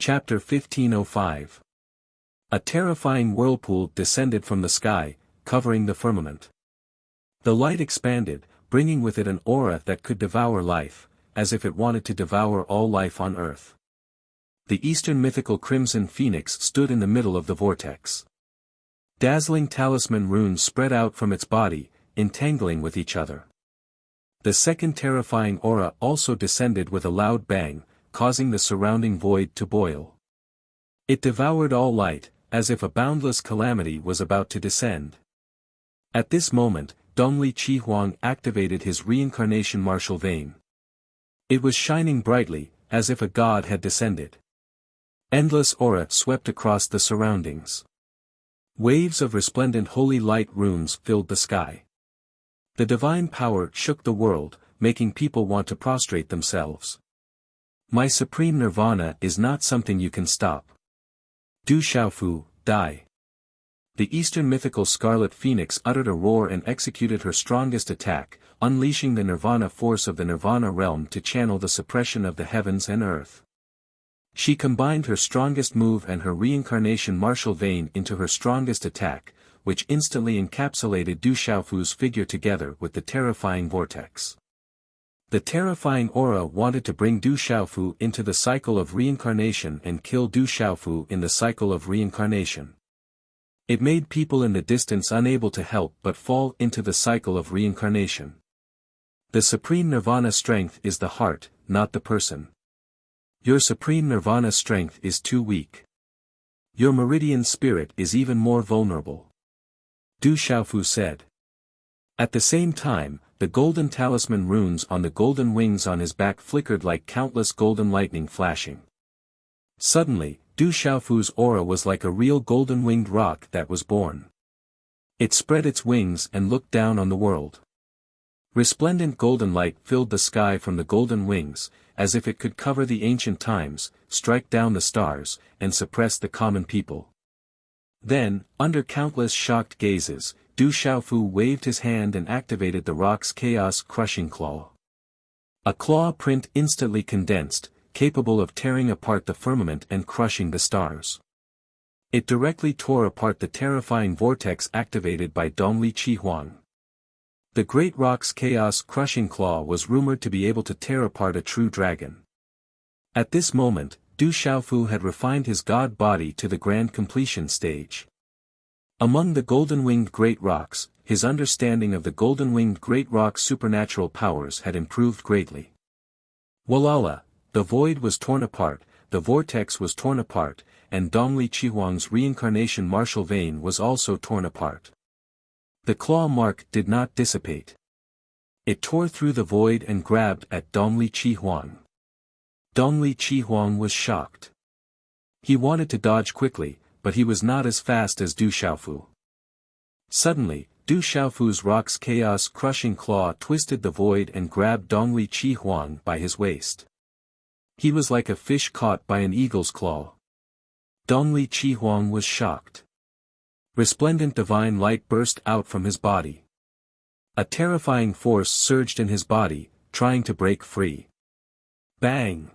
Chapter 1505. A terrifying whirlpool descended from the sky, covering the firmament. The light expanded, bringing with it an aura that could devour life, as if it wanted to devour all life on earth. The eastern mythical crimson phoenix stood in the middle of the vortex. Dazzling talisman runes spread out from its body, entangling with each other. The second terrifying aura also descended with a loud bang, causing the surrounding void to boil. It devoured all light, as if a boundless calamity was about to descend. At this moment, Dongli Qihuang activated his reincarnation martial vein. It was shining brightly, as if a god had descended. Endless aura swept across the surroundings. Waves of resplendent holy light runes filled the sky. The divine power shook the world, making people want to prostrate themselves. My supreme nirvana is not something you can stop. Du Xiaofu, die. The eastern mythical scarlet phoenix uttered a roar and executed her strongest attack, unleashing the nirvana force of the nirvana realm to channel the suppression of the heavens and earth. She combined her strongest move and her reincarnation martial vein into her strongest attack, which instantly encapsulated Du Xiaofu's figure together with the terrifying vortex. The terrifying aura wanted to bring Du Xiaofu into the cycle of reincarnation and kill Du Xiaofu in the cycle of reincarnation. It made people in the distance unable to help but fall into the cycle of reincarnation. The supreme nirvana strength is the heart, not the person. Your supreme nirvana strength is too weak. Your meridian spirit is even more vulnerable. Du Xiaofu said. At the same time, the golden talisman runes on the golden wings on his back flickered like countless golden lightning flashing. Suddenly, Du Xiaofu's aura was like a real golden-winged rock that was born. It spread its wings and looked down on the world. Resplendent golden light filled the sky from the golden wings, as if it could cover the ancient times, strike down the stars, and suppress the common people. Then, under countless shocked gazes, Du Xiaofu waved his hand and activated the rock's chaos-crushing claw. A claw print instantly condensed, capable of tearing apart the firmament and crushing the stars. It directly tore apart the terrifying vortex activated by Dongli Qihuang. The great rock's chaos-crushing claw was rumored to be able to tear apart a true dragon. At this moment, Du Xiaofu had refined his god body to the grand completion stage. Among the golden-winged great rocks, his understanding of the golden-winged great rock's supernatural powers had improved greatly. Walala, the void was torn apart, the vortex was torn apart, and Dongli Qihuang's reincarnation martial vein was also torn apart. The claw mark did not dissipate. It tore through the void and grabbed at Dongli Qihuang. Dongli Qihuang was shocked. He wanted to dodge quickly, but he was not as fast as Du Xiaofu. Suddenly, Du Xiaofu's rock's chaos-crushing claw twisted the void and grabbed Dongli Qihuang by his waist. He was like a fish caught by an eagle's claw. Dongli Qihuang was shocked. Resplendent divine light burst out from his body. A terrifying force surged in his body, trying to break free. Bang!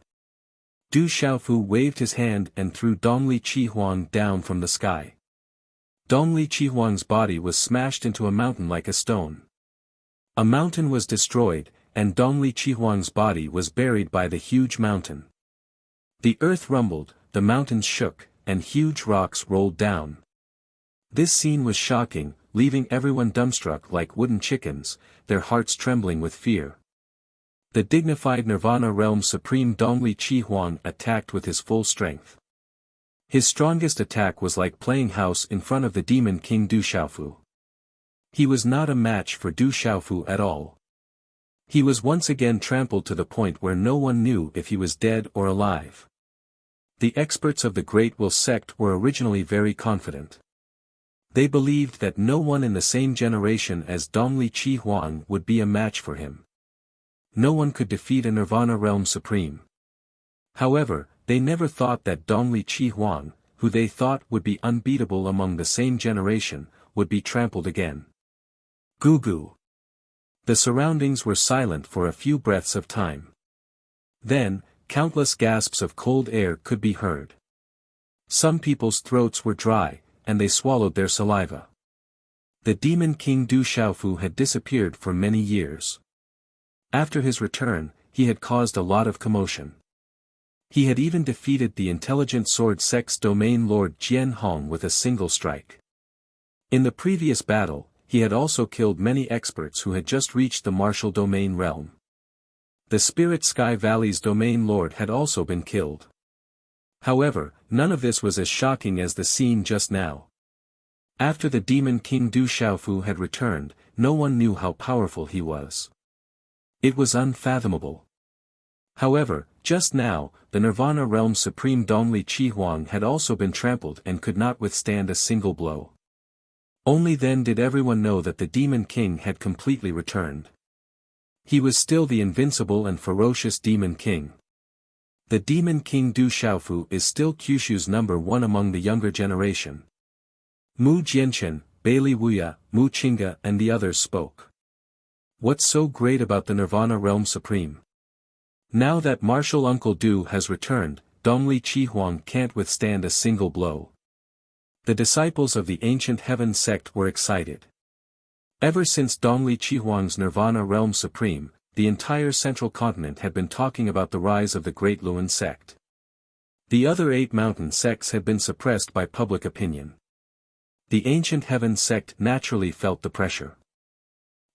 Du Xiaofu waved his hand and threw Dongli Qihuang down from the sky. Dongli Qihuang's body was smashed into a mountain like a stone. A mountain was destroyed, and Dongli Qihuang's body was buried by the huge mountain. The earth rumbled, the mountains shook, and huge rocks rolled down. This scene was shocking, leaving everyone dumbstruck like wooden chickens, their hearts trembling with fear. The dignified Nirvana Realm Supreme Dongli Qihuang attacked with his full strength. His strongest attack was like playing house in front of the Demon King Du Xiaofu. He was not a match for Du Xiaofu at all. He was once again trampled to the point where no one knew if he was dead or alive. The experts of the Great Will sect were originally very confident. They believed that no one in the same generation as Dongli Qihuang would be a match for him. No one could defeat a Nirvana Realm Supreme. However, they never thought that Dongli Qihuang, who they thought would be unbeatable among the same generation, would be trampled again. Goo-goo. The surroundings were silent for a few breaths of time. Then, countless gasps of cold air could be heard. Some people's throats were dry, and they swallowed their saliva. The demon king Du Xiaofu had disappeared for many years. After his return, he had caused a lot of commotion. He had even defeated the intelligent sword sect's domain lord Jian Hong with a single strike. In the previous battle, he had also killed many experts who had just reached the martial domain realm. The Spirit Sky Valley's domain lord had also been killed. However, none of this was as shocking as the scene just now. After the demon king Du Xiaofu had returned, no one knew how powerful he was. It was unfathomable. However, just now, the Nirvana realm's supreme Dongli Chihuang had also been trampled and could not withstand a single blow. Only then did everyone know that the demon king had completely returned. He was still the invincible and ferocious demon king. The demon king Du Xiaofu is still Kyushu's number one among the younger generation. Mu Jianchen, Bailey Wuya, Mu Qingge and the others spoke. What's so great about the Nirvana Realm Supreme? Now that martial Uncle Du has returned, Dongli Chihuang can't withstand a single blow. The disciples of the ancient heaven sect were excited. Ever since Dongli Chihuang's Nirvana Realm Supreme, the entire central continent had been talking about the rise of the Great Luan sect. The other 8 mountain sects had been suppressed by public opinion. The ancient heaven sect naturally felt the pressure.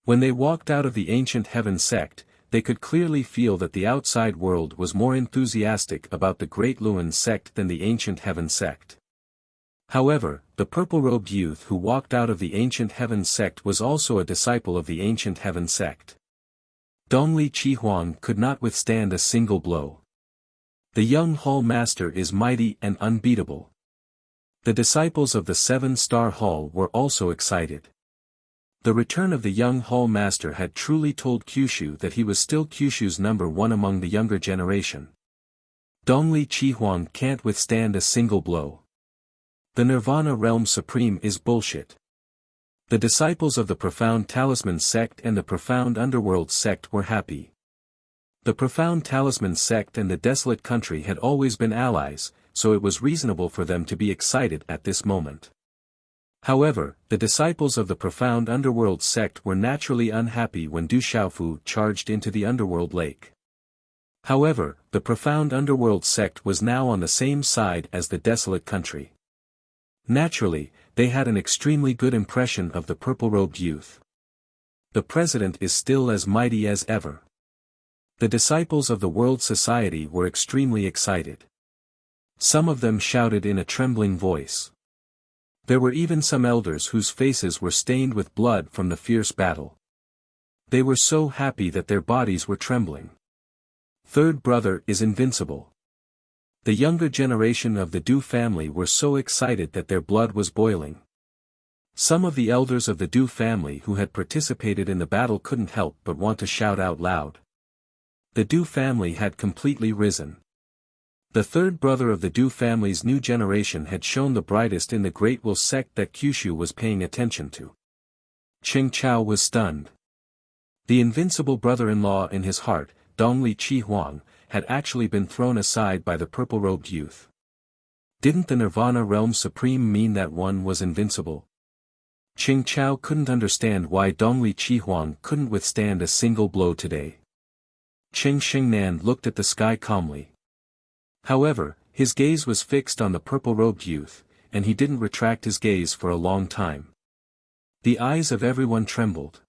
When they walked out of the ancient heaven sect, they could clearly feel that the outside world was more enthusiastic about the Great Luan sect than the ancient heaven sect. However, the purple-robed youth who walked out of the ancient heaven sect was also a disciple of the ancient heaven sect. Dongli Chihuang could not withstand a single blow. The young Hall Master is mighty and unbeatable. The disciples of the 7-star Hall were also excited. The return of the young Hall Master had truly told Kyushu that he was still Kyushu's number one among the younger generation. Dongli Chihuang can't withstand a single blow. The Nirvana Realm Supreme is bullshit. The disciples of the Profound Talisman sect and the Profound Underworld sect were happy. The Profound Talisman sect and the Desolate Country had always been allies, so it was reasonable for them to be excited at this moment. However, the disciples of the Profound Underworld sect were naturally unhappy when Du Xiaofu charged into the Underworld Lake. However, the Profound Underworld sect was now on the same side as the Desolate Country. Naturally, they had an extremely good impression of the purple-robed youth. The president is still as mighty as ever. The disciples of the World Society were extremely excited. Some of them shouted in a trembling voice. There were even some elders whose faces were stained with blood from the fierce battle. They were so happy that their bodies were trembling. Third brother is invincible. The younger generation of the Du family were so excited that their blood was boiling. Some of the elders of the Du family who had participated in the battle couldn't help but want to shout out loud. The Du family had completely risen. The third brother of the Du family's new generation had shone the brightest in the Great Will sect that Kyushu was paying attention to. Ching Chao was stunned. The invincible brother-in-law in his heart, Dongli Chihuang, had actually been thrown aside by the purple-robed youth. Didn't the Nirvana Realm Supreme mean that one was invincible? Ching Chao couldn't understand why Dongli Chihuang couldn't withstand a single blow today. Ching Xingnan looked at the sky calmly. However, his gaze was fixed on the purple-robed youth, and he didn't retract his gaze for a long time. The eyes of everyone trembled.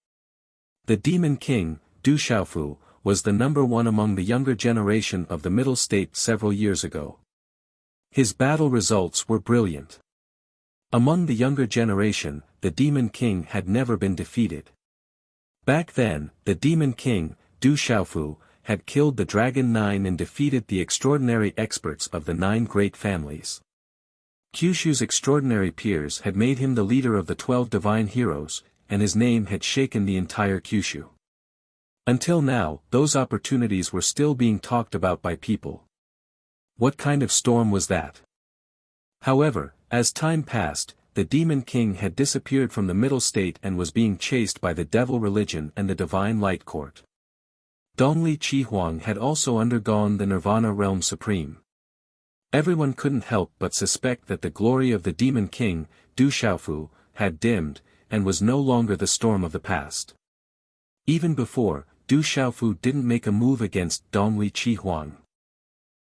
The Demon King, Du Xiaofu, was the number one among the younger generation of the Middle State several years ago. His battle results were brilliant. Among the younger generation, the Demon King had never been defeated. Back then, the Demon King, Du Xiaofu, had killed the Dragon 9 and defeated the extraordinary experts of the 9 great families. Kyushu's extraordinary peers had made him the leader of the 12 divine heroes, and his name had shaken the entire Kyushu. Until now, those opportunities were still being talked about by people. What kind of storm was that? However, as time passed, the Demon King had disappeared from the Middle State and was being chased by the Devil Religion and the Divine Light Court. Dongli Chihuang had also undergone the Nirvana Realm Supreme. Everyone couldn't help but suspect that the glory of the Demon King, Du Xiaofu, had dimmed, and was no longer the storm of the past. Even before, Du Xiaofu didn't make a move against Dongli Chihuang.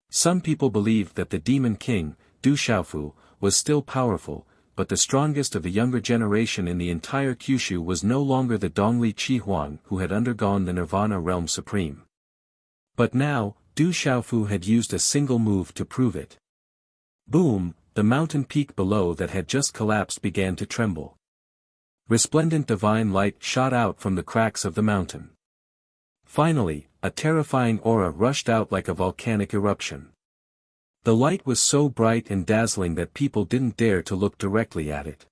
Some people believed that the Demon King, Du Xiaofu, was still powerful, but the strongest of the younger generation in the entire Kyushu was no longer the Dongli Chihuang who had undergone the Nirvana Realm Supreme. But now, Du Xiaofu had used a single move to prove it. Boom, the mountain peak below that had just collapsed began to tremble. Resplendent divine light shot out from the cracks of the mountain. Finally, a terrifying aura rushed out like a volcanic eruption. The light was so bright and dazzling that people didn't dare to look directly at it.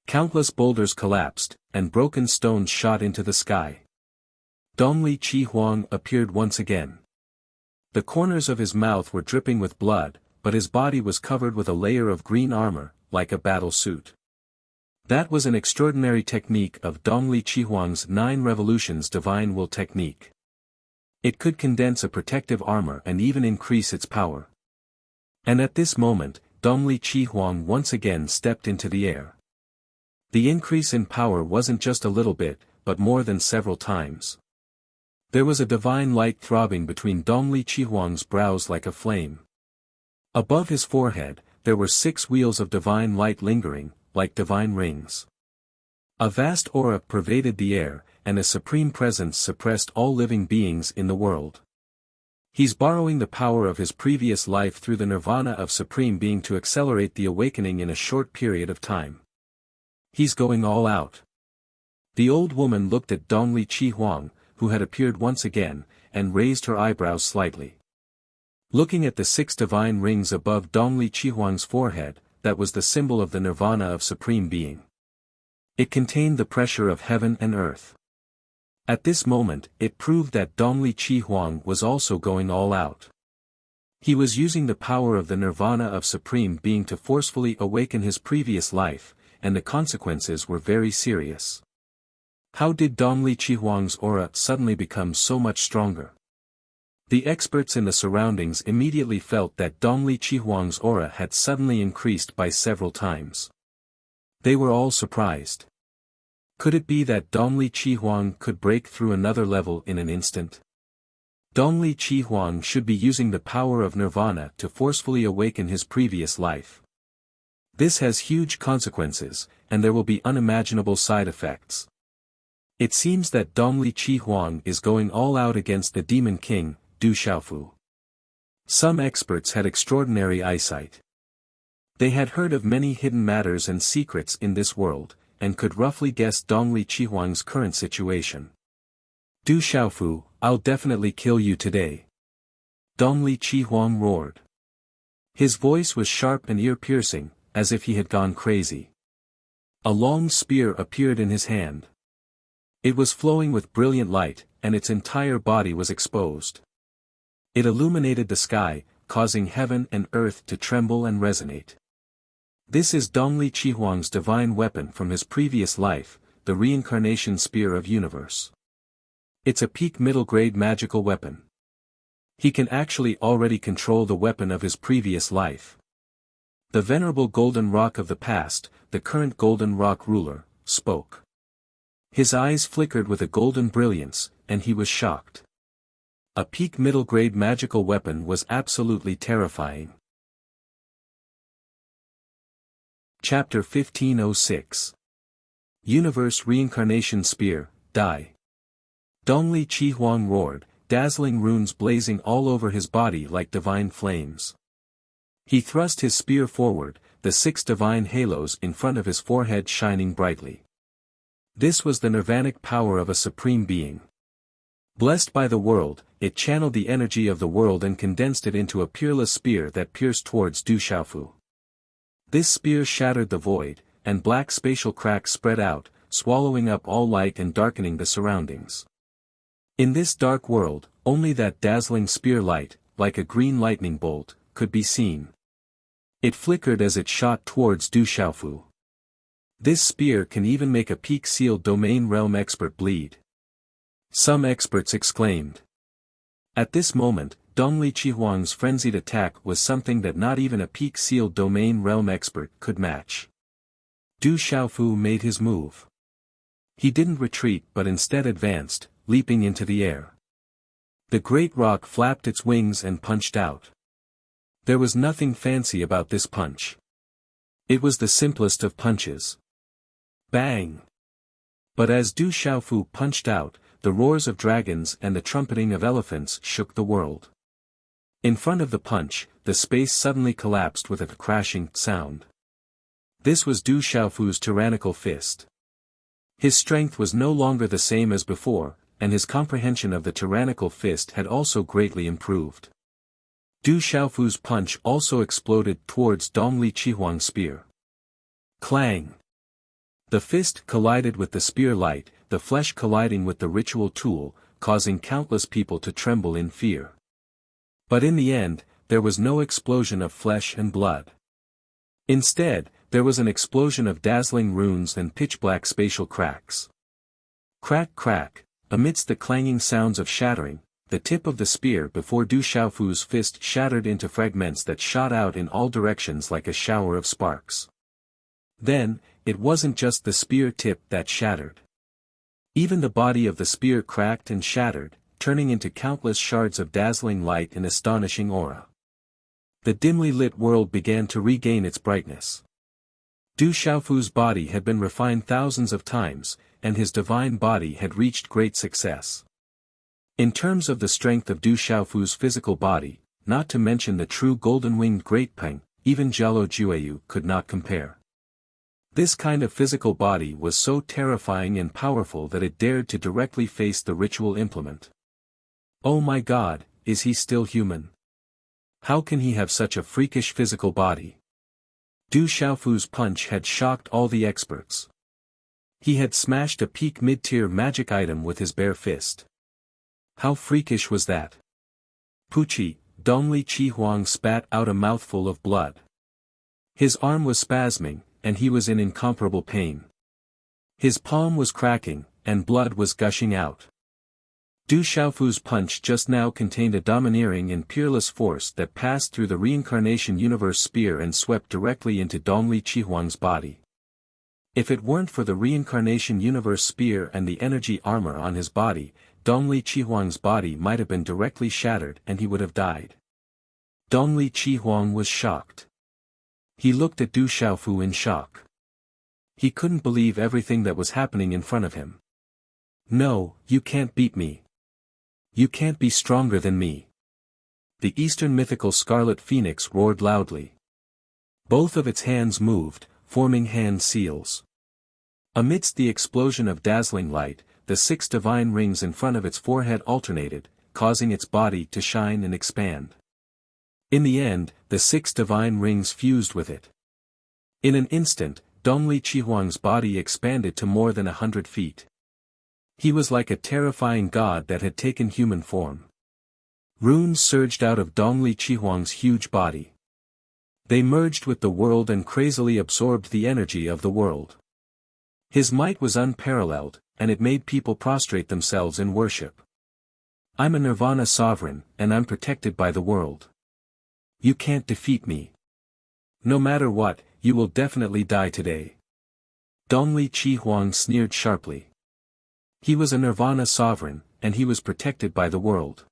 Countless boulders collapsed, and broken stones shot into the sky. Dongli Chihuang appeared once again. The corners of his mouth were dripping with blood, but his body was covered with a layer of green armor, like a battle suit. That was an extraordinary technique of Dongli Chihuang's 9 revolutions divine will technique. It could condense a protective armor and even increase its power. And at this moment, Dongli Chihuang once again stepped into the air. The increase in power wasn't just a little bit, but more than several times. There was a divine light throbbing between Dongli Chihuang's brows like a flame. Above his forehead, there were 6 wheels of divine light lingering, like divine rings. A vast aura pervaded the air, and a supreme presence suppressed all living beings in the world. He's borrowing the power of his previous life through the nirvana of supreme being to accelerate the awakening in a short period of time. He's going all out. The old woman looked at Dongli Chihuang, who had appeared once again, and raised her eyebrows slightly. Looking at the 6 divine rings above Dongli Chihuang's forehead, that was the symbol of the nirvana of supreme being. It contained the pressure of heaven and earth. At this moment, it proved that Dongli Chihuang was also going all out. He was using the power of the nirvana of supreme being to forcefully awaken his previous life, and the consequences were very serious. How did Dongli Chihuang's aura suddenly become so much stronger? The experts in the surroundings immediately felt that Dongli Chihuang's aura had suddenly increased by several times. They were all surprised. Could it be that Dongli Chihuang could break through another level in an instant? Dongli Chihuang should be using the power of nirvana to forcefully awaken his previous life. This has huge consequences, and there will be unimaginable side effects. It seems that Dongli Chihuang is going all out against the Demon King, Du Xiaofu. Some experts had extraordinary eyesight. They had heard of many hidden matters and secrets in this world, and could roughly guess Dongli Chihuang's current situation. Du Xiaofu, I'll definitely kill you today. Dongli Chihuang roared. His voice was sharp and ear-piercing, as if he had gone crazy. A long spear appeared in his hand. It was flowing with brilliant light, and its entire body was exposed. It illuminated the sky, causing heaven and earth to tremble and resonate. This is Dongli Chihuang's divine weapon from his previous life, the reincarnation spear of universe. It's a peak middle grade magical weapon. He can actually already control the weapon of his previous life. The venerable golden rock of the past, the current golden rock ruler, spoke. His eyes flickered with a golden brilliance, and he was shocked. A peak middle grade magical weapon was absolutely terrifying. Chapter 1506. Universe Reincarnation Spear, Die. Dongli Chihuang roared, dazzling runes blazing all over his body like divine flames. He thrust his spear forward, the 6 divine halos in front of his forehead shining brightly. This was the nirvanic power of a supreme being. Blessed by the world, it channeled the energy of the world and condensed it into a peerless spear that pierced towards Du Xiaofu. This spear shattered the void, and black spatial cracks spread out, swallowing up all light and darkening the surroundings. In this dark world, only that dazzling spear light, like a green lightning bolt, could be seen. It flickered as it shot towards Du Xiaofu. This spear can even make a peak sealed domain realm expert bleed. Some experts exclaimed. At this moment, Dongli Chihuang's frenzied attack was something that not even a peak-sealed domain realm expert could match. Du Xiaofu made his move. He didn't retreat but instead advanced, leaping into the air. The great rock flapped its wings and punched out. There was nothing fancy about this punch. It was the simplest of punches. Bang! But as Du Xiaofu punched out, the roars of dragons and the trumpeting of elephants shook the world. In front of the punch, the space suddenly collapsed with a crashing sound. This was Du Xiaofu's tyrannical fist. His strength was no longer the same as before, and his comprehension of the tyrannical fist had also greatly improved. Du Xiaofu's punch also exploded towards Dongli Chihuang's spear. Clang! The fist collided with the spear light, the flesh colliding with the ritual tool, causing countless people to tremble in fear. But in the end, there was no explosion of flesh and blood. Instead, there was an explosion of dazzling runes and pitch-black spatial cracks. Crack crack, amidst the clanging sounds of shattering, the tip of the spear before Du Xiaofu's fist shattered into fragments that shot out in all directions like a shower of sparks. Then, it wasn't just the spear tip that shattered. Even the body of the spear cracked and shattered, turning into countless shards of dazzling light and astonishing aura. The dimly lit world began to regain its brightness. Du Xiaofu's body had been refined thousands of times, and his divine body had reached great success. In terms of the strength of Du Xiaofu's physical body, not to mention the true golden-winged Great Peng, even Jialo Jueyu could not compare. This kind of physical body was so terrifying and powerful that it dared to directly face the ritual implement. Oh my God, is he still human? How can he have such a freakish physical body? Du Xiaofu's punch had shocked all the experts. He had smashed a peak mid-tier magic item with his bare fist. How freakish was that? Puchi, Dongli Chihuang spat out a mouthful of blood. His arm was spasming, and he was in incomparable pain. His palm was cracking, and blood was gushing out. Du Xiaofu's punch just now contained a domineering and peerless force that passed through the reincarnation universe spear and swept directly into Dongli Chihuang's body. If it weren't for the reincarnation universe spear and the energy armor on his body, Dongli Chihuang's body might have been directly shattered and he would have died. Dongli Chihuang was shocked. He looked at Du Xiaofu in shock. He couldn't believe everything that was happening in front of him. No, you can't beat me. You can't be stronger than me. The Eastern mythical Scarlet Phoenix roared loudly. Both of its hands moved, forming hand seals. Amidst the explosion of dazzling light, the 6 divine rings in front of its forehead alternated, causing its body to shine and expand. In the end, the 6 divine rings fused with it. In an instant, Dongli Chihuang's body expanded to more than 100 feet. He was like a terrifying god that had taken human form. Runes surged out of Dongli Chihuang's huge body. They merged with the world and crazily absorbed the energy of the world. His might was unparalleled, and it made people prostrate themselves in worship. I'm a Nirvana sovereign, and I'm protected by the world. You can't defeat me. No matter what, you will definitely die today. Dongli Chihuang sneered sharply. He was a Nirvana sovereign, and he was protected by the world.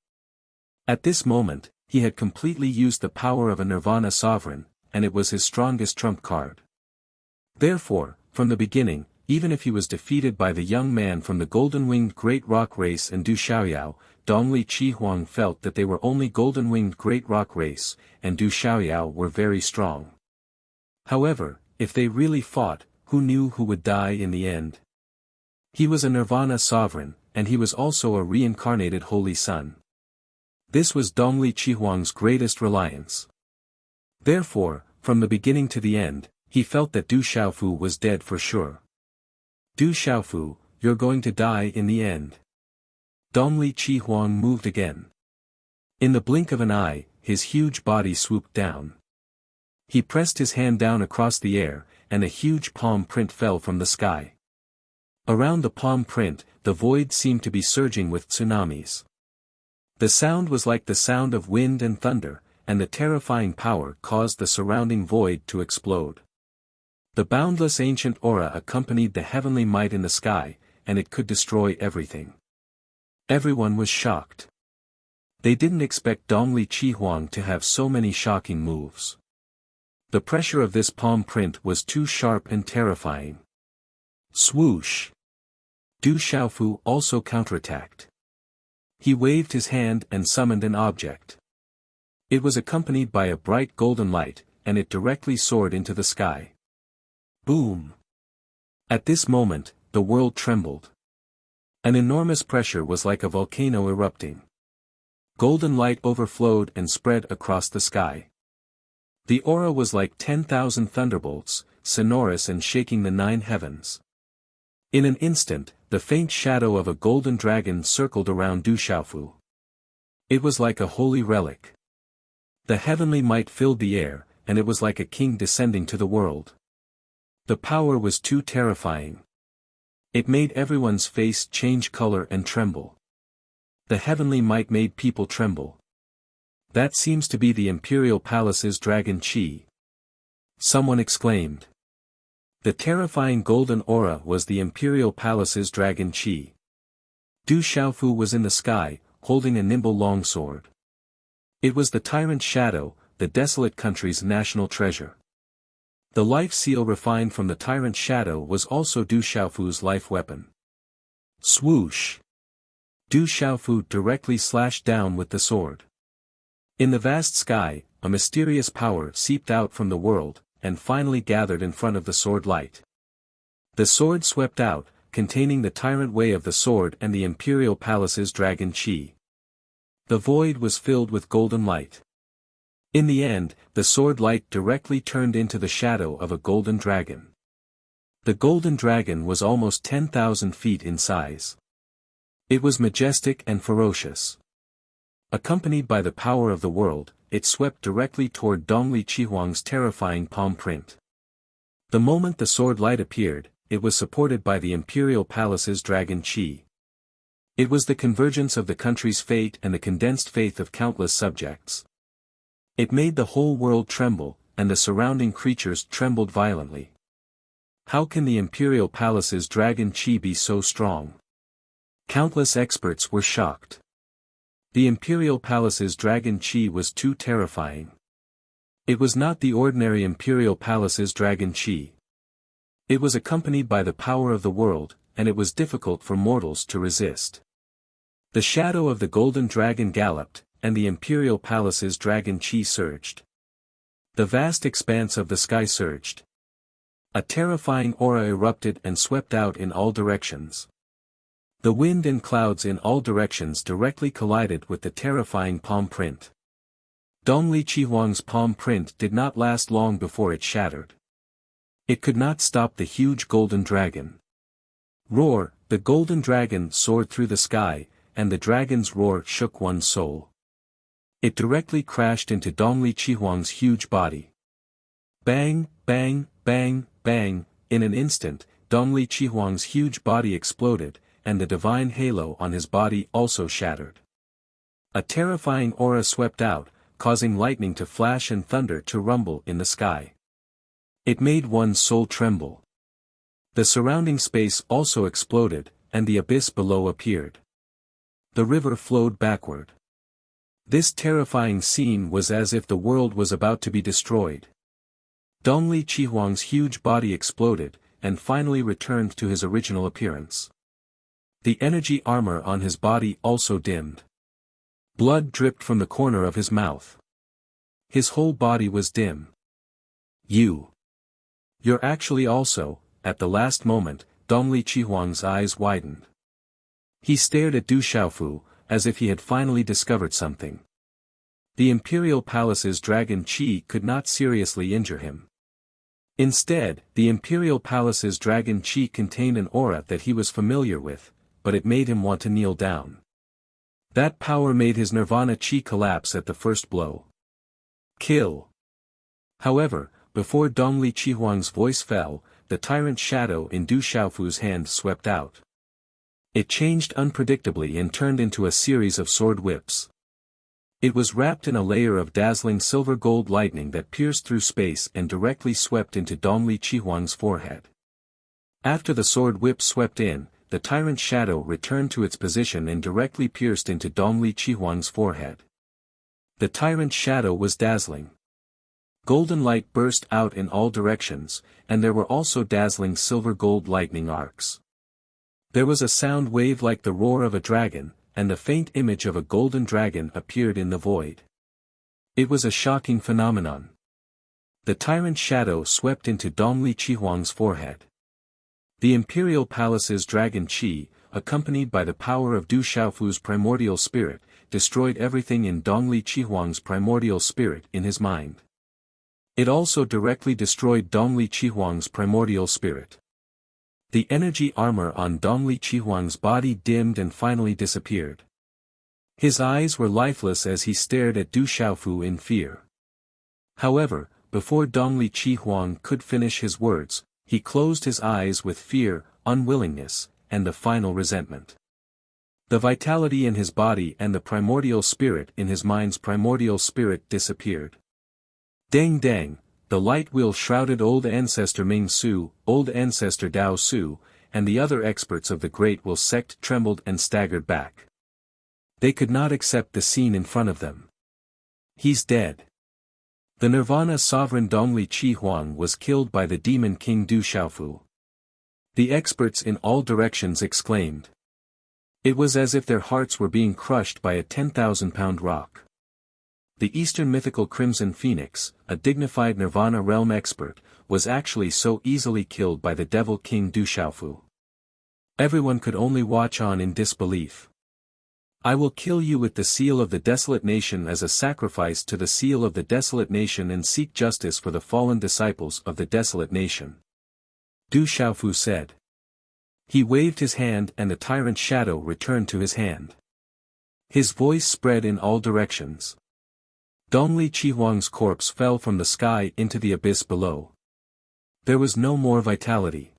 At this moment, he had completely used the power of a Nirvana sovereign, and it was his strongest trump card. Therefore, from the beginning, even if he was defeated by the young man from the golden-winged Great Rock race and Du Xiaoyao, Dongli Chihuang felt that they were only golden-winged Great Rock race, and Du Xiaoyao were very strong. However, if they really fought, who knew who would die in the end? He was a Nirvana sovereign, and he was also a reincarnated Holy Son. This was Dongli Chihuang's greatest reliance. Therefore, from the beginning to the end, he felt that Du Xiaofu was dead for sure. Du Xiaofu, you're going to die in the end. Dongli Chihuang moved again. In the blink of an eye, his huge body swooped down. He pressed his hand down across the air, and a huge palm print fell from the sky. Around the palm print, the void seemed to be surging with tsunamis. The sound was like the sound of wind and thunder, and the terrifying power caused the surrounding void to explode. The boundless ancient aura accompanied the heavenly might in the sky, and it could destroy everything. Everyone was shocked. They didn't expect Dongli Qihuang to have so many shocking moves. The pressure of this palm print was too sharp and terrifying. Swoosh! Du Xiaofu also counterattacked. He waved his hand and summoned an object. It was accompanied by a bright golden light, and it directly soared into the sky. Boom! At this moment, the world trembled. An enormous pressure was like a volcano erupting. Golden light overflowed and spread across the sky. The aura was like 10,000 thunderbolts, sonorous and shaking the 9 heavens. In an instant, the faint shadow of a golden dragon circled around Du Xiaofu. It was like a holy relic. The heavenly might filled the air, and it was like a king descending to the world. The power was too terrifying. It made everyone's face change color and tremble. The heavenly might made people tremble. That seems to be the Imperial Palace's Dragon Qi. Someone exclaimed. The terrifying golden aura was the Imperial Palace's Dragon Qi. Du Xiaofu was in the sky, holding a nimble longsword. It was the Tyrant Shadow, the desolate country's national treasure. The life seal refined from the Tyrant Shadow was also Du Xiaofu's life weapon. Swoosh! Du Xiaofu directly slashed down with the sword. In the vast sky, a mysterious power seeped out from the world, and finally gathered in front of the sword light. The sword swept out, containing the tyrant way of the sword and the Imperial Palace's Dragon Qi. The void was filled with golden light. In the end, the sword light directly turned into the shadow of a golden dragon. The golden dragon was almost 10,000 feet in size. It was majestic and ferocious. Accompanied by the power of the world, it swept directly toward Dongli Qihuang's terrifying palm print. The moment the sword light appeared, it was supported by the Imperial Palace's Dragon Qi. It was the convergence of the country's fate and the condensed faith of countless subjects. It made the whole world tremble, and the surrounding creatures trembled violently. How can the Imperial Palace's Dragon Qi be so strong? Countless experts were shocked. The Imperial Palace's Dragon Qi was too terrifying. It was not the ordinary Imperial Palace's Dragon Qi. It was accompanied by the power of the world, and it was difficult for mortals to resist. The shadow of the golden dragon galloped, and the Imperial Palace's Dragon Qi surged. The vast expanse of the sky surged. A terrifying aura erupted and swept out in all directions. The wind and clouds in all directions directly collided with the terrifying palm print. Dongli Qihuang's palm print did not last long before it shattered. It could not stop the huge golden dragon. Roar! The golden dragon soared through the sky, and the dragon's roar shook one's soul. It directly crashed into Dongli Qihuang's huge body. Bang, bang, bang, bang! In an instant, Dongli Qihuang's huge body exploded, and the divine halo on his body also shattered. A terrifying aura swept out, causing lightning to flash and thunder to rumble in the sky. It made one's soul tremble. The surrounding space also exploded, and the abyss below appeared. The river flowed backward. This terrifying scene was as if the world was about to be destroyed. Dongli Qihuang's huge body exploded, and finally returned to his original appearance. The energy armor on his body also dimmed. Blood dripped from the corner of his mouth. His whole body was dim. You're actually also, at the last moment, Dongli Qihuang's eyes widened. He stared at Du Xiaofu, as if he had finally discovered something. The Imperial Palace's Dragon Qi could not seriously injure him. Instead, the Imperial Palace's Dragon Qi contained an aura that he was familiar with, but it made him want to kneel down. That power made his Nirvana Qi collapse at the first blow. Kill! However, before Dongli Qihuang's voice fell, the tyrant shadow in Du Xiaofu's hand swept out. It changed unpredictably and turned into a series of sword whips. It was wrapped in a layer of dazzling silver-gold lightning that pierced through space and directly swept into Dongli Qihuang's forehead. After the sword whip swept in, the tyrant's shadow returned to its position and directly pierced into Dongli Qihuang's forehead. The tyrant's shadow was dazzling. Golden light burst out in all directions, and there were also dazzling silver-gold lightning arcs. There was a sound wave like the roar of a dragon, and the faint image of a golden dragon appeared in the void. It was a shocking phenomenon. The tyrant's shadow swept into Dongli Qihuang's forehead. The imperial palace's dragon Qi, accompanied by the power of Du Xiaofu's primordial spirit, destroyed everything in Dongli Qihuang's primordial spirit in his mind. It also directly destroyed Dongli Qihuang's primordial spirit. The energy armor on Dongli Qihuang's body dimmed and finally disappeared. His eyes were lifeless as he stared at Du Xiaofu in fear. However, before Dongli Qihuang could finish his words, he closed his eyes with fear, unwillingness, and the final resentment. The vitality in his body and the primordial spirit in his mind's primordial spirit disappeared. Dang dang, the light wheel shrouded old ancestor Ming Su, old ancestor Dao Su, and the other experts of the Great Will sect trembled and staggered back. They could not accept the scene in front of them. He's dead. The Nirvana sovereign Dongli Qihuang was killed by the demon king Du Xiaofu. The experts in all directions exclaimed. It was as if their hearts were being crushed by a 10,000-pound rock. The Eastern mythical Crimson Phoenix, a dignified Nirvana realm expert, was actually so easily killed by the Devil King Du Xiaofu. Everyone could only watch on in disbelief. I will kill you with the seal of the desolate nation as a sacrifice to the seal of the desolate nation and seek justice for the fallen disciples of the desolate nation. Du Xiaofu said. He waved his hand and the tyrant's shadow returned to his hand. His voice spread in all directions. Dongli Qihuang's corpse fell from the sky into the abyss below. There was no more vitality.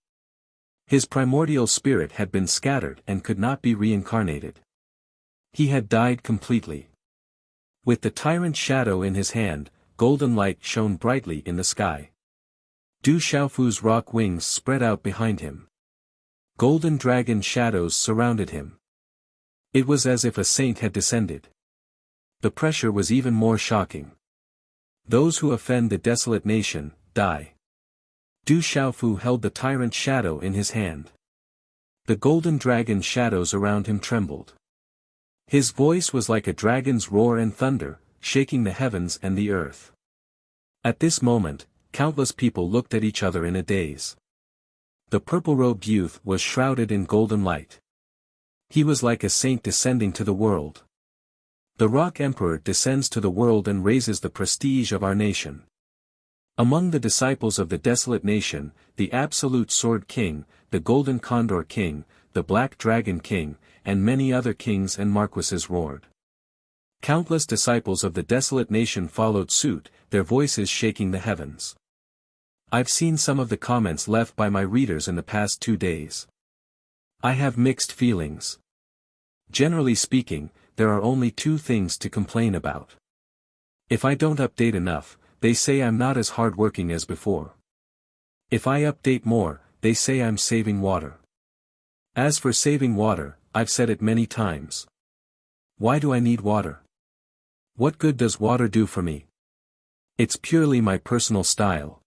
His primordial spirit had been scattered and could not be reincarnated. He had died completely. With the tyrant's shadow in his hand, golden light shone brightly in the sky. Du Xiaofu's rock wings spread out behind him. Golden dragon shadows surrounded him. It was as if a saint had descended. The pressure was even more shocking. Those who offend the desolate nation, die. Du Xiaofu held the tyrant's shadow in his hand. The golden dragon shadows around him trembled. His voice was like a dragon's roar and thunder, shaking the heavens and the earth. At this moment, countless people looked at each other in a daze. The purple-robed youth was shrouded in golden light. He was like a saint descending to the world. The Rock Emperor descends to the world and raises the prestige of our nation. Among the disciples of the desolate nation, the Absolute Sword King, the Golden Condor King, the Black Dragon King, and many other kings and marquises roared. Countless disciples of the desolate nation followed suit, their voices shaking the heavens. I've seen some of the comments left by my readers in the past 2 days. I have mixed feelings. Generally speaking, there are only 2 things to complain about. If I don't update enough, they say I'm not as hardworking as before. If I update more, they say I'm saving water. As for saving water, I've said it many times. Why do I need water? What good does water do for me? It's purely my personal style.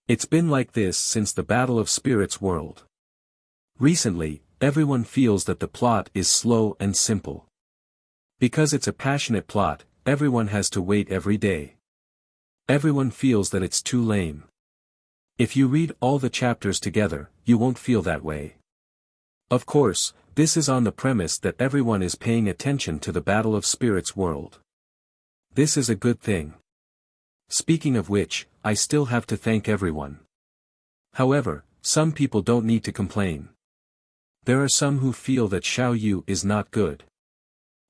It's been like this since the Battle of Spirits world. Recently, everyone feels that the plot is slow and simple. Because it's a passionate plot, everyone has to wait every day. Everyone feels that it's too lame. If you read all the chapters together, you won't feel that way. Of course, this is on the premise that everyone is paying attention to the Battle of Spirits world. This is a good thing. Speaking of which, I still have to thank everyone. However, some people don't need to complain. There are some who feel that Xiao Yu is not good.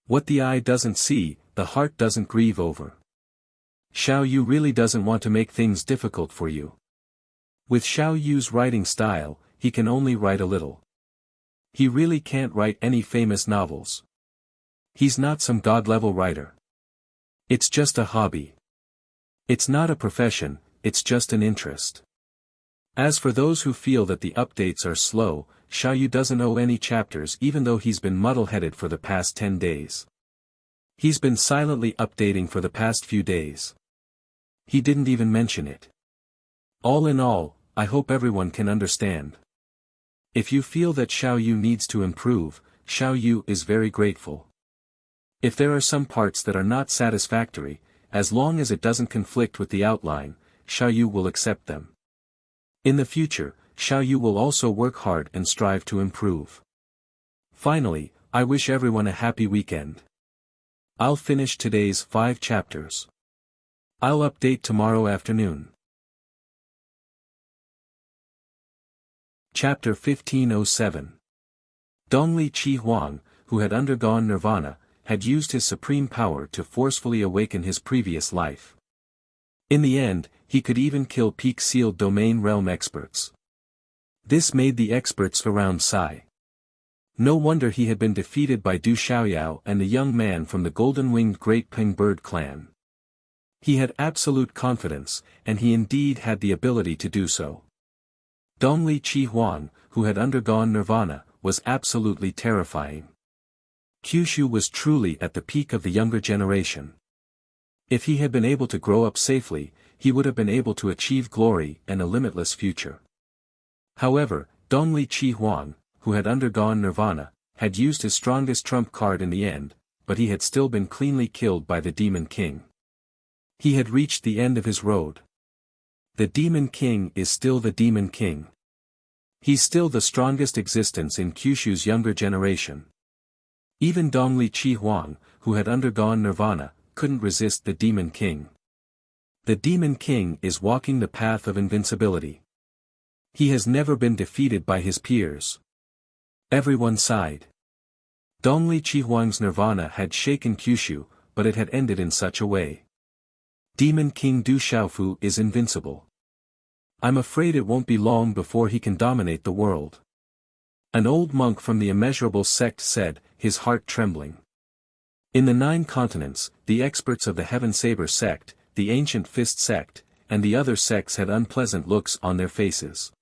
What the eye doesn't see, the heart doesn't grieve over. Xiao Yu really doesn't want to make things difficult for you. With Xiao Yu's writing style, he can only write a little. He really can't write any famous novels. He's not some god-level writer. It's just a hobby. It's not a profession, it's just an interest. As for those who feel that the updates are slow, Xiaoyu doesn't owe any chapters even though he's been muddle-headed for the past 10 days. He's been silently updating for the past few days. He didn't even mention it. All in all, I hope everyone can understand. If you feel that Xiaoyu needs to improve, Xiaoyu is very grateful. If there are some parts that are not satisfactory, as long as it doesn't conflict with the outline, Xiaoyu will accept them. In the future, Xiaoyu will also work hard and strive to improve. Finally, I wish everyone a happy weekend. I'll finish today's 5 chapters. I'll update tomorrow afternoon. Chapter 1507. Dongli Qi Huang, who had undergone nirvana, had used his supreme power to forcefully awaken his previous life. In the end, he could even kill peak sealed domain realm experts. This made the experts around sigh. No wonder he had been defeated by Du Xiaoyao and the young man from the golden-winged Great Ping Bird clan. He had absolute confidence, and he indeed had the ability to do so. Dongli Qi Huang, who had undergone nirvana, was absolutely terrifying. Kyushu was truly at the peak of the younger generation. If he had been able to grow up safely, he would have been able to achieve glory and a limitless future. However, Dongli Qi Huang, who had undergone nirvana, had used his strongest trump card in the end, but he had still been cleanly killed by the Demon King. He had reached the end of his road. The Demon King is still the Demon King. He's still the strongest existence in Kyushu's younger generation. Even Dongli Qi Huang, who had undergone nirvana, couldn't resist the Demon King. The Demon King is walking the path of invincibility. He has never been defeated by his peers. Everyone sighed. Dongli Qi Huang's nirvana had shaken Kyushu, but it had ended in such a way. Demon King Du Xiaofu is invincible. I'm afraid it won't be long before he can dominate the world. An old monk from the immeasurable sect said, his heart trembling. In the 9 continents, the experts of the Heaven Saber sect, the Ancient Fist sect, and the other sects had unpleasant looks on their faces.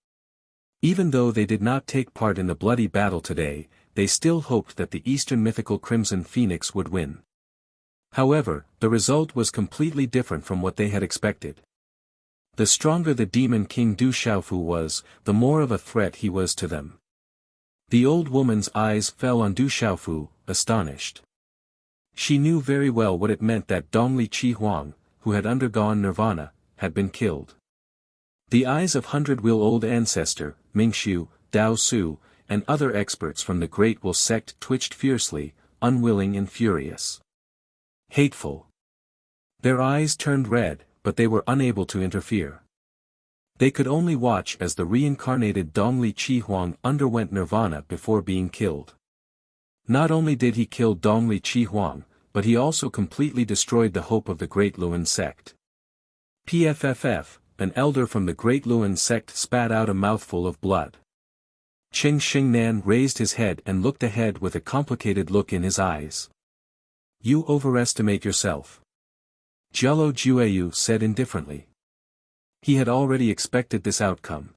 Even though they did not take part in the bloody battle today, they still hoped that the Eastern mythical Crimson Phoenix would win. However, the result was completely different from what they had expected. The stronger the Demon King Du Xiaofu was, the more of a threat he was to them. The old woman's eyes fell on Du Xiaofu, astonished. She knew very well what it meant that Dongli Qi Huang, who had undergone nirvana, had been killed. The eyes of hundred-wheel-old ancestor, Mingxiu, Dao Su, and other experts from the Great Will sect twitched fiercely, unwilling and furious. Hateful. Their eyes turned red, but they were unable to interfere. They could only watch as the reincarnated Dongli Qi Huang underwent nirvana before being killed. Not only did he kill Dongli Qi Huang, but he also completely destroyed the hope of the Great Luan sect. PFFF, an elder from the Great Luan sect spat out a mouthful of blood. Qing Xingnan raised his head and looked ahead with a complicated look in his eyes. You overestimate yourself. Jielo Jueyu said indifferently. He had already expected this outcome.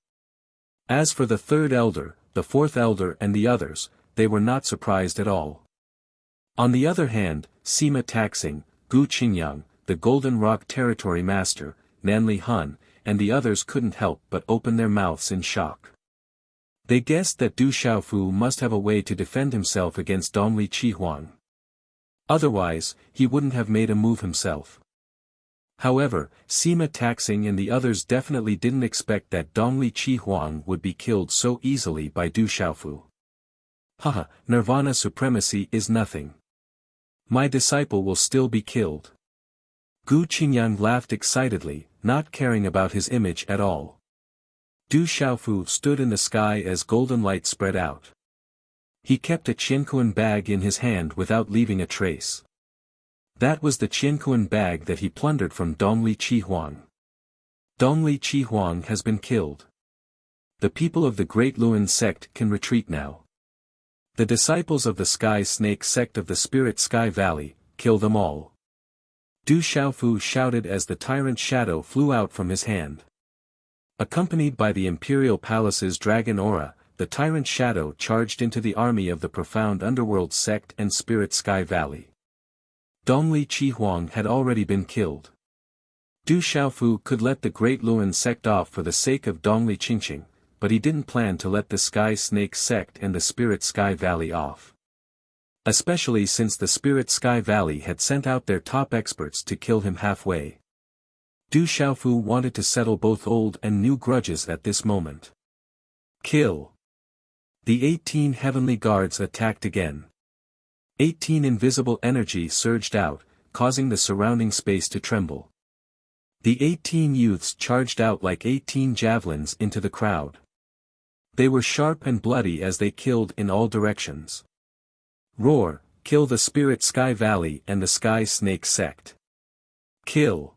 As for the 3rd elder, the 4th elder and the others, they were not surprised at all. On the other hand, Sima Taxing, Gu Qingyang, the Golden Rock Territory Master, Nanli Hun, and the others couldn't help but open their mouths in shock. They guessed that Du Xiaofu must have a way to defend himself against Dongli Qi Huang. Otherwise, he wouldn't have made a move himself. However, Sima Taxing and the others definitely didn't expect that Dongli Qi Huang would be killed so easily by Du Xiaofu. Haha, Nirvana supremacy is nothing. My disciple will still be killed. Gu Qingyang laughed excitedly, not caring about his image at all. Du Xiaofu stood in the sky as golden light spread out. He kept a Qiankuan bag in his hand without leaving a trace. That was the Qiankuan bag that he plundered from Dongli Qi Huang. Dongli Qi Huang has been killed. The people of the Great Luan sect can retreat now. The disciples of the Sky Snake sect of the Spirit Sky Valley, kill them all. Du Xiaofu shouted as the tyrant shadow flew out from his hand. Accompanied by the Imperial Palace's dragon aura, the tyrant shadow charged into the army of the profound underworld sect and Spirit Sky Valley. Dongli Chihuang had already been killed. Du Xiaofu could let the Great Luan sect off for the sake of Dongli Qingqing, but he didn't plan to let the Sky Snake sect and the Spirit Sky Valley off. Especially since the Spirit Sky Valley had sent out their top experts to kill him halfway. Du Xiaofu wanted to settle both old and new grudges at this moment. Kill. The 18 heavenly guards attacked again. 18 invisible energy surged out, causing the surrounding space to tremble. The 18 youths charged out like 18 javelins into the crowd. They were sharp and bloody as they killed in all directions. Roar, kill the Spirit Sky Valley and the Sky Snake sect. Kill.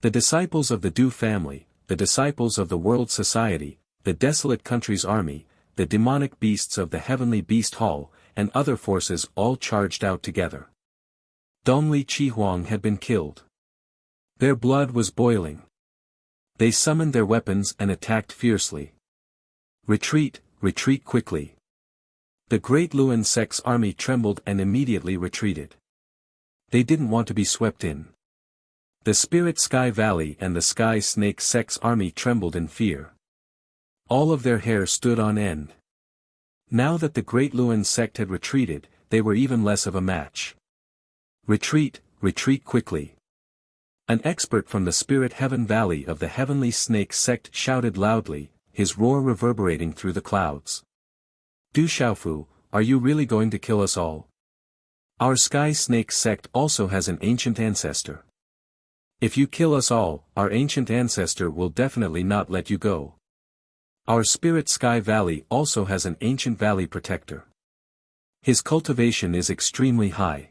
The disciples of the Du family, the disciples of the World Society, the Desolate Country's army, the demonic beasts of the Heavenly Beast Hall, and other forces all charged out together. Dongli Chihuang had been killed. Their blood was boiling. They summoned their weapons and attacked fiercely. Retreat, retreat quickly. The Great Luan sect's army trembled and immediately retreated. They didn't want to be swept in. The Spirit Sky Valley and the Sky Snake sect's army trembled in fear. All of their hair stood on end. Now that the Great Luan sect had retreated, they were even less of a match. Retreat, retreat quickly. An expert from the Spirit Heaven Valley of the Heavenly Snake sect shouted loudly, his roar reverberating through the clouds. Du Xiaofu, are you really going to kill us all? Our Sky Snake sect also has an ancient ancestor. If you kill us all, our ancient ancestor will definitely not let you go. Our Spirit Sky Valley also has an ancient valley protector. His cultivation is extremely high.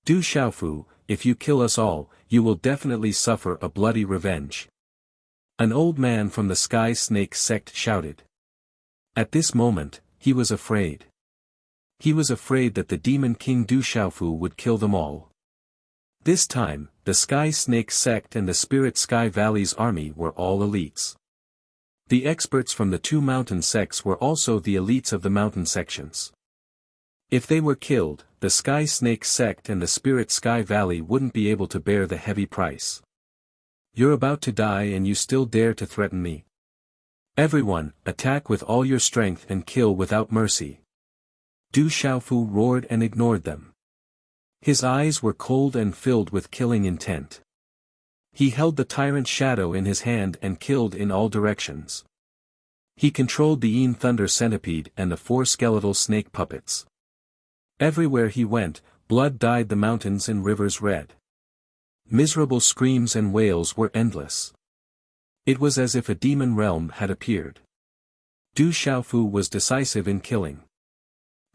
Du Xiaofu, if you kill us all, you will definitely suffer a bloody revenge. An old man from the Sky Snake sect shouted. At this moment, he was afraid. He was afraid that the Demon King Du Xiaofu would kill them all. This time, the Sky Snake sect and the Spirit Sky Valley's army were all elites. The experts from the two mountain sects were also the elites of the mountain sections. If they were killed, the Sky Snake sect and the Spirit Sky Valley wouldn't be able to bear the heavy price. You're about to die and you still dare to threaten me. Everyone, attack with all your strength and kill without mercy. Du Xiaofu roared and ignored them. His eyes were cold and filled with killing intent. He held the tyrant shadow in his hand and killed in all directions. He controlled the Yin Thunder Centipede and the 4 skeletal snake puppets. Everywhere he went, blood dyed the mountains and rivers red. Miserable screams and wails were endless. It was as if a demon realm had appeared. Du Xiaofu was decisive in killing.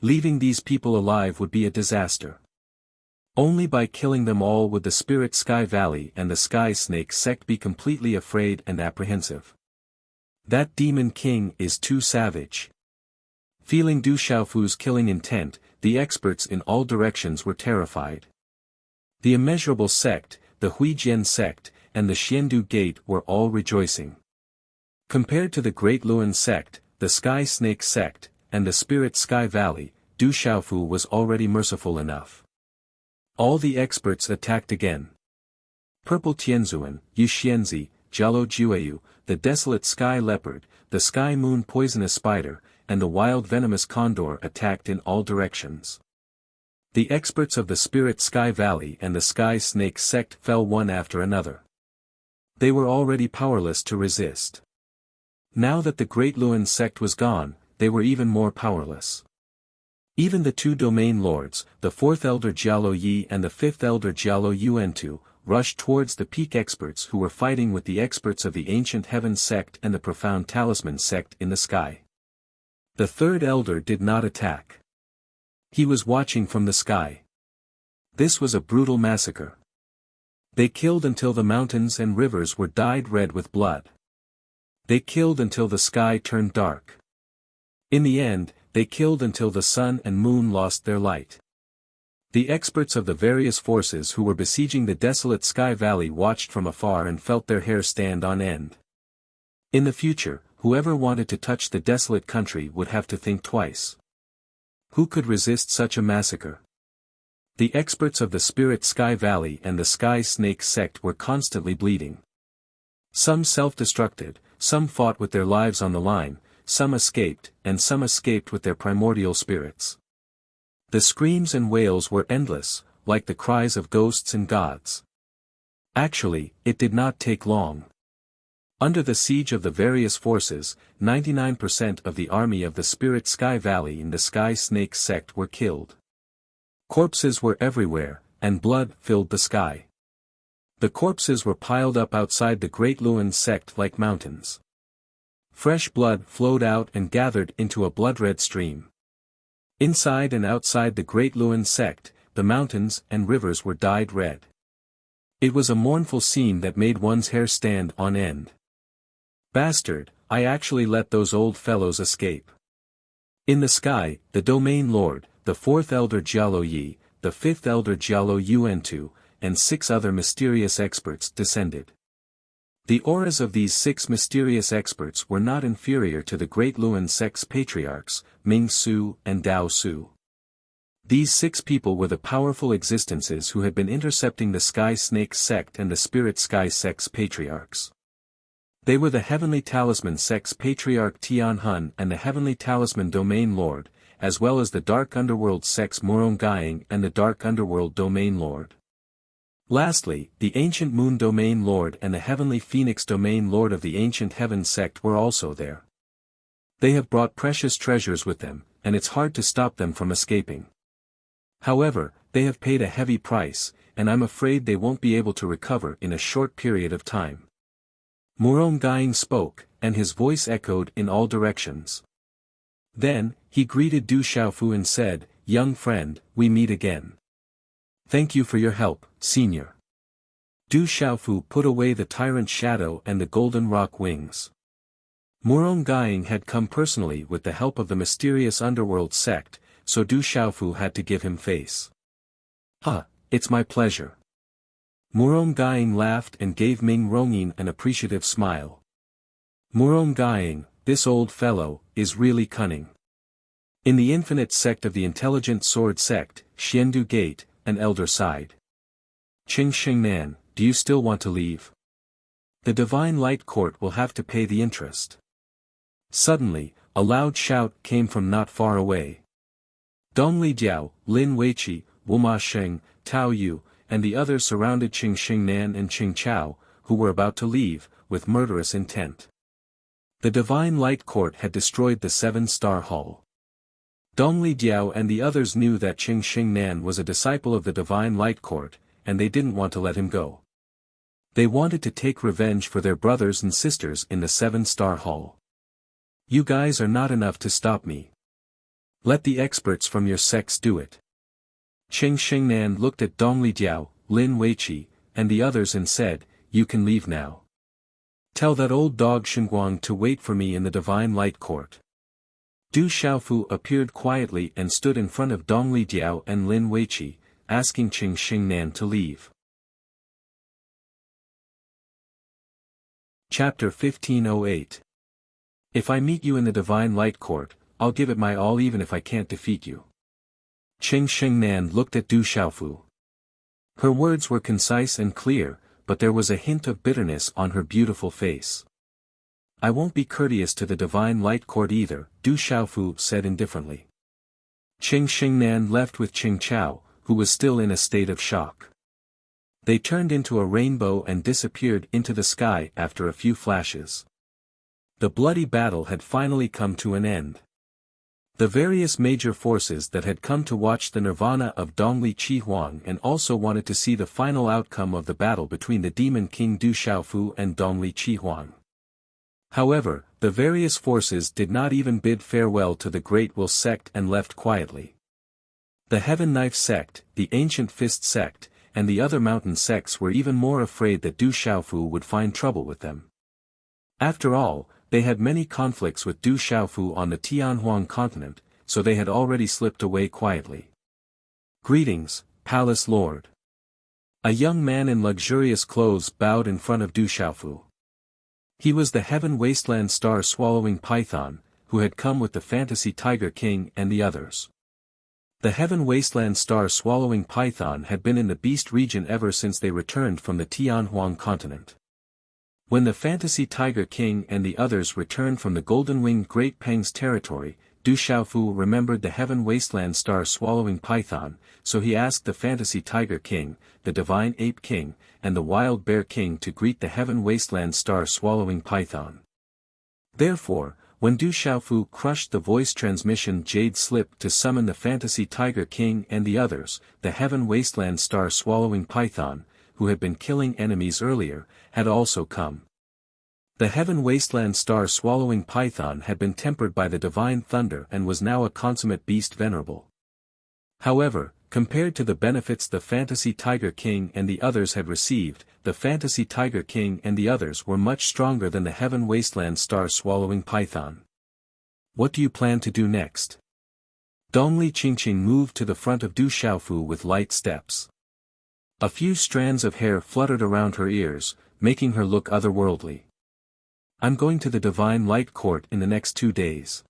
Leaving these people alive would be a disaster. Only by killing them all would the Spirit Sky Valley and the Sky Snake sect be completely afraid and apprehensive. That Demon King is too savage. Feeling Du Xiaofu's killing intent, the experts in all directions were terrified. The Immeasurable sect, the Huijian sect, and the Xiandu Gate were all rejoicing. Compared to the Great Luan sect, the Sky Snake sect, and the Spirit Sky Valley, Du Xiaofu was already merciful enough. All the experts attacked again. Purple Tianzuan, Yuxianzi, Jialo Jueyu, the Desolate Sky Leopard, the Sky Moon Poisonous Spider, and the Wild Venomous Condor attacked in all directions. The experts of the Spirit Sky Valley and the Sky Snake sect fell one after another. They were already powerless to resist. Now that the Great Luan sect was gone, they were even more powerless. Even the 2 domain lords, the 4th elder Jialo Yi and the 5th elder Jialo Yuantu, rushed towards the peak experts who were fighting with the experts of the Ancient Heaven sect and the Profound Talisman sect in the sky. The 3rd elder did not attack. He was watching from the sky. This was a brutal massacre. They killed until the mountains and rivers were dyed red with blood. They killed until the sky turned dark. In the end, they killed until the sun and moon lost their light. The experts of the various forces who were besieging the desolate Sky Valley watched from afar and felt their hair stand on end. In the future, whoever wanted to touch the desolate country would have to think twice. Who could resist such a massacre? The experts of the Spirit Sky Valley and the Sky Snake sect were constantly bleeding. Some self-destructed, some fought with their lives on the line, some escaped, and some escaped with their primordial spirits. The screams and wails were endless, like the cries of ghosts and gods. Actually, it did not take long. Under the siege of the various forces, 99% of the army of the Spirit Sky Valley and the Sky Snake sect were killed. Corpses were everywhere, and blood filled the sky. The corpses were piled up outside the Great Luan sect like mountains. Fresh blood flowed out and gathered into a blood-red stream. Inside and outside the Great Luan sect, the mountains and rivers were dyed red. It was a mournful scene that made one's hair stand on end. Bastard, I actually let those old fellows escape. In the sky, the Domain Lord, the fourth Elder Jialo Yi, the fifth Elder Jialo Yuantu, and 6 other mysterious experts descended. The auras of these 6 mysterious experts were not inferior to the Great Luan sect's patriarchs, Ming Su and Dao Su. These 6 people were the powerful existences who had been intercepting the Sky Snake sect and the Spirit Sky sect's patriarchs. They were the Heavenly Talisman sect's patriarch Tian Hun and the Heavenly Talisman Domain Lord, as well as the Dark Underworld sect's Murong and the Dark Underworld Domain Lord. Lastly, the Ancient Moon Domain Lord and the Heavenly Phoenix Domain Lord of the Ancient Heaven sect were also there. They have brought precious treasures with them, and it's hard to stop them from escaping. However, they have paid a heavy price, and I'm afraid they won't be able to recover in a short period of time. Murong spoke, and his voice echoed in all directions. Then, he greeted Du Xiaofu and said, "Young friend, we meet again. Thank you for your help, senior." Du Xiaofu put away the tyrant shadow and the golden rock wings. Murong had come personally with the help of the mysterious underworld sect, so Du Xiaofu had to give him face. It's my pleasure." Murong laughed and gave Ming Rongyin an appreciative smile. "Murong, this old fellow, is really cunning." In the infinite sect of the intelligent sword sect, Xiandu Gate, an elder sighed. "Qing Xingnan, do you still want to leave? The Divine Light Court will have to pay the interest." Suddenly, a loud shout came from not far away. Dong Lijiao, Lin Weiqi, Wuma Sheng, Tao Yu, and the others surrounded Qing Xingnan and Qing Chao, who were about to leave, with murderous intent. The Divine Light Court had destroyed the 7-star hall. Dong Lijiao and the others knew that Qing Xingnan was a disciple of the Divine Light Court, and they didn't want to let him go. They wanted to take revenge for their brothers and sisters in the 7-star hall. "You guys are not enough to stop me. Let the experts from your sects do it." Qing Xingnan looked at Dong Lijiao, Lin Weiqi, and the others and said, "You can leave now. Tell that old dog Xinguang to wait for me in the Divine Light Court." Du Xiaofu appeared quietly and stood in front of Dong Lijiao and Lin Weiqi, asking Qing Xingnan to leave. Chapter 1508. If I meet you in the Divine Light Court, I'll give it my all even if I can't defeat you. Qing Xingnan looked at Du Xiaofu. Her words were concise and clear, but there was a hint of bitterness on her beautiful face. "I won't be courteous to the Divine Light Court either," Du Xiaofu said indifferently. Qing Xingnan left with Qing Chao, who was still in a state of shock. They turned into a rainbow and disappeared into the sky after a few flashes. The bloody battle had finally come to an end. The various major forces that had come to watch the nirvana of Dongli Chihuang and also wanted to see the final outcome of the battle between the Demon King Du Xiaofu and Dongli Chihuang. However, the various forces did not even bid farewell to the Great Will sect and left quietly. The Heaven Knife sect, the Ancient Fist sect, and the other mountain sects were even more afraid that Du Xiaofu would find trouble with them. After all, they had many conflicts with Du Xiaofu on the Tianhuang continent, so they had already slipped away quietly. "Greetings, Palace Lord." A young man in luxurious clothes bowed in front of Du Xiaofu. He was the Heaven Wasteland star-swallowing python, who had come with the Fantasy Tiger King and the others. The Heaven Wasteland star-swallowing python had been in the Beast region ever since they returned from the Tianhuang continent. When the Fantasy Tiger King and the others returned from the golden-winged Great Peng's territory, Du Xiaofu remembered the Heaven Wasteland star-swallowing python, so he asked the Fantasy Tiger King, the Divine Ape King, and the Wild Bear King to greet the Heaven Wasteland star-swallowing python. Therefore, when Du Xiaofu crushed the voice transmission jade slip to summon the Fantasy Tiger King and the others, the Heaven Wasteland star-swallowing python, who had been killing enemies earlier, had also come. The Heaven Wasteland star-swallowing python had been tempered by the divine thunder and was now a consummate beast venerable. However, compared to the benefits the Fantasy Tiger King and the others had received, the Fantasy Tiger King and the others were much stronger than the Heaven Wasteland star-swallowing python. "What do you plan to do next?" Dongli Qingqing moved to the front of Du Xiaofu with light steps. A few strands of hair fluttered around her ears, making her look otherworldly. "I'm going to the Divine Light Court in the next 2 days."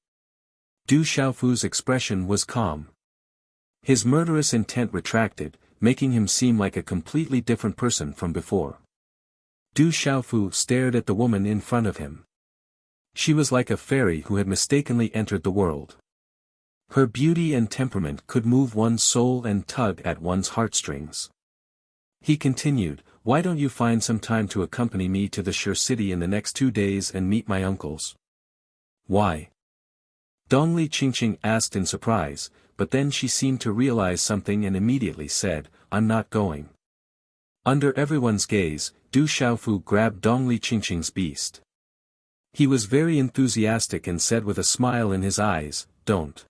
Du Xiaofu's expression was calm. His murderous intent retracted, making him seem like a completely different person from before. Du Xiaofu stared at the woman in front of him. She was like a fairy who had mistakenly entered the world. Her beauty and temperament could move one's soul and tug at one's heartstrings. He continued, "Why don't you find some time to accompany me to the Sure City in the next 2 days and meet my uncles?" "Why?" Dongli Qingqing asked in surprise, but then she seemed to realize something and immediately said, "I'm not going." Under everyone's gaze, Du Xiaofu grabbed Dongli Qingqing's beast. He was very enthusiastic and said with a smile in his eyes, "Don't.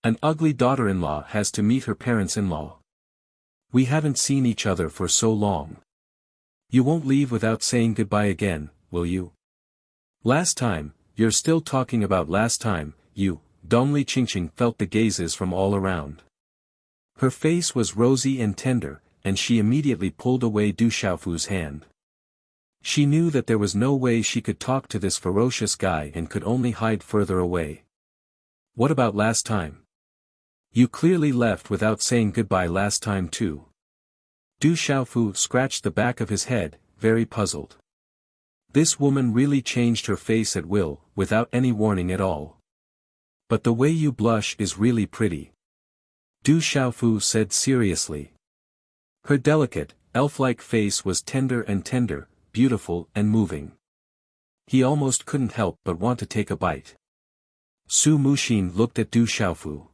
An ugly daughter-in-law has to meet her parents-in-law. We haven't seen each other for so long. You won't leave without saying goodbye again, will you?" "Last time, you're still talking about last time, you." Dongli Qingqing felt the gazes from all around. Her face was rosy and tender, and she immediately pulled away Du Xiaofu's hand. She knew that there was no way she could talk to this ferocious guy and could only hide further away. "What about last time? You clearly left without saying goodbye last time too." Du Xiaofu scratched the back of his head, very puzzled. This woman really changed her face at will, without any warning at all. "But the way you blush is really pretty," Du Xiaofu said seriously. Her delicate, elf-like face was tender, beautiful and moving. He almost couldn't help but want to take a bite. Su Muxin looked at Du Xiaofu.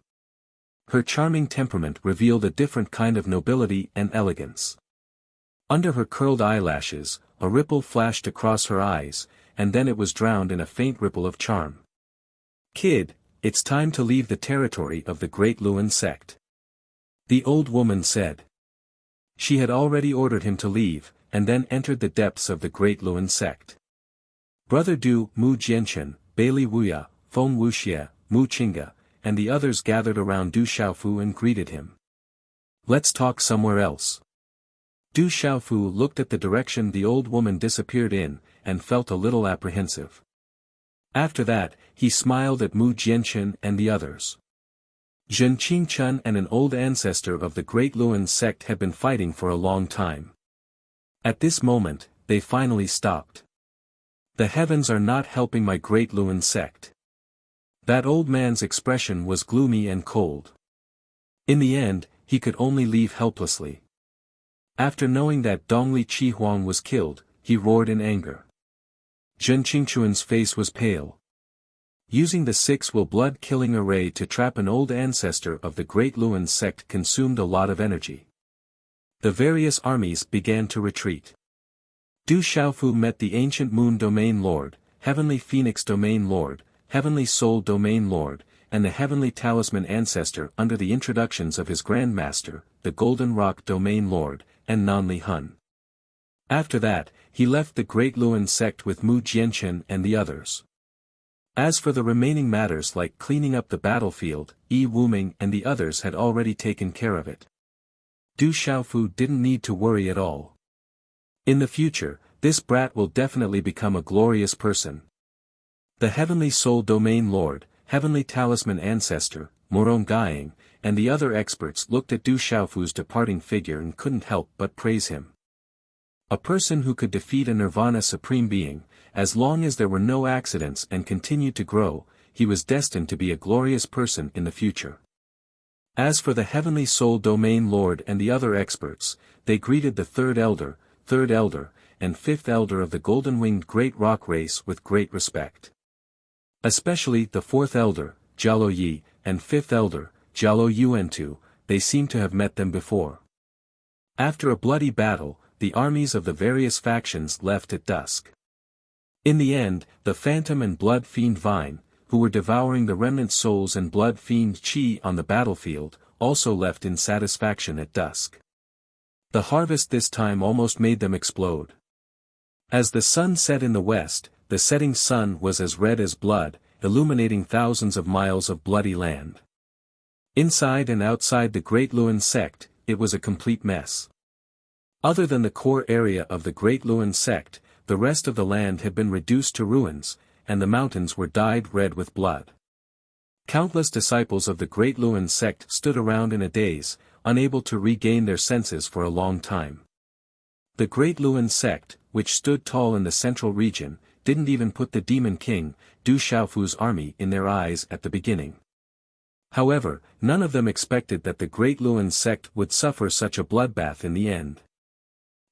Her charming temperament revealed a different kind of nobility and elegance. Under her curled eyelashes, a ripple flashed across her eyes, and then it was drowned in a faint ripple of charm. "Kid, it's time to leave the territory of the Great Luan sect," the old woman said. She had already ordered him to leave, and then entered the depths of the Great Luan sect. Brother Du, Mu Jianchen, Bailey Wuya, Feng Wuxia, Mu Qingga, and the others gathered around Du Xiaofu and greeted him. "Let's talk somewhere else." Du Xiaofu looked at the direction the old woman disappeared in, and felt a little apprehensive. After that, he smiled at Mu Jianchen and the others. Zhen Qingchun and an old ancestor of the Great Luan sect had been fighting for a long time. At this moment, they finally stopped. "The heavens are not helping my Great Luan sect." That old man's expression was gloomy and cold. In the end, he could only leave helplessly. After knowing that Dongli Qihuang was killed, he roared in anger. Zhen Qingchun's face was pale. Using the 6-will blood-killing array to trap an old ancestor of the Great Luan sect consumed a lot of energy. The various armies began to retreat. Du Xiaofu met the Ancient Moon Domain Lord, Heavenly Phoenix Domain Lord, Heavenly Soul Domain Lord, and the Heavenly Talisman Ancestor under the introductions of his Grand Master, the Golden Rock Domain Lord, and Nanli Hun. After that, he left the Great Luan sect with Mu Jianchen and the others. As for the remaining matters like cleaning up the battlefield, Wu Ming and the others had already taken care of it. Du Xiaofu didn't need to worry at all. In the future, this brat will definitely become a glorious person. The Heavenly Soul Domain Lord, Heavenly Talisman Ancestor, Morong Gaiang, and the other experts looked at Du Xiaofu's departing figure and couldn't help but praise him. A person who could defeat a Nirvana Supreme Being, as long as there were no accidents and continued to grow, he was destined to be a glorious person in the future. As for the Heavenly Soul Domain Lord and the other experts, they greeted the third elder, and fifth elder of the golden-winged Great Rock race with great respect. Especially the fourth elder, Jialo Yi, and fifth elder, Jialo Yuantu, they seemed to have met them before. After a bloody battle, the armies of the various factions left at dusk. In the end, the Phantom and Blood Fiend Vine, who were devouring the remnant souls and Blood Fiend Qi on the battlefield, also left in satisfaction at dusk. The harvest this time almost made them explode. As the sun set in the west, the setting sun was as red as blood, illuminating thousands of miles of bloody land. Inside and outside the Great Luan sect, it was a complete mess. Other than the core area of the Great Luan sect, the rest of the land had been reduced to ruins, and the mountains were dyed red with blood. Countless disciples of the Great Luan sect stood around in a daze, unable to regain their senses for a long time. The Great Luan sect, which stood tall in the central region, didn't even put the Demon King, Du Xiaofu's army in their eyes at the beginning. However, none of them expected that the Great Luan sect would suffer such a bloodbath in the end.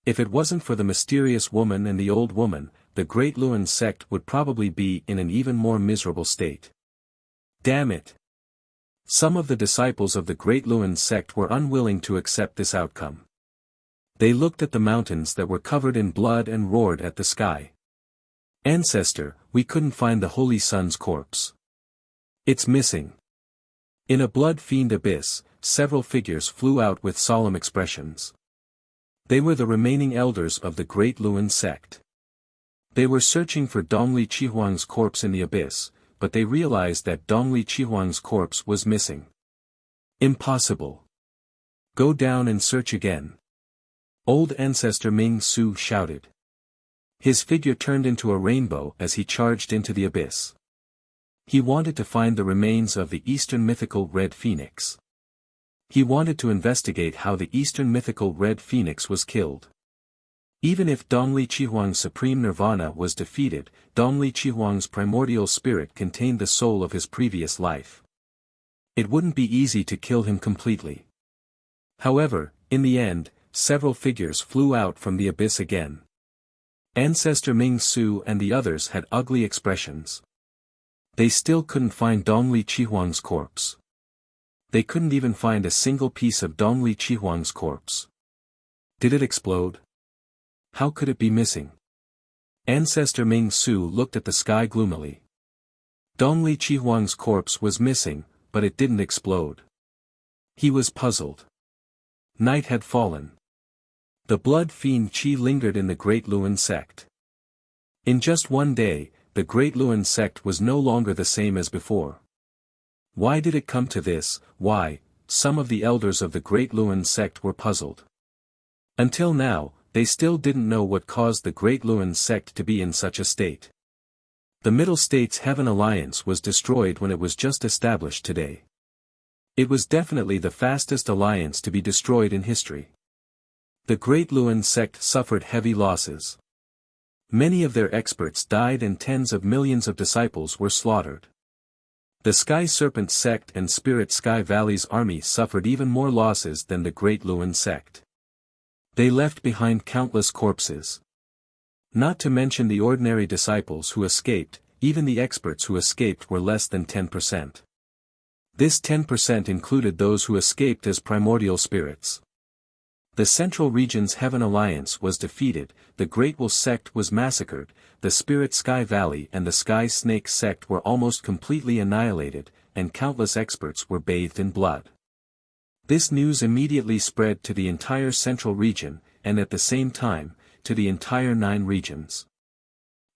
If it wasn't for the mysterious woman and the old woman, the Great Luan sect would probably be in an even more miserable state. Damn it! Some of the disciples of the Great Luan sect were unwilling to accept this outcome. They looked at the mountains that were covered in blood and roared at the sky. Ancestor, we couldn't find the Holy Sun's corpse. It's missing. In a blood-fiend abyss, several figures flew out with solemn expressions. They were the remaining elders of the Great Luan sect. They were searching for Dongli Qihuang's corpse in the abyss, but they realized that Dongli Qihuang's corpse was missing. Impossible. Go down and search again. Old Ancestor Ming Su shouted. His figure turned into a rainbow as he charged into the abyss. He wanted to find the remains of the Eastern mythical Red Phoenix. He wanted to investigate how the Eastern mythical Red Phoenix was killed. Even if Dongli Qihuang's supreme nirvana was defeated, Dongli Qihuang's primordial spirit contained the soul of his previous life. It wouldn't be easy to kill him completely. However, in the end, several figures flew out from the abyss again. Ancestor Ming Su and the others had ugly expressions. They still couldn't find Dongli Qihuang's corpse. They couldn't even find a single piece of Dongli Qihuang's corpse. Did it explode? How could it be missing? Ancestor Ming Su looked at the sky gloomily. Dongli Qihuang's corpse was missing, but it didn't explode. He was puzzled. Night had fallen. The blood fiend Qi lingered in the Great Luan sect. In just one day, the Great Luan sect was no longer the same as before. Why did it come to this? Why? Some of the elders of the Great Luan sect were puzzled. Until now, they still didn't know what caused the Great Luan sect to be in such a state. The Middle States Heaven Alliance was destroyed when it was just established today. It was definitely the fastest alliance to be destroyed in history. The Great Luan sect suffered heavy losses. Many of their experts died and tens of millions of disciples were slaughtered. The Sky Serpent sect and Spirit Sky Valley's army suffered even more losses than the Great Luan sect. They left behind countless corpses. Not to mention the ordinary disciples who escaped, even the experts who escaped were less than 10%. This 10% included those who escaped as primordial spirits. The Central Region's Heaven Alliance was defeated, the Great Will sect was massacred, the Spirit Sky Valley and the Sky Snake sect were almost completely annihilated, and countless experts were bathed in blood. This news immediately spread to the entire Central Region, and at the same time, to the entire 9 regions.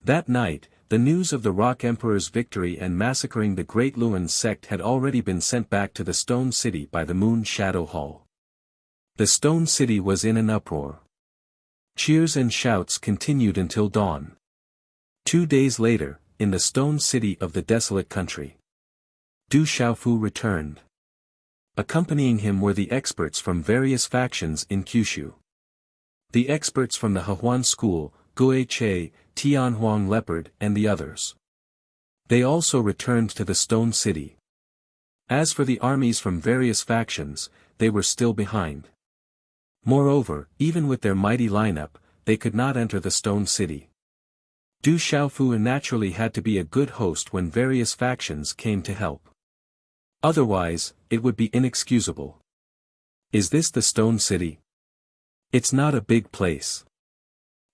That night, the news of the Rock Emperor's victory and massacring the Great Luan sect had already been sent back to the Stone City by the Moon Shadow Hall. The Stone City was in an uproar. Cheers and shouts continued until dawn. 2 days later, in the Stone City of the Desolate Country, Du Xiaofu returned. Accompanying him were the experts from various factions in Kyushu. The experts from the Hehuan School, Guo Che, Tianhuang Leopard and the others. They also returned to the Stone City. As for the armies from various factions, they were still behind. Moreover, even with their mighty lineup, they could not enter the Stone City. Du Xiaofu naturally had to be a good host when various factions came to help. Otherwise, it would be inexcusable. Is this the Stone City? It's not a big place.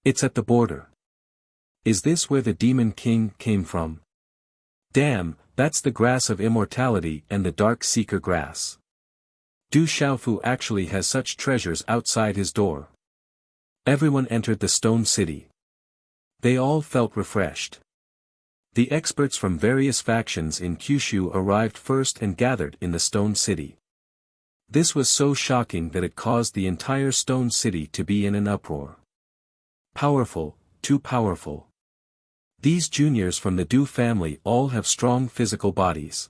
It's at the border. Is this where the Demon King came from? Damn, that's the grass of immortality and the Dark Seeker grass. Du Xiaofu actually has such treasures outside his door. Everyone entered the Stone City. They all felt refreshed. The experts from various factions in Kyushu arrived first and gathered in the Stone City. This was so shocking that it caused the entire Stone City to be in an uproar. Powerful, too powerful. These juniors from the Du family all have strong physical bodies.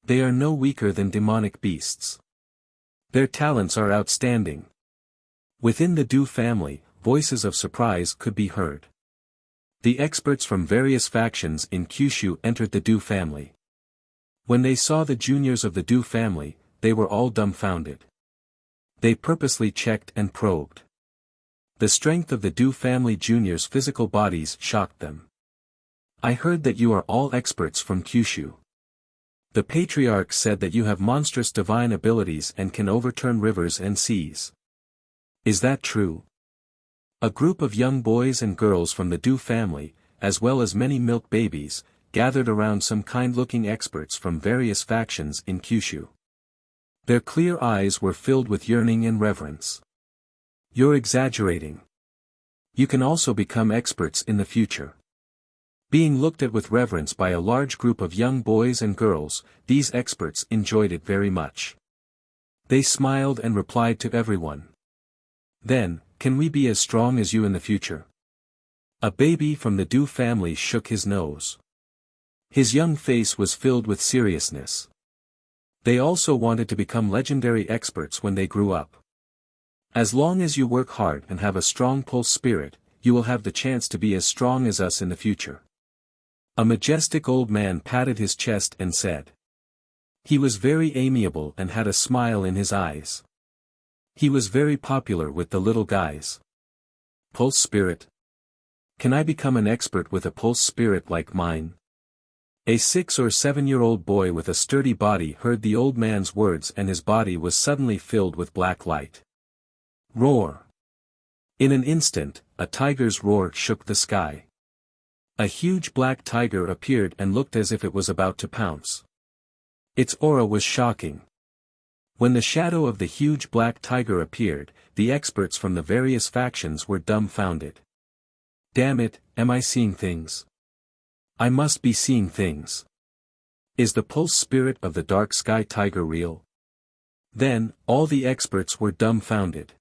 They are no weaker than demonic beasts. Their talents are outstanding. Within the Du family, voices of surprise could be heard. The experts from various factions in Kyushu entered the Du family. When they saw the juniors of the Du family, they were all dumbfounded. They purposely checked and probed. The strength of the Du family juniors' physical bodies shocked them. I heard that you are all experts from Kyushu. The patriarch said that you have monstrous divine abilities and can overturn rivers and seas. Is that true? A group of young boys and girls from the Du family, as well as many milk babies, gathered around some kind-looking experts from various factions in Kyushu. Their clear eyes were filled with yearning and reverence. You're exaggerating. You can also become experts in the future. Being looked at with reverence by a large group of young boys and girls, these experts enjoyed it very much. They smiled and replied to everyone. Then, can we be as strong as you in the future? A baby from the Du family shook his nose. His young face was filled with seriousness. They also wanted to become legendary experts when they grew up. As long as you work hard and have a strong pulse spirit, you will have the chance to be as strong as us in the future. A majestic old man patted his chest and said. He was very amiable and had a smile in his eyes. He was very popular with the little guys. Pulse spirit? Can I become an expert with a pulse spirit like mine? A 6 or 7-year-old boy with a sturdy body heard the old man's words and his body was suddenly filled with black light. Roar! In an instant, a tiger's roar shook the sky. A huge black tiger appeared and looked as if it was about to pounce. Its aura was shocking. When the shadow of the huge black tiger appeared, the experts from the various factions were dumbfounded. Damn it, am I seeing things? I must be seeing things. Is the pulse spirit of the dark sky tiger real? Then, all the experts were dumbfounded.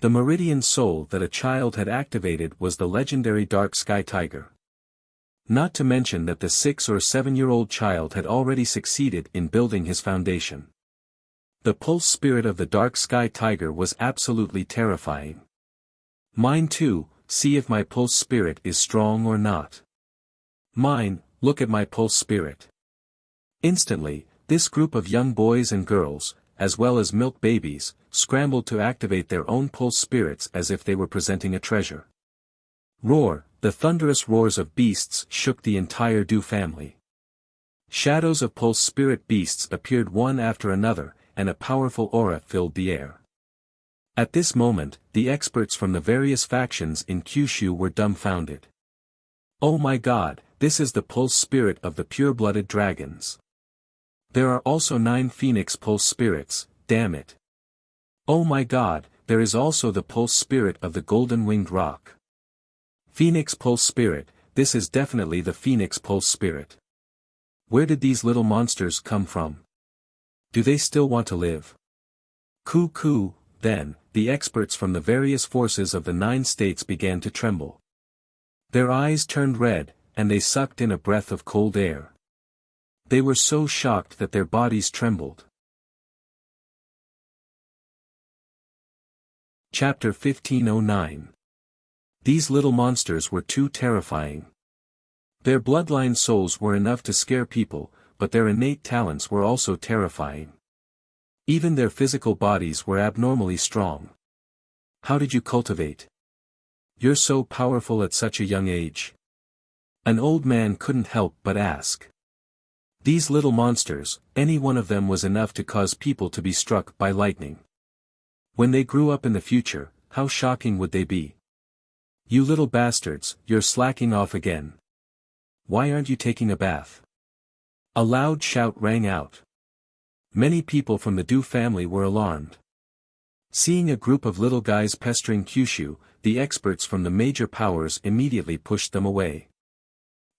The meridian soul that a child had activated was the legendary dark sky tiger. Not to mention that the 6 or 7-year-old child had already succeeded in building his foundation. The pulse spirit of the dark sky tiger was absolutely terrifying. Mine too, see if my pulse spirit is strong or not. Mine, look at my pulse spirit. Instantly, this group of young boys and girls, as well as milk babies, scrambled to activate their own pulse spirits as if they were presenting a treasure. Roar! The thunderous roars of beasts shook the entire Du family. Shadows of pulse spirit beasts appeared one after another, and a powerful aura filled the air. At this moment, the experts from the various factions in Kyushu were dumbfounded. Oh my god, this is the pulse spirit of the pure-blooded dragons. There are also 9 phoenix pulse spirits, damn it. Oh my god, there is also the pulse spirit of the golden-winged rock. Phoenix pulse spirit, this is definitely the Phoenix Pulse spirit. Where did these little monsters come from? Do they still want to live? Coo, then, the experts from the various forces of the 9 states began to tremble. Their eyes turned red, and they sucked in a breath of cold air. They were so shocked that their bodies trembled. Chapter 1509. These little monsters were too terrifying. Their bloodline souls were enough to scare people, but their innate talents were also terrifying. Even their physical bodies were abnormally strong. How did you cultivate? You're so powerful at such a young age. An old man couldn't help but ask. These little monsters, any one of them was enough to cause people to be struck by lightning. When they grew up in the future, how shocking would they be? You little bastards, you're slacking off again. Why aren't you taking a bath? A loud shout rang out. Many people from the Du family were alarmed. Seeing a group of little guys pestering Kyushu, the experts from the major powers immediately pushed them away.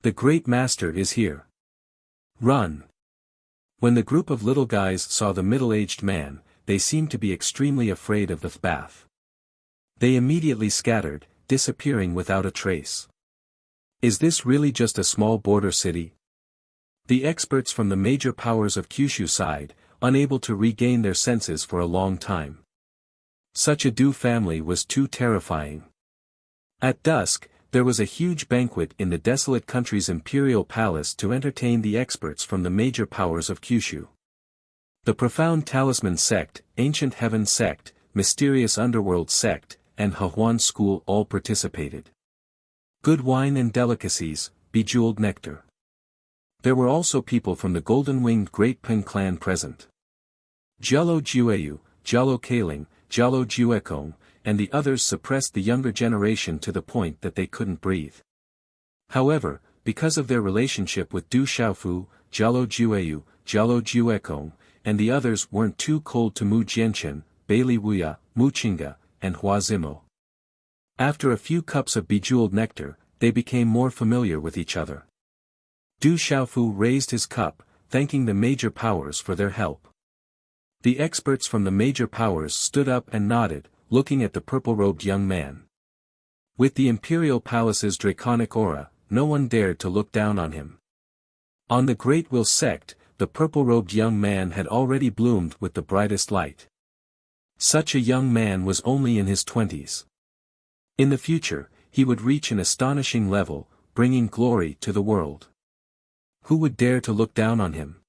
The great master is here. Run! When the group of little guys saw the middle-aged man, they seemed to be extremely afraid of the bath. They immediately scattered, disappearing without a trace. Is this really just a small border city? The experts from the major powers of Kyushu sighed, unable to regain their senses for a long time. Such a Du family was too terrifying. At dusk, there was a huge banquet in the desolate country's imperial palace to entertain the experts from the major powers of Kyushu. The profound talisman sect, ancient heaven sect, mysterious underworld sect, and Hahuan school all participated. Good wine and delicacies, bejeweled nectar. There were also people from the golden-winged Great Pen clan present. Jalo Jueyu, Jalo Kaling, Jalo Juekong, and the others suppressed the younger generation to the point that they couldn't breathe. However, because of their relationship with Du Xiaofu, Jalo Jueyu, Jalo Juekong, and the others weren't too cold to Mu Jianchen, Bailey Wuya, Mu Qingga, and Hua Zimo. After a few cups of bejeweled nectar, they became more familiar with each other. Du Xiaofu raised his cup, thanking the major powers for their help. The experts from the major powers stood up and nodded, looking at the purple-robed young man. With the imperial palace's draconic aura, no one dared to look down on him. On the Great Will sect, the purple-robed young man had already bloomed with the brightest light. Such a young man was only in his 20s. In the future, he would reach an astonishing level, bringing glory to the world. Who would dare to look down on him?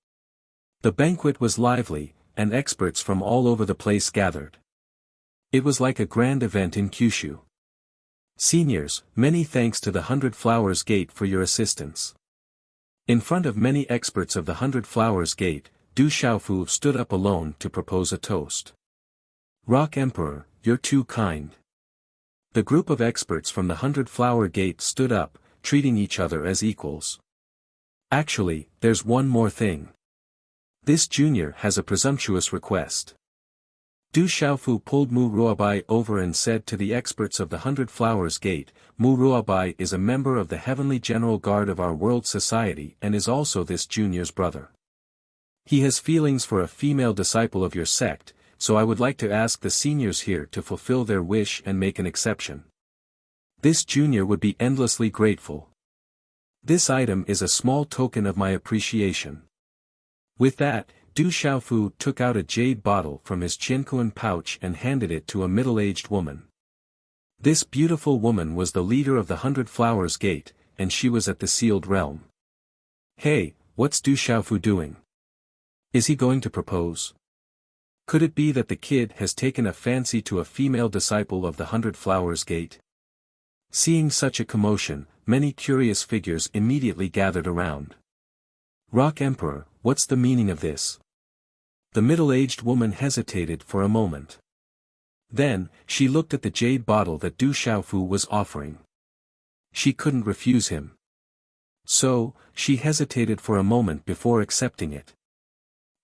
The banquet was lively, and experts from all over the place gathered. It was like a grand event in Kyushu. Seniors, many thanks to the 100 Flowers Gate for your assistance. In front of many experts of the 100 Flowers Gate, Du Xiaofu stood up alone to propose a toast. Rock Emperor, you're too kind. The group of experts from the 100 Flower Gate stood up, treating each other as equals. Actually, there's one more thing. This junior has a presumptuous request. Du Xiaofu pulled Mu Ruobai over and said to the experts of the 100 Flowers Gate, Mu Ruobai is a member of the Heavenly General Guard of our world society and is also this junior's brother. He has feelings for a female disciple of your sect, so I would like to ask the seniors here to fulfill their wish and make an exception. This junior would be endlessly grateful. This item is a small token of my appreciation. With that, Du Xiaofu took out a jade bottle from his Qiankuan pouch and handed it to a middle-aged woman. This beautiful woman was the leader of the 100 Flowers Gate, and she was at the sealed realm. Hey, what's Du Xiaofu doing? Is he going to propose? Could it be that the kid has taken a fancy to a female disciple of the 100 Flowers Gate? Seeing such a commotion, many curious figures immediately gathered around. Rock Emperor, what's the meaning of this? The middle-aged woman hesitated for a moment. Then, she looked at the jade bottle that Du Xiaofu was offering. She couldn't refuse him. So, she hesitated for a moment before accepting it.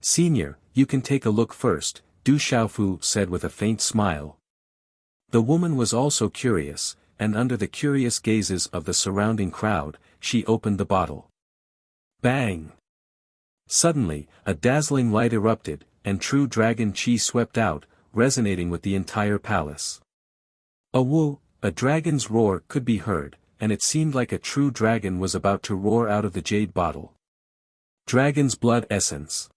Senior, you can take a look first, Du Xiaofu said with a faint smile. The woman was also curious, and under the curious gazes of the surrounding crowd, she opened the bottle. Bang! Suddenly, a dazzling light erupted, and true dragon chi swept out, resonating with the entire palace. A dragon's roar could be heard, and it seemed like a true dragon was about to roar out of the jade bottle. Dragon's blood essence.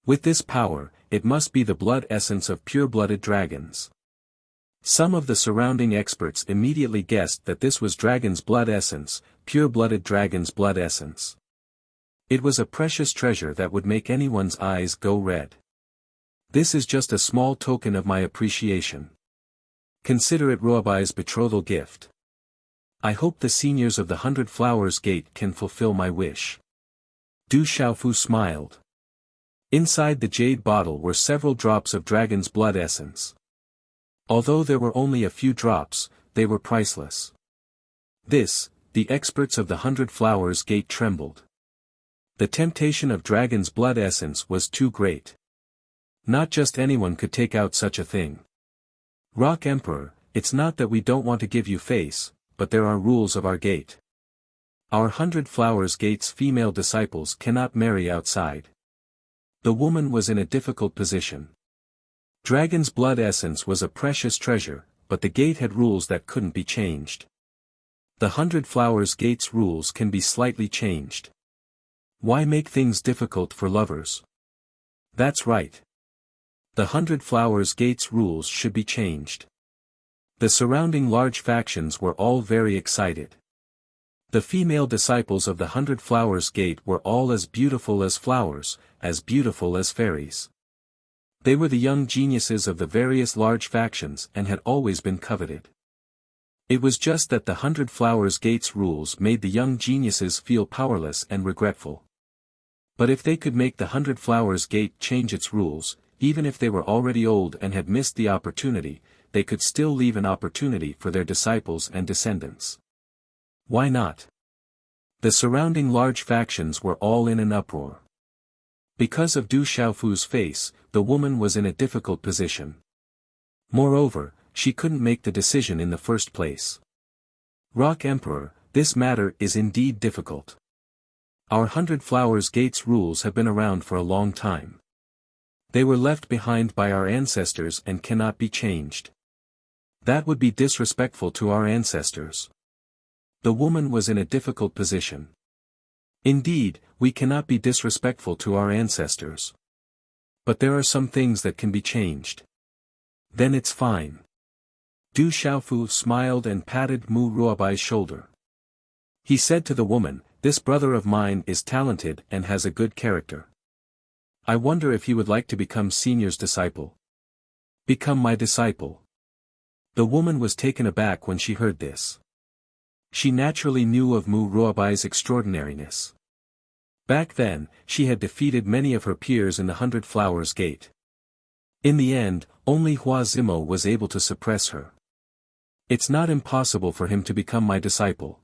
With this power, it must be the blood essence of pure-blooded dragons. Some of the surrounding experts immediately guessed that this was dragon's blood essence, pure-blooded dragon's blood essence. It was a precious treasure that would make anyone's eyes go red. This is just a small token of my appreciation. Consider it Ruobai's betrothal gift. I hope the seniors of the 100 Flowers Gate can fulfill my wish. Du Xiaofu smiled. Inside the jade bottle were several drops of dragon's blood essence. Although there were only a few drops, they were priceless. The experts of the 100 Flowers Gate trembled. The temptation of dragon's blood essence was too great. Not just anyone could take out such a thing. Rock Emperor, it's not that we don't want to give you face, but there are rules of our gate. Our 100 Flowers Gate's female disciples cannot marry outside. The woman was in a difficult position. Dragon's blood essence was a precious treasure, but the gate had rules that couldn't be changed. The 100 Flowers Gate's rules can be slightly changed. Why make things difficult for lovers? That's right. The 100 Flowers Gate's rules should be changed. The surrounding large factions were all very excited. The female disciples of the 100 Flowers Gate were all as beautiful as flowers, as beautiful as fairies. They were the young geniuses of the various large factions and had always been coveted. It was just that the 100 Flowers Gate's rules made the young geniuses feel powerless and regretful. But if they could make the 100 Flowers Gate change its rules, even if they were already old and had missed the opportunity, they could still leave an opportunity for their disciples and descendants. Why not? The surrounding large factions were all in an uproar. Because of Du Xiaofu's face, the woman was in a difficult position. Moreover, she couldn't make the decision in the first place. Rock Emperor, this matter is indeed difficult. Our 100 Flowers Gate's rules have been around for a long time. They were left behind by our ancestors and cannot be changed. That would be disrespectful to our ancestors. The woman was in a difficult position. Indeed, we cannot be disrespectful to our ancestors. But there are some things that can be changed. Then it's fine. Du Xiaofu smiled and patted Mu Ruobai's shoulder. He said to the woman, "This brother of mine is talented and has a good character. I wonder if he would like to become Senior's disciple. Become my disciple." The woman was taken aback when she heard this. She naturally knew of Mu Ruobai's extraordinariness. Back then, she had defeated many of her peers in the 100 Flowers Gate. In the end, only Hua Zimo was able to suppress her. It's not impossible for him to become my disciple.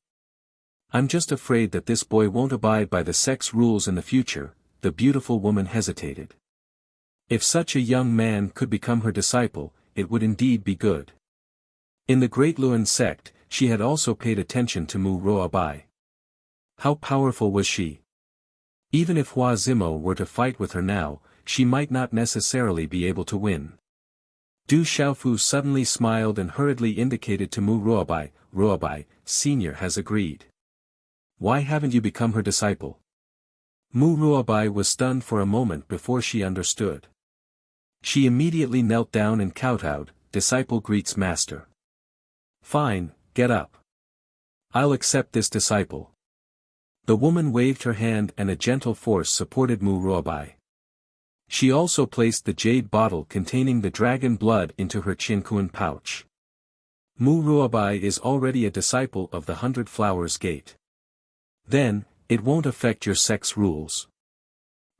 I'm just afraid that this boy won't abide by the sex rules in the future. The beautiful woman hesitated. If such a young man could become her disciple, it would indeed be good. In the Great Luan sect, she had also paid attention to Mu Ruobai. How powerful was she? Even if Hua Zimo were to fight with her now, she might not necessarily be able to win. Du Xiaofu suddenly smiled and hurriedly indicated to Mu Ruobai, "Ruobai, Senior has agreed. Why haven't you become her disciple?" Mu Ruobai was stunned for a moment before she understood. She immediately knelt down and kowtowed, "Disciple greets master." "Fine, get up. I'll accept this disciple." The woman waved her hand and a gentle force supported Mu Ruobai. She also placed the jade bottle containing the dragon blood into her Qinkuan pouch. Mu Ruobai is already a disciple of the 100 Flowers Gate. Then, it won't affect your sex rules.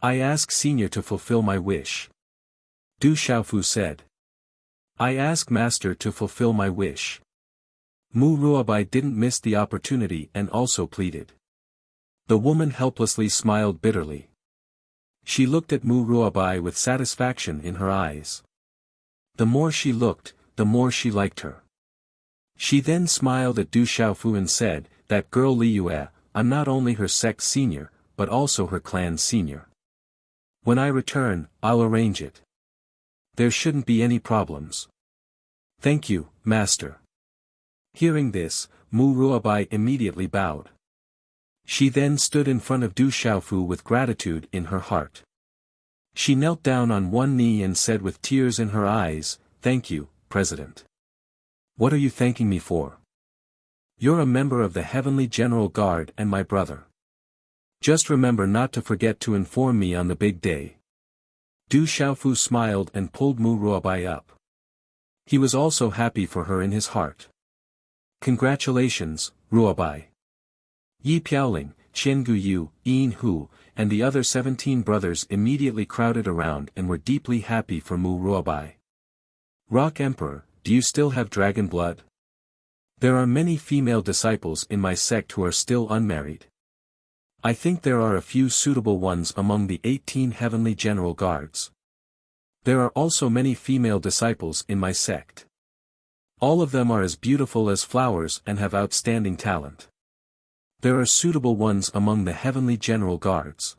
I ask Senior to fulfill my wish. Du Xiaofu said. I ask Master to fulfill my wish. Mu Ruobai didn't miss the opportunity and also pleaded. The woman helplessly smiled bitterly. She looked at Mu Ruobai with satisfaction in her eyes. The more she looked, the more she liked her. She then smiled at Du Xiaofu and said, "That girl Li Yue, I'm not only her sect's senior, but also her clan's senior. When I return, I'll arrange it. There shouldn't be any problems." "Thank you, master." Hearing this, Mu Ruobai immediately bowed. She then stood in front of Du Xiaofu with gratitude in her heart. She knelt down on one knee and said with tears in her eyes, "Thank you, President." "What are you thanking me for?" "You're a member of the Heavenly General Guard and my brother. Just remember not to forget to inform me on the big day." Du Xiaofu smiled and pulled Mu Ruobai up. He was also happy for her in his heart. "Congratulations, Ruobai." Yi Piaoling, Chen Guyu, Yin Hu, and the other 17 brothers immediately crowded around and were deeply happy for Mu Ruobai. "Rock Emperor, do you still have dragon blood? There are many female disciples in my sect who are still unmarried. I think there are a few suitable ones among the 18 Heavenly General Guards. There are also many female disciples in my sect. All of them are as beautiful as flowers and have outstanding talent. There are suitable ones among the Heavenly General Guards.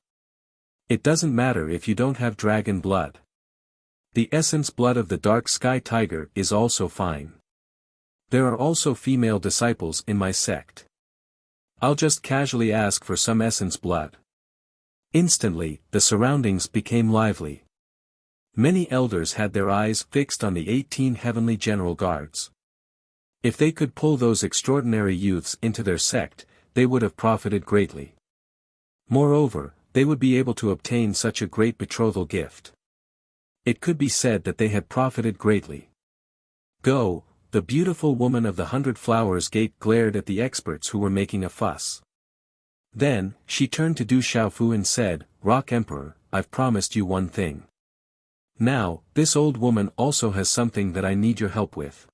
It doesn't matter if you don't have dragon blood. The essence blood of the Dark Sky Tiger is also fine. There are also female disciples in my sect. I'll just casually ask for some essence blood." Instantly, the surroundings became lively. Many elders had their eyes fixed on the 18 Heavenly General Guards. If they could pull those extraordinary youths into their sect, they would have profited greatly. Moreover, they would be able to obtain such a great betrothal gift. It could be said that they had profited greatly. "Go," the beautiful woman of the 100 Flowers Gate glared at the experts who were making a fuss. Then, she turned to Du Xiaofu and said, "Rock Emperor, I've promised you one thing. Now, this old woman also has something that I need your help with.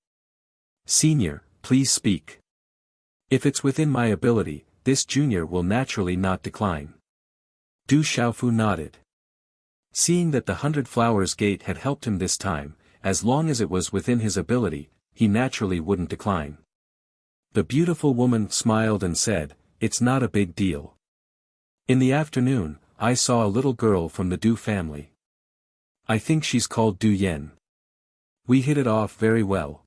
Senior, please speak. If it's within my ability, this junior will naturally not decline." Du Xiaofu nodded. Seeing that the 100 Flowers Gate had helped him this time, as long as it was within his ability, he naturally wouldn't decline. The beautiful woman smiled and said, "It's not a big deal. In the afternoon, I saw a little girl from the Du family. I think she's called Du Yen. We hit it off very well.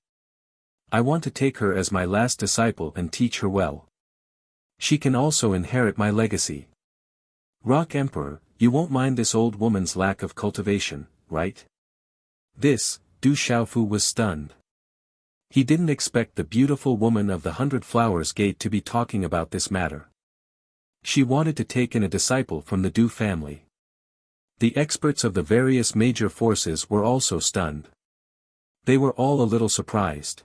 I want to take her as my last disciple and teach her well. She can also inherit my legacy. Rock Emperor, you won't mind this old woman's lack of cultivation, right?" This, Du Xiaofu was stunned. He didn't expect the beautiful woman of the 100 Flowers Gate to be talking about this matter. She wanted to take in a disciple from the Du family. The experts of the various major forces were also stunned. They were all a little surprised.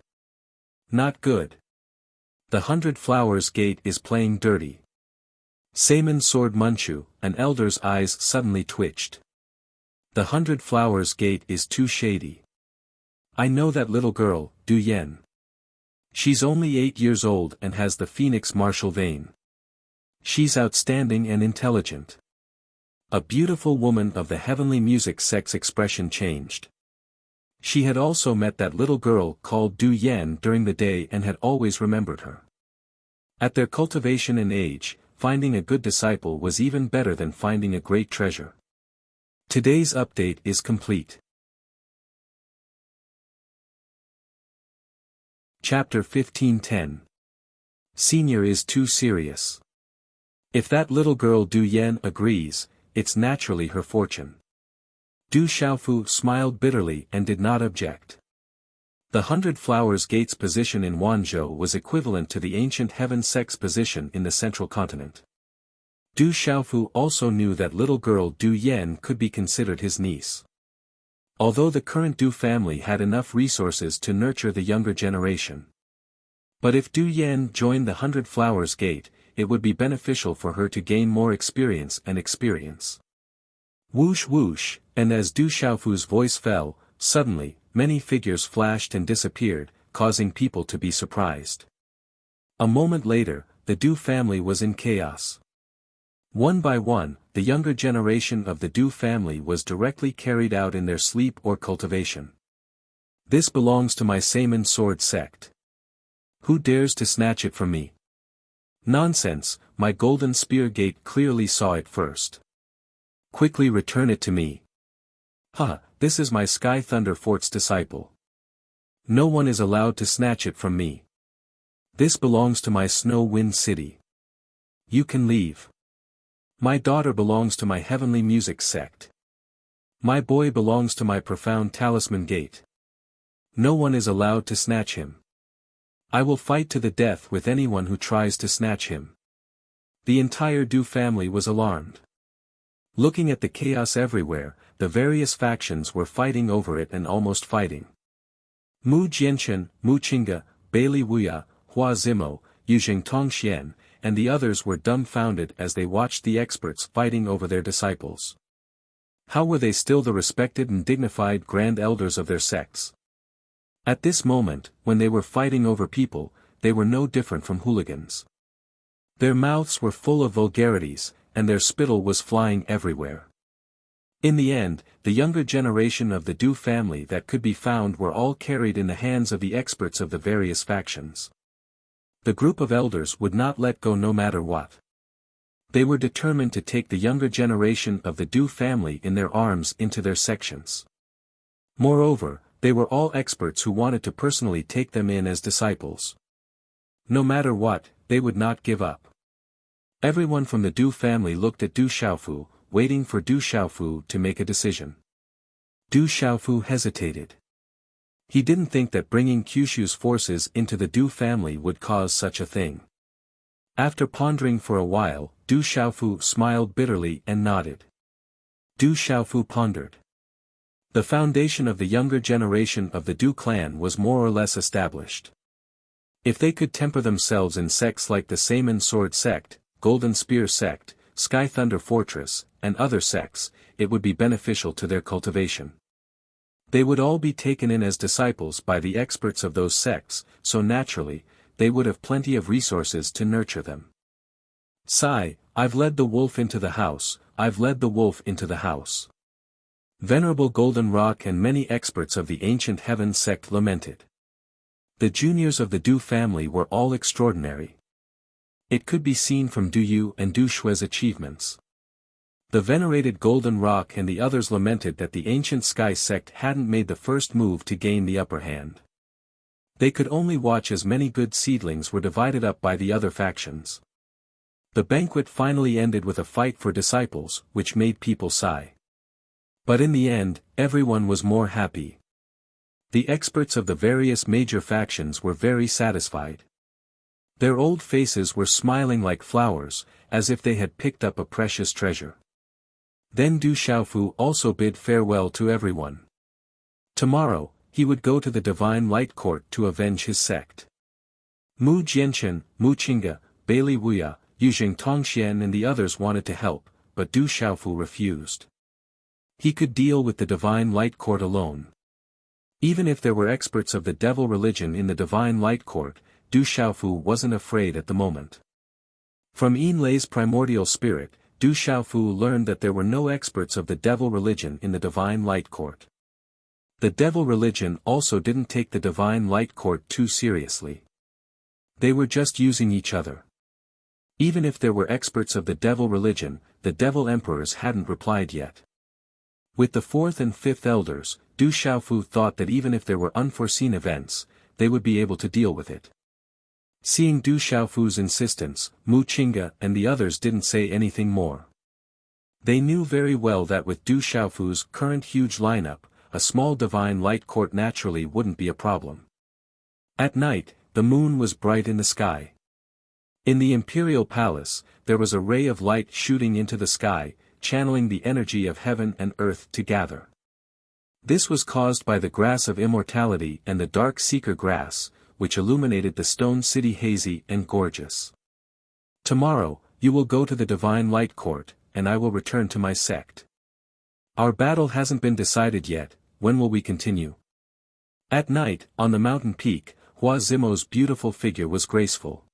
Not good. The 100 Flowers Gate is playing dirty. Seiman Sword Munchu, an elder's eyes suddenly twitched. The 100 Flowers Gate is too shady. I know that little girl, Du Yen. She's only 8 years old and has the Phoenix martial vein. She's outstanding and intelligent. A beautiful woman of the Heavenly Music sect's expression changed. She had also met that little girl called Du Yen during the day and had always remembered her. At their cultivation and age, finding a good disciple was even better than finding a great treasure. Today's update is complete. Chapter 15:10. Senior is too serious. If that little girl Du Yen agrees, it's naturally her fortune. Du Xiaofu smiled bitterly and did not object. The 100 Flowers Gate's position in Wanzhou was equivalent to the ancient Heaven sect's position in the central continent. Du Xiaofu also knew that little girl Du Yen could be considered his niece. Although the current Du family had enough resources to nurture the younger generation. But if Du Yen joined the 100 Flowers Gate, it would be beneficial for her to gain more experience. Whoosh whoosh, and as Du Xiaofu's voice fell, suddenly, many figures flashed and disappeared, causing people to be surprised. A moment later, the Du family was in chaos. One by one, the younger generation of the Du family was directly carried out in their sleep or cultivation. This belongs to my Seiman Sword sect. Who dares to snatch it from me? Nonsense, my golden spear gate clearly saw it first. Quickly return it to me. Ha, this is my Sky Thunder Fort's disciple. No one is allowed to snatch it from me. This belongs to my Snow Wind City. You can leave. My daughter belongs to my Heavenly Music sect. My boy belongs to my Profound Talisman Gate. No one is allowed to snatch him. I will fight to the death with anyone who tries to snatch him. The entire Du family was alarmed. Looking at the chaos everywhere, the various factions were fighting over it and almost fighting. Mu Jianchen, Mu Qingge, Bailey Wuya, Hua Zimo, Yuzheng Tongxian, and the others were dumbfounded as they watched the experts fighting over their disciples. How were they still the respected and dignified grand elders of their sects? At this moment, when they were fighting over people, they were no different from hooligans. Their mouths were full of vulgarities, and their spittle was flying everywhere. In the end, the younger generation of the Du family that could be found were all carried in the hands of the experts of the various factions. The group of elders would not let go no matter what. They were determined to take the younger generation of the Du family in their arms into their sections. Moreover, they were all experts who wanted to personally take them in as disciples. No matter what, they would not give up. Everyone from the Du family looked at Du Xiaofu, waiting for Du Xiaofu to make a decision. Du Xiaofu hesitated. He didn't think that bringing Kyushu's forces into the Du family would cause such a thing. After pondering for a while, Du Xiaofu smiled bitterly and nodded. Du Xiaofu pondered. The foundation of the younger generation of the Du clan was more or less established. If they could temper themselves in sects like the Saman Sword sect, Golden Spear sect, Sky Thunder Fortress, and other sects, it would be beneficial to their cultivation. They would all be taken in as disciples by the experts of those sects, so naturally, they would have plenty of resources to nurture them. Sigh, I've led the wolf into the house, I've led the wolf into the house. Venerable Golden Rock and many experts of the Ancient Heaven sect lamented. The juniors of the Du family were all extraordinary. It could be seen from Du Yu and Du Shui's achievements. The venerated Golden Rock and the others lamented that the Ancient Sky sect hadn't made the first move to gain the upper hand. They could only watch as many good seedlings were divided up by the other factions. The banquet finally ended with a fight for disciples, which made people sigh. But in the end, everyone was more happy. The experts of the various major factions were very satisfied. Their old faces were smiling like flowers, as if they had picked up a precious treasure. Then Du Xiaofu also bid farewell to everyone. Tomorrow, he would go to the Divine Light Court to avenge his sect. Mu Jianchen, Mu Qingge, Bailey Wuya, Yuzheng Tongxian and the others wanted to help, but Du Xiaofu refused. He could deal with the Divine Light Court alone. Even if there were experts of the devil religion in the Divine Light Court, Du Xiaofu wasn't afraid at the moment. From Yin Lei's primordial spirit, Du Xiaofu learned that there were no experts of the devil religion in the Divine Light Court. The devil religion also didn't take the Divine Light Court too seriously. They were just using each other. Even if there were experts of the devil religion, the devil emperors hadn't replied yet. With the fourth and fifth elders, Du Xiaofu thought that even if there were unforeseen events, they would be able to deal with it. Seeing Du Xiaofu's insistence, Mu Qingge and the others didn't say anything more. They knew very well that with Du Xiaofu's current huge lineup, a small Divine Light Court naturally wouldn't be a problem. At night, the moon was bright in the sky. In the Imperial Palace, there was a ray of light shooting into the sky, channeling the energy of heaven and earth to gather. This was caused by the grass of immortality and the dark seeker grass, which illuminated the stone city hazy and gorgeous. Tomorrow, you will go to the Divine Light Court, and I will return to my sect. Our battle hasn't been decided yet, when will we continue? At night, on the mountain peak, Hua Zimo's beautiful figure was graceful.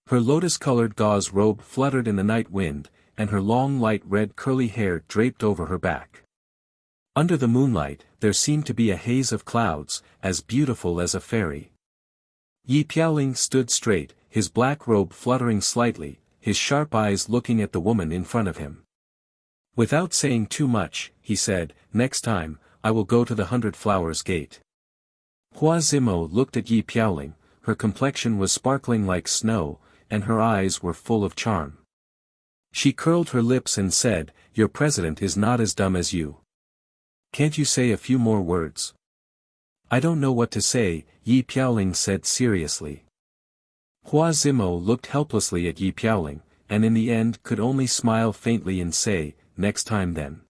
Her lotus-colored gauze robe fluttered in the night wind, and her long light red curly hair draped over her back. Under the moonlight, there seemed to be a haze of clouds, as beautiful as a fairy. Yi Piaoling stood straight, his black robe fluttering slightly, his sharp eyes looking at the woman in front of him. Without saying too much, he said, "Next time, I will go to the 100 Flowers Gate." Hua Zimo looked at Yi Piaoling, her complexion was sparkling like snow, and her eyes were full of charm. She curled her lips and said, "Your president is not as dumb as you. Can't you say a few more words?" "I don't know what to say," Yi Piaoling said seriously. Hua Zimo looked helplessly at Yi Piaoling, and in the end could only smile faintly and say, "Next time then.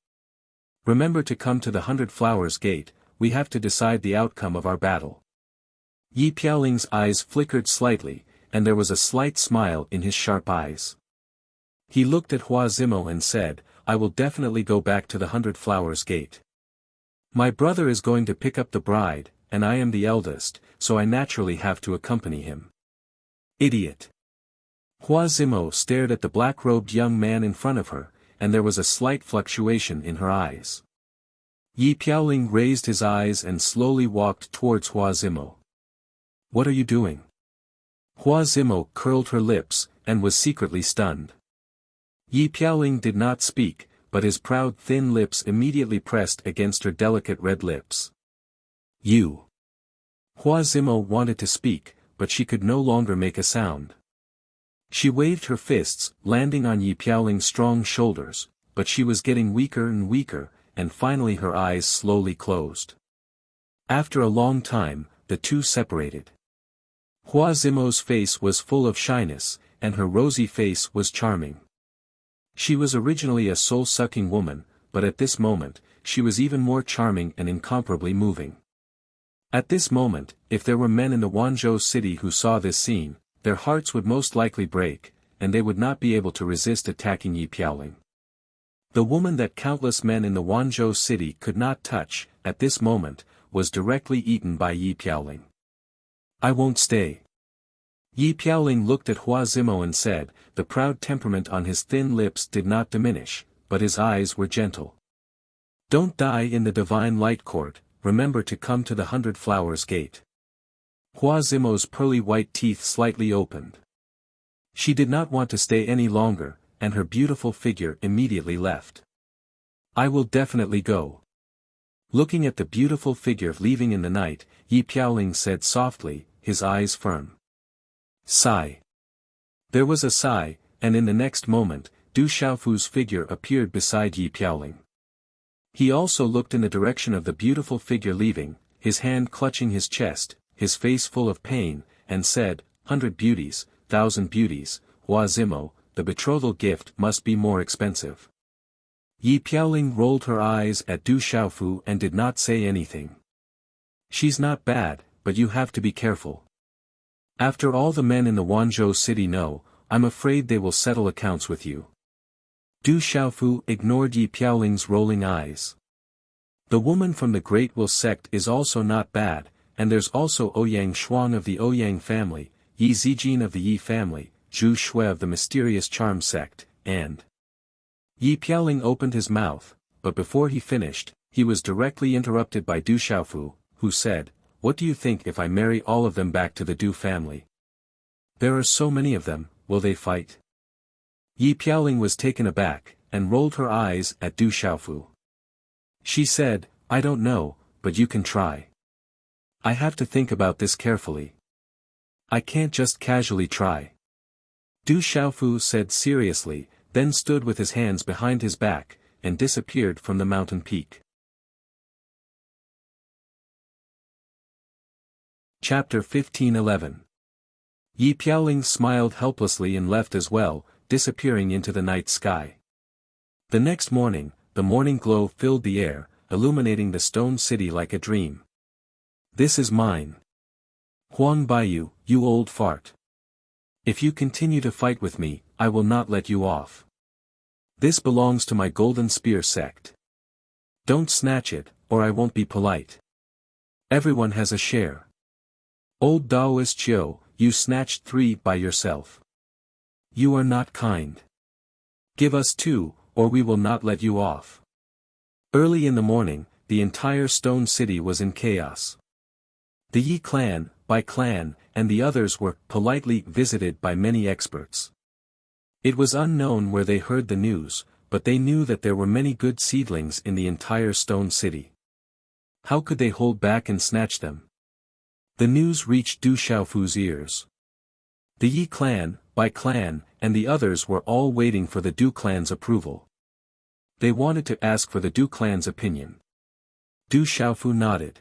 Remember to come to the 100 Flowers Gate, we have to decide the outcome of our battle." Yi Piaoling's eyes flickered slightly, and there was a slight smile in his sharp eyes. He looked at Hua Zimo and said, "I will definitely go back to the 100 Flowers Gate. My brother is going to pick up the bride, and I am the eldest, so I naturally have to accompany him." "Idiot." Hua Zimo stared at the black-robed young man in front of her, and there was a slight fluctuation in her eyes. Yi Piaoling raised his eyes and slowly walked towards Hua Zimo. "What are you doing?" Hua Zimo curled her lips, and was secretly stunned. Yi Piaoling did not speak, but his proud thin lips immediately pressed against her delicate red lips. "You." Hua Zimo wanted to speak, but she could no longer make a sound. She waved her fists, landing on Yi Piaoling's strong shoulders, but she was getting weaker and weaker, and finally her eyes slowly closed. After a long time, the two separated. Hua Zimo's face was full of shyness, and her rosy face was charming. She was originally a soul-sucking woman, but at this moment, she was even more charming and incomparably moving. At this moment, if there were men in the Wanzhou city who saw this scene, their hearts would most likely break, and they would not be able to resist attacking Yi Piaoling. The woman that countless men in the Wanzhou city could not touch, at this moment, was directly eaten by Yi Piaoling. "I won't stay." Yi Piaoling looked at Hua Zimo and said, the proud temperament on his thin lips did not diminish, but his eyes were gentle. "Don't die in the divine light court, remember to come to the 100 Flowers Gate." Hua Zimo's pearly white teeth slightly opened. She did not want to stay any longer, and her beautiful figure immediately left. "I will definitely go." Looking at the beautiful figure leaving in the night, Yi Piaoling said softly, his eyes firm. "Sigh." There was a sigh, and in the next moment, Du Xiaofu's figure appeared beside Yi Piaoling. He also looked in the direction of the beautiful figure leaving, his hand clutching his chest, his face full of pain, and said, "100 beauties, 1,000 beauties, Hua Zimo, the betrothal gift must be more expensive." Yi Piaoling rolled her eyes at Du Xiaofu and did not say anything. "She's not bad, but you have to be careful. After all the men in the Wanzhou city know, I'm afraid they will settle accounts with you." Du Xiaofu ignored Yi Piaoling's rolling eyes. "The woman from the Great Will sect is also not bad, and there's also Ouyang Shuang of the Ouyang family, Yi Zijin of the Yi family, Zhu Shui of the Mysterious Charm sect, and—" Yi Piaoling opened his mouth, but before he finished, he was directly interrupted by Du Xiaofu, who said, "What do you think if I marry all of them back to the Du family? There are so many of them, will they fight?" Yi Piaoling was taken aback, and rolled her eyes at Du Xiaofu. She said, "I don't know, but you can try. I have to think about this carefully. I can't just casually try." Du Xiaofu said seriously, then stood with his hands behind his back, and disappeared from the mountain peak. Chapter 15:11. Yi Piaoling smiled helplessly and left as well, disappearing into the night sky. The next morning, the morning glow filled the air, illuminating the stone city like a dream. "This is mine. Huang Baiyu, you old fart. If you continue to fight with me, I will not let you off. This belongs to my Golden Spear sect. Don't snatch it, or I won't be polite. Everyone has a share. Old Daoist Chiu, you snatched 3 by yourself. You are not kind. Give us 2, or we will not let you off." Early in the morning, the entire stone city was in chaos. The Yi clan, by clan, and the others were politely visited by many experts. It was unknown where they heard the news, but they knew that there were many good seedlings in the entire stone city. How could they hold back and snatch them? The news reached Du Xiaofu's ears. The Yi clan, by clan, and the others were all waiting for the Du clan's approval. They wanted to ask for the Du clan's opinion. Du Xiaofu nodded.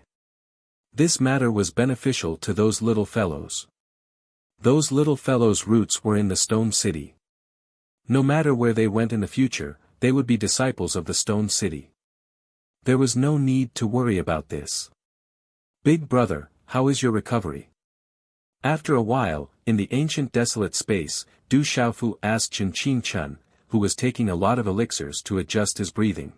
This matter was beneficial to those little fellows. Those little fellows' roots were in the stone city. No matter where they went in the future, they would be disciples of the stone city. There was no need to worry about this. Big brother, how is your recovery? After a while, in the ancient desolate space, Du Xiaofu asked Chen Qingchen, who was taking a lot of elixirs to adjust his breathing.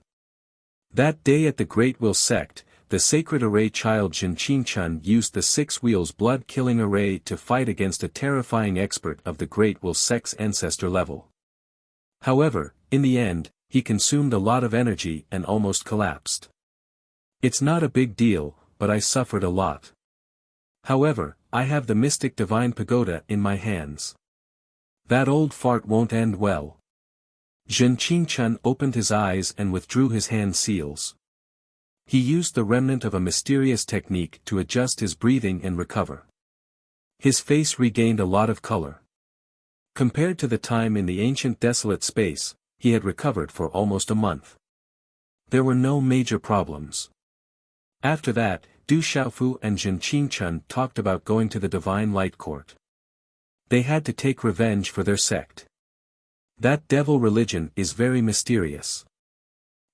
That day at the Great Will sect, the sacred array child Chen Qingchen used the 6 wheels blood-killing array to fight against a terrifying expert of the Great Will sect's ancestor level. However, in the end, he consumed a lot of energy and almost collapsed. It's not a big deal, but I suffered a lot. However, I have the mystic divine pagoda in my hands. That old fart won't end well. Zhen Qingchen opened his eyes and withdrew his hand seals. He used the remnant of a mysterious technique to adjust his breathing and recover. His face regained a lot of color. Compared to the time in the ancient desolate space, he had recovered for almost a month. There were no major problems. After that, Du Xiaofu and Zhen Qingchen talked about going to the Divine Light Court. They had to take revenge for their sect. That devil religion is very mysterious.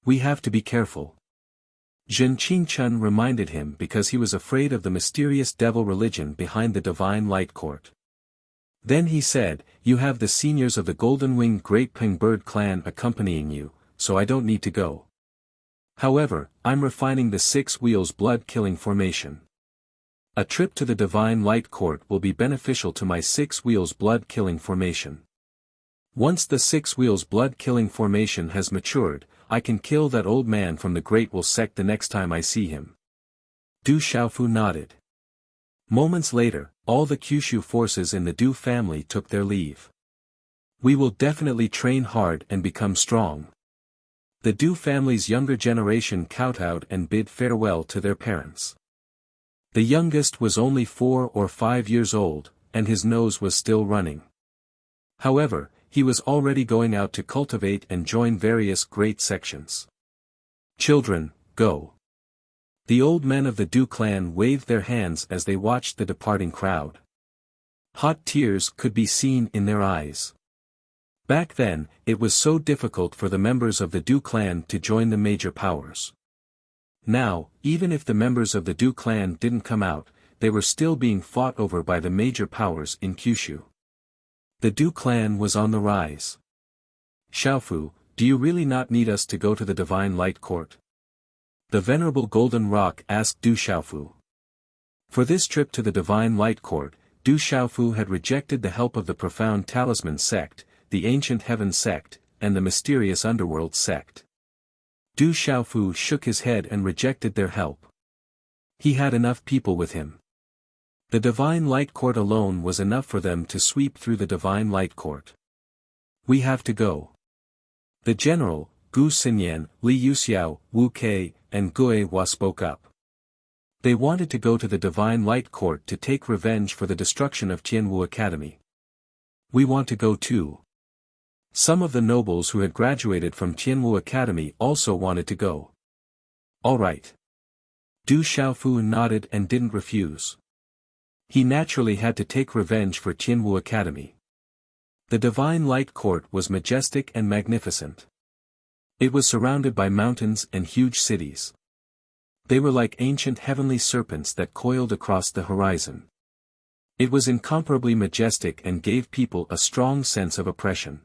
We have to be careful. Zhen Qingchen reminded him because he was afraid of the mysterious devil religion behind the Divine Light Court. Then he said, you have the seniors of the golden-winged Great Ping Bird clan accompanying you, so I don't need to go. However, I'm refining the 6 wheels blood-killing formation. A trip to the Divine Light Court will be beneficial to my 6 wheels blood-killing formation. Once the 6 wheels blood-killing formation has matured, I can kill that old man from the Great Will sect the next time I see him. Du Xiaofu nodded. Moments later, all the Kyushu forces in the Du family took their leave. We will definitely train hard and become strong. The Du family's younger generation kowtowed and bid farewell to their parents. The youngest was only 4 or 5 years old, and his nose was still running. However, he was already going out to cultivate and join various great sections. Children, go. The old men of the Du clan waved their hands as they watched the departing crowd. Hot tears could be seen in their eyes. Back then, it was so difficult for the members of the Du clan to join the major powers. Now, even if the members of the Du clan didn't come out, they were still being fought over by the major powers in Kyushu. The Du clan was on the rise. Xiaofu, do you really not need us to go to the Divine Light Court? The Venerable Golden Rock asked Du Xiaofu. For this trip to the Divine Light Court, Du Xiaofu had rejected the help of the Profound Talisman sect, the Ancient Heaven sect, and the Mysterious Underworld sect. Du Xiaofu shook his head and rejected their help. He had enough people with him. The Divine Light Court alone was enough for them to sweep through the Divine Light Court. We have to go. The general, Gu Xinyan, Li Yuxiao, Wu Kei, and Gue Hua spoke up. They wanted to go to the Divine Light Court to take revenge for the destruction of Tianwu Academy. We want to go too. Some of the nobles who had graduated from Tianwu Academy also wanted to go. All right. Du Xiaofu nodded and didn't refuse. He naturally had to take revenge for Tianwu Academy. The Divine Light Court was majestic and magnificent. It was surrounded by mountains and huge cities. They were like ancient heavenly serpents that coiled across the horizon. It was incomparably majestic and gave people a strong sense of oppression.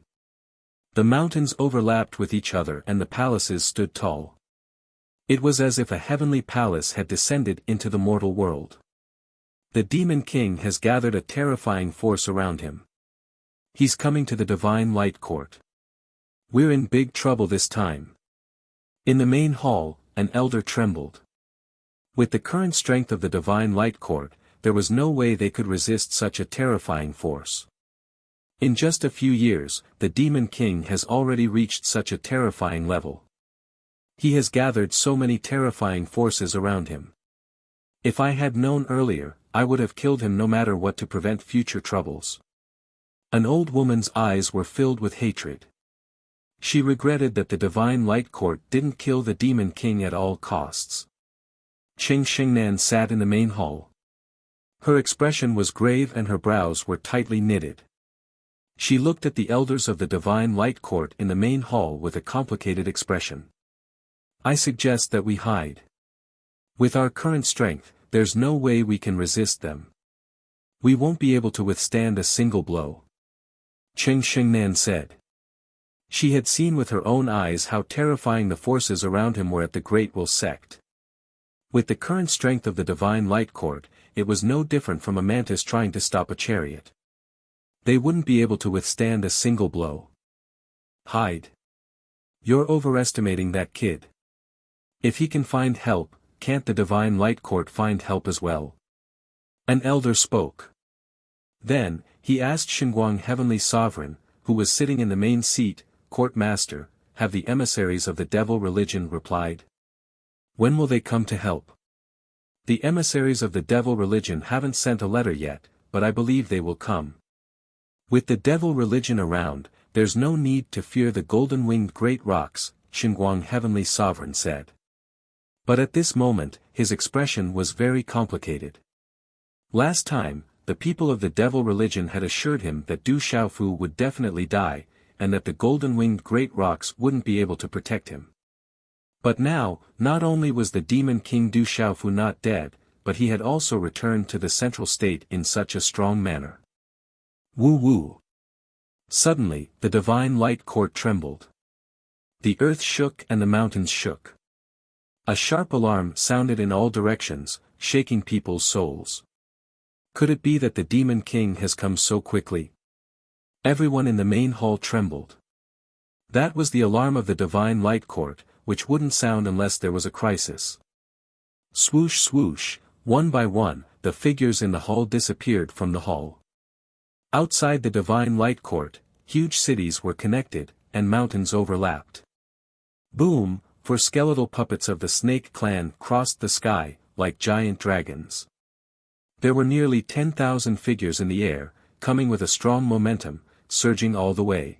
The mountains overlapped with each other and the palaces stood tall. It was as if a heavenly palace had descended into the mortal world. The Demon King has gathered a terrifying force around him. He's coming to the Divine Light Court. We're in big trouble this time. In the main hall, an elder trembled. With the current strength of the Divine Light Court, there was no way they could resist such a terrifying force. In just a few years, the Demon King has already reached such a terrifying level. He has gathered so many terrifying forces around him. If I had known earlier, I would have killed him no matter what to prevent future troubles. An old woman's eyes were filled with hatred. She regretted that the Divine Light Court didn't kill the Demon King at all costs. Qing Shengnan sat in the main hall. Her expression was grave and her brows were tightly knitted. She looked at the elders of the Divine Light Court in the main hall with a complicated expression. I suggest that we hide. With our current strength, there's no way we can resist them. We won't be able to withstand a single blow. Qing Shengnan said. She had seen with her own eyes how terrifying the forces around him were at the Great Will sect. With the current strength of the Divine Light Court, it was no different from a mantis trying to stop a chariot. They wouldn't be able to withstand a single blow. Hide. You're overestimating that kid. If he can find help, can't the Divine Light Court find help as well? An elder spoke. Then, he asked Xinguang Heavenly Sovereign, who was sitting in the main seat, Court Master, have the emissaries of the devil religion replied? When will they come to help? The emissaries of the devil religion haven't sent a letter yet, but I believe they will come. With the devil religion around, there's no need to fear the golden-winged great rocks, Xinguang Heavenly Sovereign said. But at this moment, his expression was very complicated. Last time, the people of the devil religion had assured him that Du Xiaofu would definitely die, and that the golden-winged great rocks wouldn't be able to protect him. But now, not only was the Demon King Du Xiaofu not dead, but he had also returned to the central state in such a strong manner. Woo-woo. Suddenly, the Divine Light Court trembled. The earth shook and the mountains shook. A sharp alarm sounded in all directions, shaking people's souls. Could it be that the Demon King has come so quickly? Everyone in the main hall trembled. That was the alarm of the Divine Light Court, which wouldn't sound unless there was a crisis. Swoosh swoosh, one by one, the figures in the hall disappeared from the hall. Outside the Divine Light Court, huge cities were connected, and mountains overlapped. Boom, for skeletal puppets of the Snake Clan crossed the sky, like giant dragons. There were nearly 10,000 figures in the air, coming with a strong momentum, surging all the way.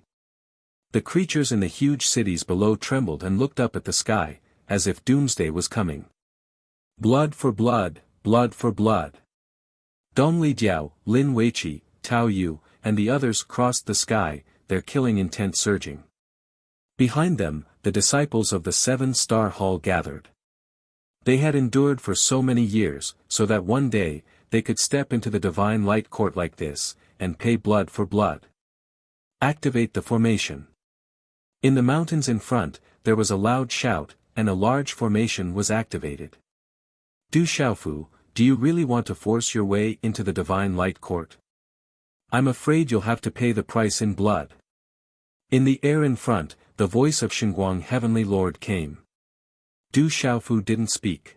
The creatures in the huge cities below trembled and looked up at the sky, as if doomsday was coming. Blood for blood, blood for blood. Dong Lidiao, Lin Weiqi, Tao Yu, and the others crossed the sky, their killing intent surging. Behind them, the disciples of the Seven-Star Hall gathered. They had endured for so many years, so that one day, they could step into the Divine Light Court like this, and pay blood for blood. Activate the formation. In the mountains in front, there was a loud shout, and a large formation was activated. Du Xiaofu, do you really want to force your way into the Divine Light Court? I'm afraid you'll have to pay the price in blood. In the air in front, the voice of Xinguang Heavenly Lord came. Du Xiaofu didn't speak.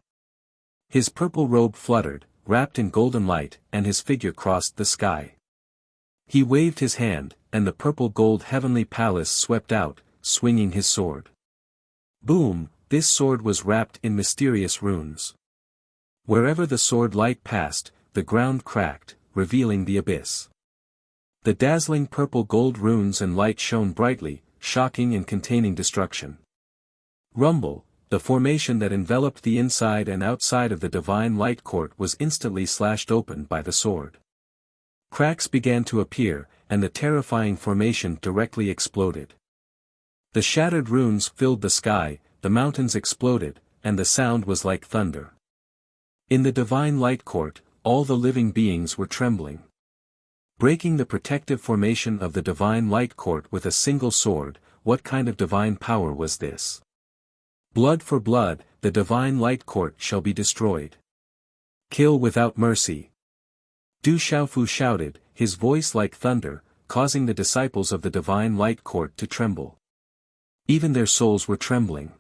His purple robe fluttered, wrapped in golden light, and his figure crossed the sky. He waved his hand, and the purple gold heavenly palace swept out, swinging his sword. Boom, this sword was wrapped in mysterious runes. Wherever the sword light passed, the ground cracked, revealing the abyss. The dazzling purple gold runes and light shone brightly, shocking and containing destruction. Rumble, the formation that enveloped the inside and outside of the Divine Light Court was instantly slashed open by the sword. Cracks began to appear, and the terrifying formation directly exploded. The shattered runes filled the sky, the mountains exploded, and the sound was like thunder. In the Divine Light Court, all the living beings were trembling. Breaking the protective formation of the Divine Light Court with a single sword, what kind of divine power was this? Blood for blood, the Divine Light Court shall be destroyed. Kill without mercy. Du Xiaofu shouted, his voice like thunder, causing the disciples of the Divine Light Court to tremble. Even their souls were trembling.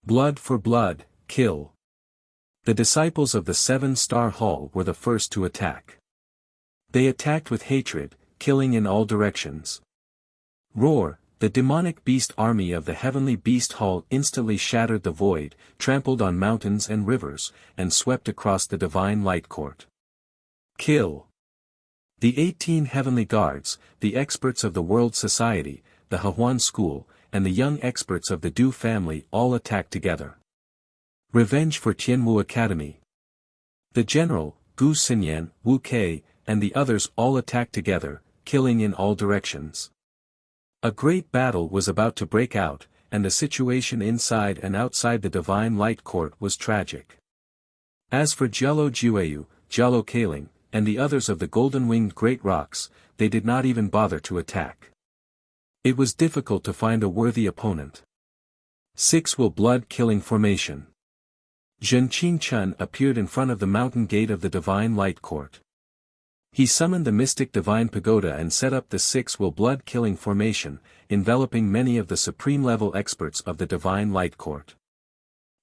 Blood for blood, kill. The disciples of the seven-star hall were the first to attack. They attacked with hatred, killing in all directions. Roar, the demonic beast army of the heavenly beast hall instantly shattered the void, trampled on mountains and rivers, and swept across the divine light court. Kill. The 18 heavenly guards, the experts of the world society, the Hehuan school, and the young experts of the Du family all attacked together. Revenge for Tianwu Academy. The general, Gu Xinyan, Wu Kei, and the others all attacked together, killing in all directions. A great battle was about to break out, and the situation inside and outside the divine light court was tragic. As for Jialo Jiuyu, Jialo Kaling, and the others of the golden-winged great rocks, they did not even bother to attack. It was difficult to find a worthy opponent. 6 will blood-killing formation. Zhen Qingchun appeared in front of the mountain gate of the divine light court. He summoned the mystic divine pagoda and set up the 6 will blood-killing formation, enveloping many of the supreme-level experts of the divine light court.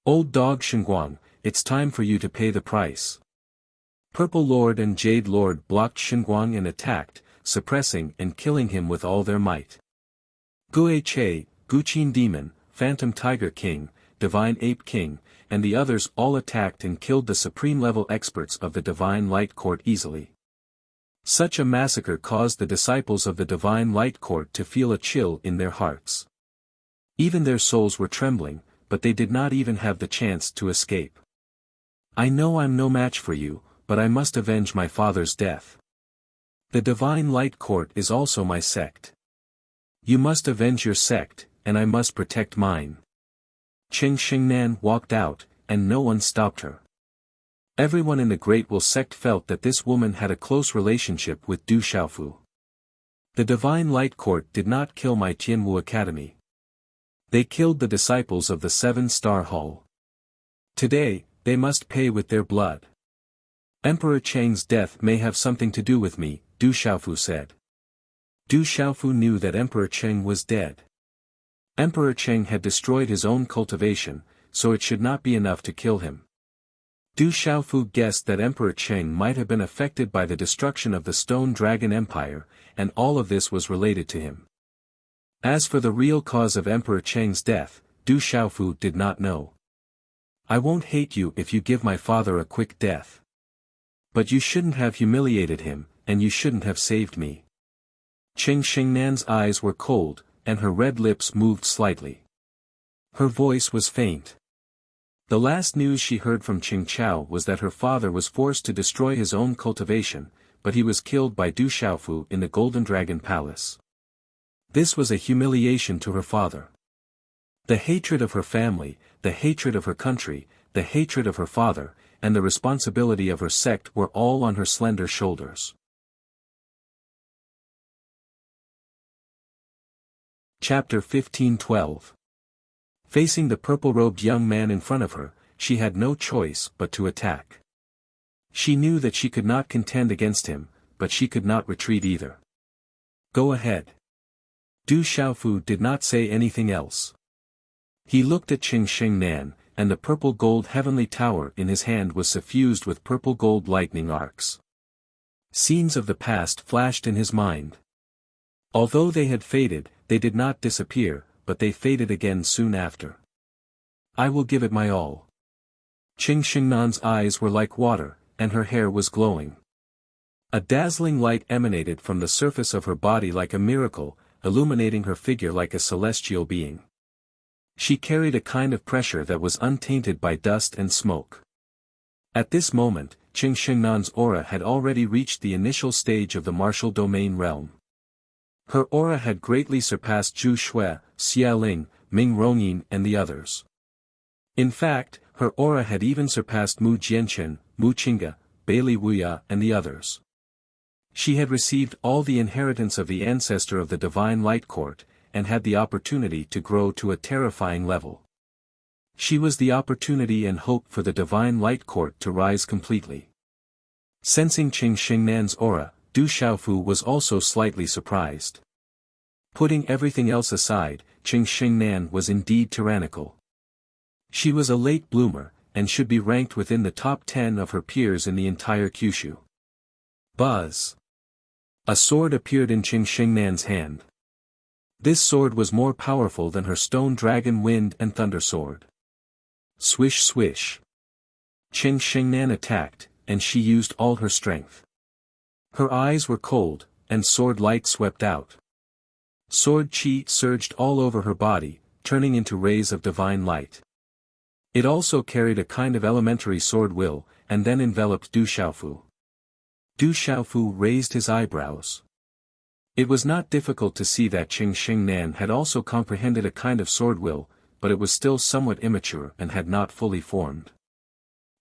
Old dog Shenguang, it's time for you to pay the price. Purple Lord and Jade Lord blocked Shenguang and attacked, suppressing and killing him with all their might. Gue Che, Guqin Demon, Phantom Tiger King, Divine Ape King, and the others all attacked and killed the supreme-level experts of the divine light court easily. Such a massacre caused the disciples of the divine light court to feel a chill in their hearts. Even their souls were trembling, but they did not even have the chance to escape. I know I'm no match for you, but I must avenge my father's death. The divine light court is also my sect. You must avenge your sect, and I must protect mine. Qing Xingnan walked out, and no one stopped her. Everyone in the Great Will sect felt that this woman had a close relationship with Du Xiaofu. The divine light court did not kill my Tianwu Academy. They killed the disciples of the 7-star hall. Today, they must pay with their blood. Emperor Cheng's death may have something to do with me, Du Xiaofu said. Du Xiaofu knew that Emperor Cheng was dead. Emperor Cheng had destroyed his own cultivation, so it should not be enough to kill him. Du Xiaofu guessed that Emperor Cheng might have been affected by the destruction of the Stone Dragon Empire, and all of this was related to him. As for the real cause of Emperor Cheng's death, Du Xiaofu did not know. I won't hate you if you give my father a quick death. But you shouldn't have humiliated him, and you shouldn't have saved me. Qing Xingnan's eyes were cold, and her red lips moved slightly. Her voice was faint. The last news she heard from Qing Chao was that her father was forced to destroy his own cultivation, but he was killed by Du Xiaofu in the Golden Dragon Palace. This was a humiliation to her father. The hatred of her family, the hatred of her country, the hatred of her father, and the responsibility of her sect were all on her slender shoulders. Chapter 15:12. Facing the purple-robed young man in front of her, she had no choice but to attack. She knew that she could not contend against him, but she could not retreat either. Go ahead. Du Xiaofu did not say anything else. He looked at Qing Xingnan, and the purple-gold heavenly tower in his hand was suffused with purple-gold lightning arcs. Scenes of the past flashed in his mind. Although they had faded, they did not disappear, but they faded again soon after. I will give it my all. Qing Xingnan's eyes were like water, and her hair was glowing. A dazzling light emanated from the surface of her body like a miracle, illuminating her figure like a celestial being. She carried a kind of pressure that was untainted by dust and smoke. At this moment, Qing Xingnan's aura had already reached the initial stage of the martial domain realm. Her aura had greatly surpassed Zhu Shui, Xia Ling, Ming Rongyin and the others. In fact, her aura had even surpassed Mu Jianchen, Mu Qingge, Bailey Wuya and the others. She had received all the inheritance of the ancestor of the Divine Light Court, and had the opportunity to grow to a terrifying level. She was the opportunity and hope for the Divine Light Court to rise completely. Sensing Qing Xingnan's aura, Du Xiaofu was also slightly surprised. Putting everything else aside, Qing Xingnan was indeed tyrannical. She was a late bloomer, and should be ranked within the top 10 of her peers in the entire Kyushu. Buzz! A sword appeared in Qing Xingnan's hand. This sword was more powerful than her stone dragon wind and thunder sword. Swish swish. Qing Xingnan attacked, and she used all her strength. Her eyes were cold, and sword light swept out. Sword chi surged all over her body, turning into rays of divine light. It also carried a kind of elementary sword will, and then enveloped Du Xiaofu. Du Xiaofu raised his eyebrows. It was not difficult to see that Qing Xingnan had also comprehended a kind of sword will, but it was still somewhat immature and had not fully formed.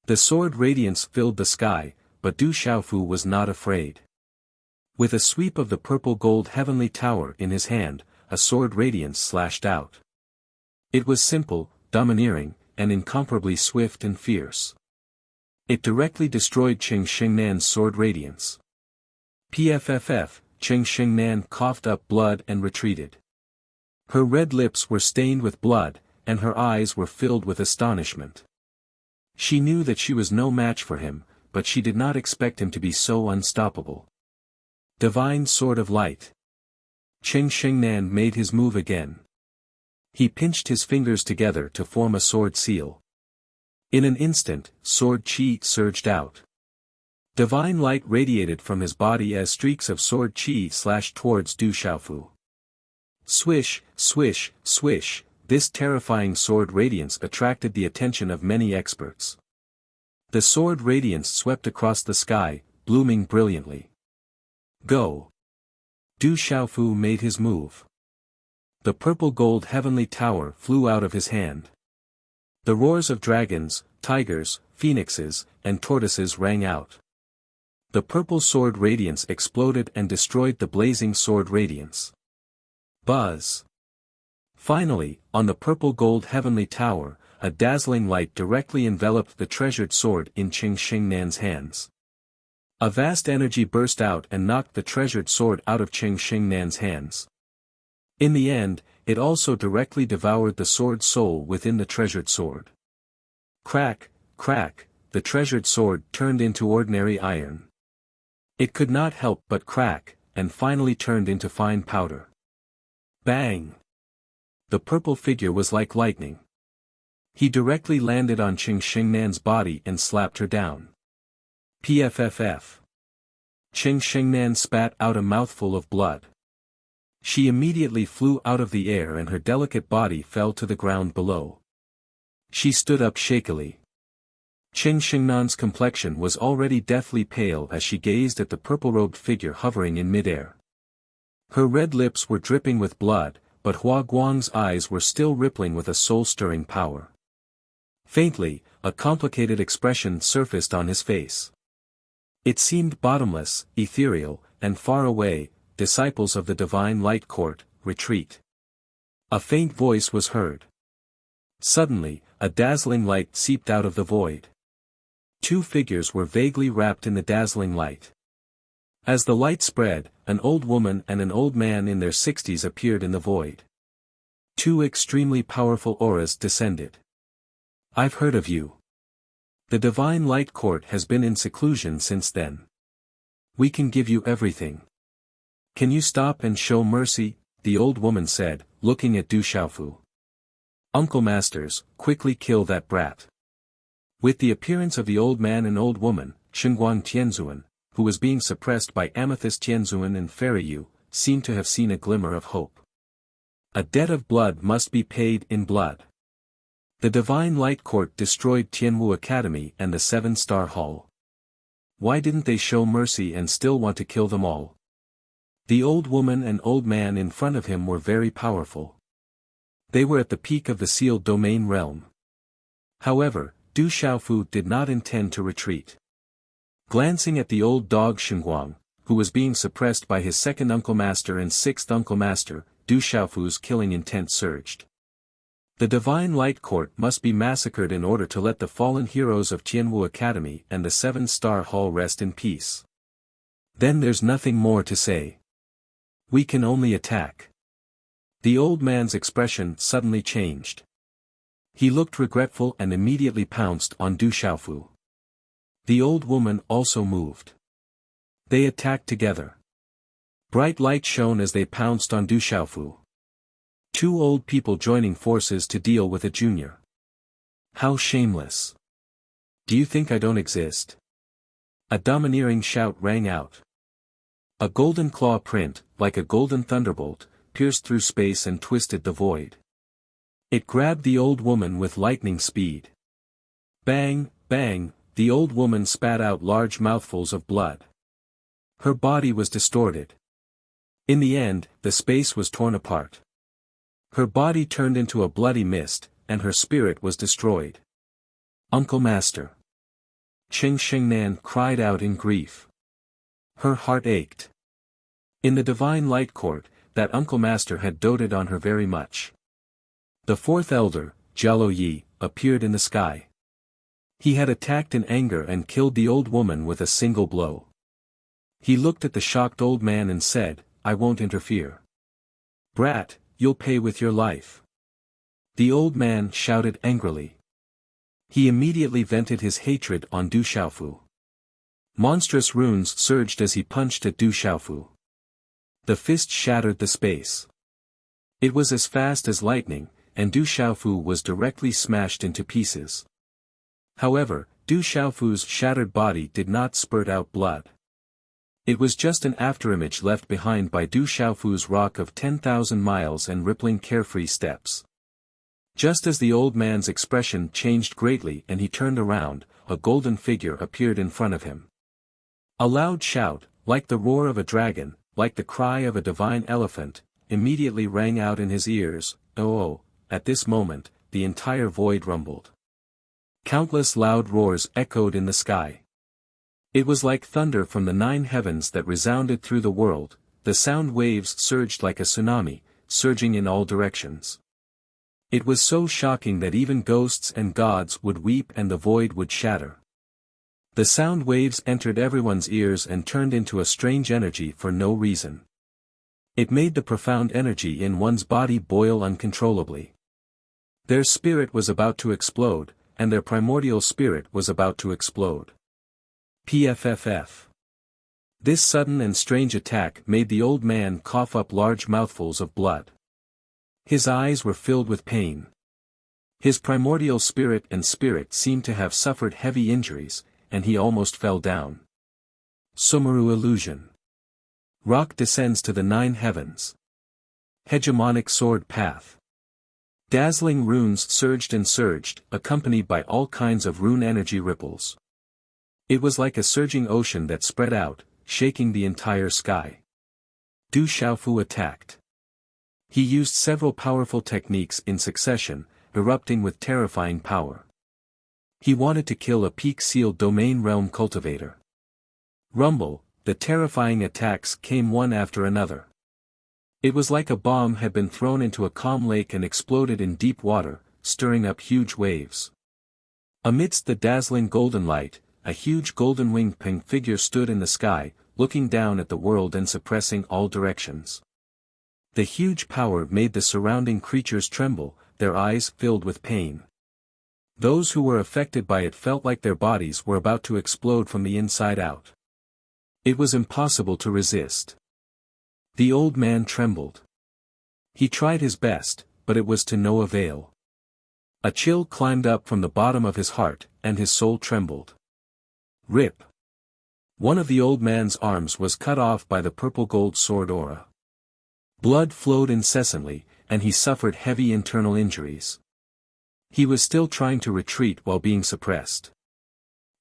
The sword radiance filled the sky, but Du Xiaofu was not afraid. With a sweep of the purple-gold heavenly tower in his hand, a sword radiance slashed out. It was simple, domineering, and incomparably swift and fierce. It directly destroyed Qing Xingnan's sword radiance. Pfff, Qing Xingnan coughed up blood and retreated. Her red lips were stained with blood, and her eyes were filled with astonishment. She knew that she was no match for him, but she did not expect him to be so unstoppable. Divine Sword of Light. Qing Xingnan made his move again. He pinched his fingers together to form a sword seal. In an instant, sword chi surged out. Divine light radiated from his body as streaks of sword chi slashed towards Du Xiaofu. Swish, swish, swish, this terrifying sword radiance attracted the attention of many experts. The sword radiance swept across the sky, blooming brilliantly. Go! Du Xiaofu made his move. The purple-gold heavenly tower flew out of his hand. The roars of dragons, tigers, phoenixes, and tortoises rang out. The purple sword radiance exploded and destroyed the blazing sword radiance. Buzz! Finally, on the purple-gold heavenly tower, a dazzling light directly enveloped the treasured sword in Qing Xingnan's hands. A vast energy burst out and knocked the treasured sword out of Qing Xingnan's hands. In the end, it also directly devoured the sword soul within the treasured sword. Crack, crack, the treasured sword turned into ordinary iron. It could not help but crack, and finally turned into fine powder. Bang! The purple figure was like lightning. He directly landed on Qing Xingnan's body and slapped her down. Pfff. Qing Xingnan spat out a mouthful of blood. She immediately flew out of the air and her delicate body fell to the ground below. She stood up shakily. Qing Xingnan's complexion was already deathly pale as she gazed at the purple-robed figure hovering in midair. Her red lips were dripping with blood, but Hua Guang's eyes were still rippling with a soul-stirring power. Faintly, a complicated expression surfaced on his face. It seemed bottomless, ethereal, and far away. Disciples of the Divine Light Court, retreat. A faint voice was heard. Suddenly, a dazzling light seeped out of the void. Two figures were vaguely wrapped in the dazzling light. As the light spread, an old woman and an old man in their 60s appeared in the void. Two extremely powerful auras descended. I've heard of you. The Divine Light Court has been in seclusion since then. We can give you everything. Can you stop and show mercy? The old woman said, looking at Du Xiaofu. Uncle Masters, quickly kill that brat. With the appearance of the old man and old woman, Xinguang Tianzuan, who was being suppressed by Amethyst Tianzuan and Fairy Yu, seemed to have seen a glimmer of hope. A debt of blood must be paid in blood. The Divine Light Court destroyed Tianwu Academy and the 7-Star Hall. Why didn't they show mercy and still want to kill them all? The old woman and old man in front of him were very powerful. They were at the peak of the sealed domain realm. However, Du Xiaofu did not intend to retreat. Glancing at the old dog Xinguang, who was being suppressed by his second Uncle Master and sixth Uncle Master, Du Xiaofu's killing intent surged. The Divine Light Court must be massacred in order to let the fallen heroes of Tianwu Academy and the 7-Star Hall rest in peace. Then there's nothing more to say. We can only attack. The old man's expression suddenly changed. He looked regretful and immediately pounced on Du Xiaofu. The old woman also moved. They attacked together. Bright light shone as they pounced on Du Xiaofu. Two old people joining forces to deal with a junior. How shameless. Do you think I don't exist? A domineering shout rang out. A golden claw print, like a golden thunderbolt, pierced through space and twisted the void. It grabbed the old woman with lightning speed. Bang, bang, the old woman spat out large mouthfuls of blood. Her body was distorted. In the end, the space was torn apart. Her body turned into a bloody mist, and her spirit was destroyed. Uncle Master. Qing Shengnan cried out in grief. Her heart ached. In the divine light court, that Uncle Master had doted on her very much. The fourth elder, Jialo Yi, appeared in the sky. He had attacked in anger and killed the old woman with a single blow. He looked at the shocked old man and said, "I won't interfere." "Brat, you'll pay with your life." The old man shouted angrily. He immediately vented his hatred on Du Xiaofu. Monstrous runes surged as he punched at Du Xiaofu. The fist shattered the space. It was as fast as lightning, and Du Xiaofu was directly smashed into pieces. However, Du Xiaofu's shattered body did not spurt out blood. It was just an afterimage left behind by Du Xiaofu's rock of 10,000 miles and rippling carefree steps. Just as the old man's expression changed greatly and he turned around, a golden figure appeared in front of him. A loud shout, like the roar of a dragon, like the cry of a divine elephant, immediately rang out in his ears. Oh! At this moment, the entire void rumbled. Countless loud roars echoed in the sky. It was like thunder from the 9 heavens that resounded through the world. The sound waves surged like a tsunami, surging in all directions. It was so shocking that even ghosts and gods would weep and the void would shatter. The sound waves entered everyone's ears and turned into a strange energy for no reason. It made the profound energy in one's body boil uncontrollably. Their spirit was about to explode, and their primordial spirit was about to explode. PFFF. This sudden and strange attack made the old man cough up large mouthfuls of blood. His eyes were filled with pain. His primordial spirit and spirit seemed to have suffered heavy injuries, and he almost fell down. Sumeru illusion. Rock descends to the 9 heavens. Hegemonic sword path. Dazzling runes surged and surged, accompanied by all kinds of rune energy ripples. It was like a surging ocean that spread out, shaking the entire sky. Du Xiaofu attacked. He used several powerful techniques in succession, erupting with terrifying power. He wanted to kill a peak-sealed domain realm cultivator. Rumble, the terrifying attacks came one after another. It was like a bomb had been thrown into a calm lake and exploded in deep water, stirring up huge waves. Amidst the dazzling golden light, a huge golden-winged pink figure stood in the sky, looking down at the world and suppressing all directions. The huge power made the surrounding creatures tremble, their eyes filled with pain. Those who were affected by it felt like their bodies were about to explode from the inside out. It was impossible to resist. The old man trembled. He tried his best, but it was to no avail. A chill climbed up from the bottom of his heart, and his soul trembled. Rip. One of the old man's arms was cut off by the purple-gold sword aura. Blood flowed incessantly, and he suffered heavy internal injuries. He was still trying to retreat while being suppressed.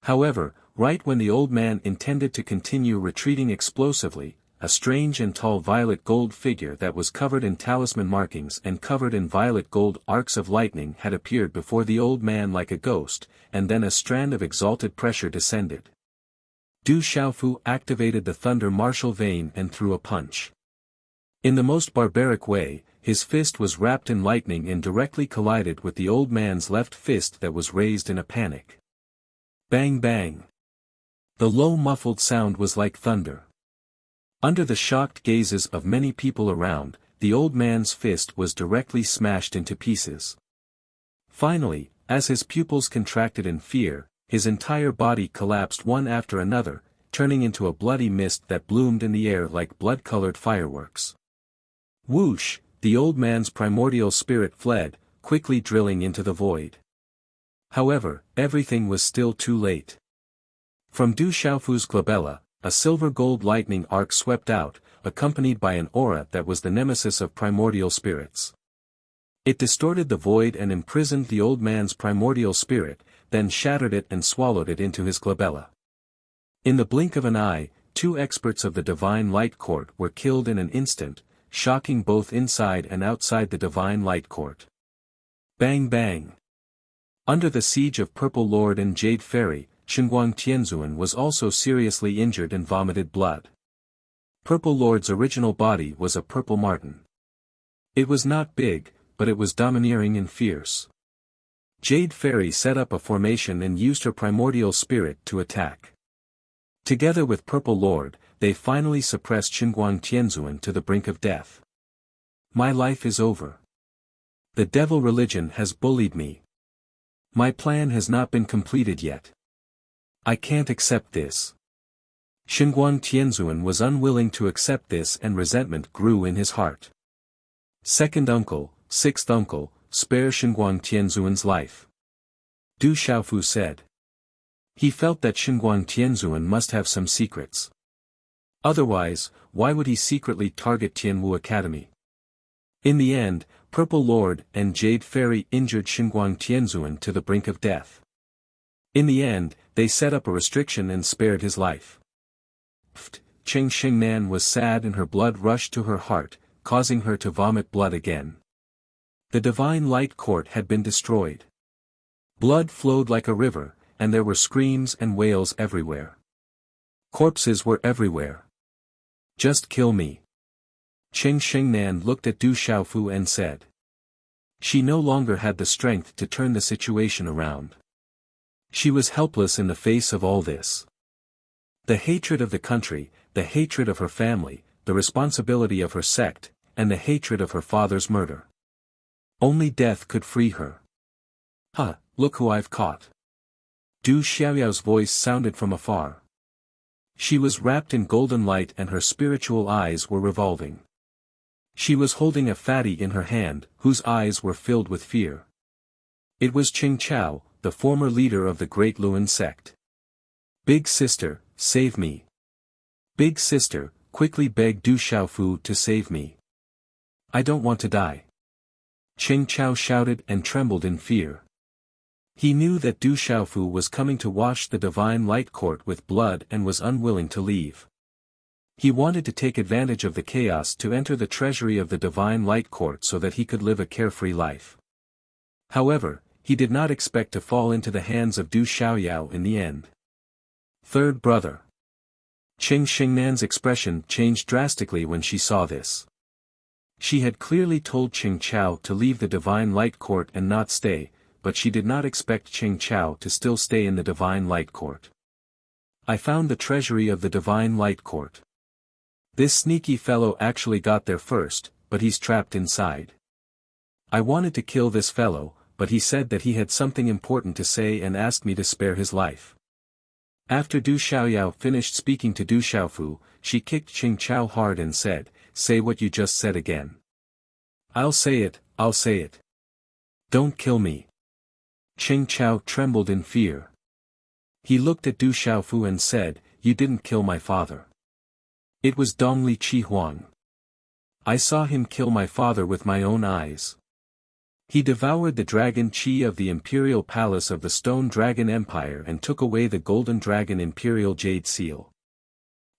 However, right when the old man intended to continue retreating explosively, a strange and tall violet gold figure that was covered in talisman markings and covered in violet gold arcs of lightning had appeared before the old man like a ghost, and then a strand of exalted pressure descended. Du Xiaofu activated the thunder martial vein and threw a punch. In the most barbaric way, his fist was wrapped in lightning and directly collided with the old man's left fist that was raised in a panic. Bang bang. The low muffled sound was like thunder. Under the shocked gazes of many people around, the old man's fist was directly smashed into pieces. Finally, as his pupils contracted in fear, his entire body collapsed one after another, turning into a bloody mist that bloomed in the air like blood-colored fireworks. Whoosh, the old man's primordial spirit fled, quickly drilling into the void. However, everything was still too late. From Du Xiaofu's glabella, a silver-gold lightning arc swept out, accompanied by an aura that was the nemesis of primordial spirits. It distorted the void and imprisoned the old man's primordial spirit, then shattered it and swallowed it into his glabella. In the blink of an eye, 2 experts of the Divine Light Court were killed in an instant, shocking both inside and outside the Divine Light Court. Bang bang! Under the siege of Purple Lord and Jade Fairy, Xinguang Tianzuan was also seriously injured and vomited blood. Purple Lord's original body was a purple marten. It was not big, but it was domineering and fierce. Jade Fairy set up a formation and used her primordial spirit to attack. Together with Purple Lord, they finally suppressed Xinguang Tianzuan to the brink of death. My life is over. The devil religion has bullied me. My plan has not been completed yet. I can't accept this. Xinguang Tianzuan was unwilling to accept this and resentment grew in his heart. Second uncle, sixth uncle, spare Xinguang Tianzuan's life. Du Xiaofu said. He felt that Xinguang Tianzuan must have some secrets. Otherwise, why would he secretly target Tianwu Academy? In the end, Purple Lord and Jade Fairy injured Xinguang Tianzuan to the brink of death. In the end, they set up a restriction and spared his life. Cheng Xingnan was sad and her blood rushed to her heart, causing her to vomit blood again. The Divine Light Court had been destroyed. Blood flowed like a river, and there were screams and wails everywhere. Corpses were everywhere. Just kill me. Cheng Xingnan looked at Du Xiaofu and said. She no longer had the strength to turn the situation around. She was helpless in the face of all this. The hatred of the country, the hatred of her family, the responsibility of her sect, and the hatred of her father's murder. Only death could free her. "Huh, look who I've caught." Du Xiaoyao's voice sounded from afar. She was wrapped in golden light and her spiritual eyes were revolving. She was holding a fatty in her hand, whose eyes were filled with fear. It was Qing Chao, the former leader of the Great Luan sect. "Big sister, save me. Big sister, quickly beg Du Xiaofu to save me. I don't want to die." Qing Chao shouted and trembled in fear. He knew that Du Xiaofu was coming to wash the Divine Light Court with blood and was unwilling to leave. He wanted to take advantage of the chaos to enter the treasury of the Divine Light Court so that he could live a carefree life. However, he did not expect to fall into the hands of Du Xiaoyao in the end. Third brother. Cheng Xingnan's expression changed drastically when she saw this. She had clearly told Qing Chao to leave the Divine Light Court and not stay, but she did not expect Qing Chao to still stay in the Divine Light Court. "I found the treasury of the Divine Light Court. This sneaky fellow actually got there first, but he's trapped inside. I wanted to kill this fellow, but he said that he had something important to say and asked me to spare his life." After Du Xiaoyao finished speaking to Du Xiaofu, she kicked Qing Chao hard and said, "Say what you just said again." I'll say it. Don't kill me." Qing Chao trembled in fear. He looked at Du Xiaofu and said, "You didn't kill my father. It was Dongli Qi Huang. I saw him kill my father with my own eyes. He devoured the dragon Qi of the imperial palace of the Stone Dragon Empire and took away the Golden Dragon Imperial Jade Seal.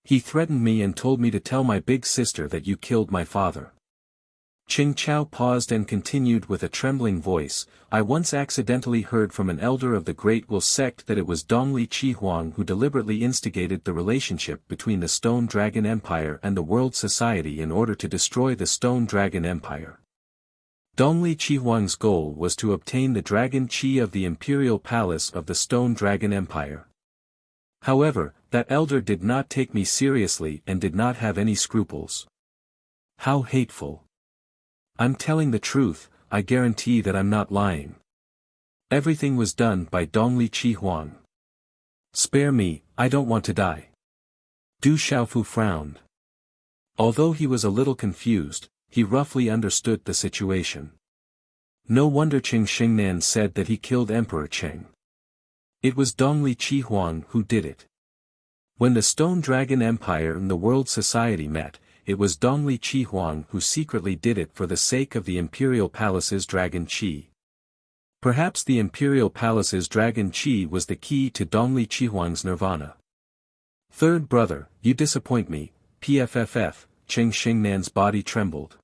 He threatened me and told me to tell my big sister that you killed my father." Qing Chao paused and continued with a trembling voice, "I once accidentally heard from an elder of the Great Will sect that it was Dongli Qi Huang who deliberately instigated the relationship between the Stone Dragon Empire and the World Society in order to destroy the Stone Dragon Empire. Dongli Qi Huang's goal was to obtain the Dragon Qi of the Imperial Palace of the Stone Dragon Empire. However, that elder did not take me seriously and did not have any scruples. How hateful. I'm telling the truth, I guarantee that I'm not lying. Everything was done by Dongli Chi Huang. Spare me, I don't want to die. Du Xiaofu frowned. Although he was a little confused, he roughly understood the situation. No wonder Qing Xingnan said that he killed Emperor Qing. It was Dongli Chi Huang who did it. When the Stone Dragon Empire and the World Society met, it was Dongli Chi Huang who secretly did it for the sake of the Imperial Palace's Dragon Qi. Perhaps the Imperial Palace's Dragon Qi was the key to Dongli Chi Huang's nirvana. Third brother, you disappoint me, PFFF, Qing Xingnan's body trembled.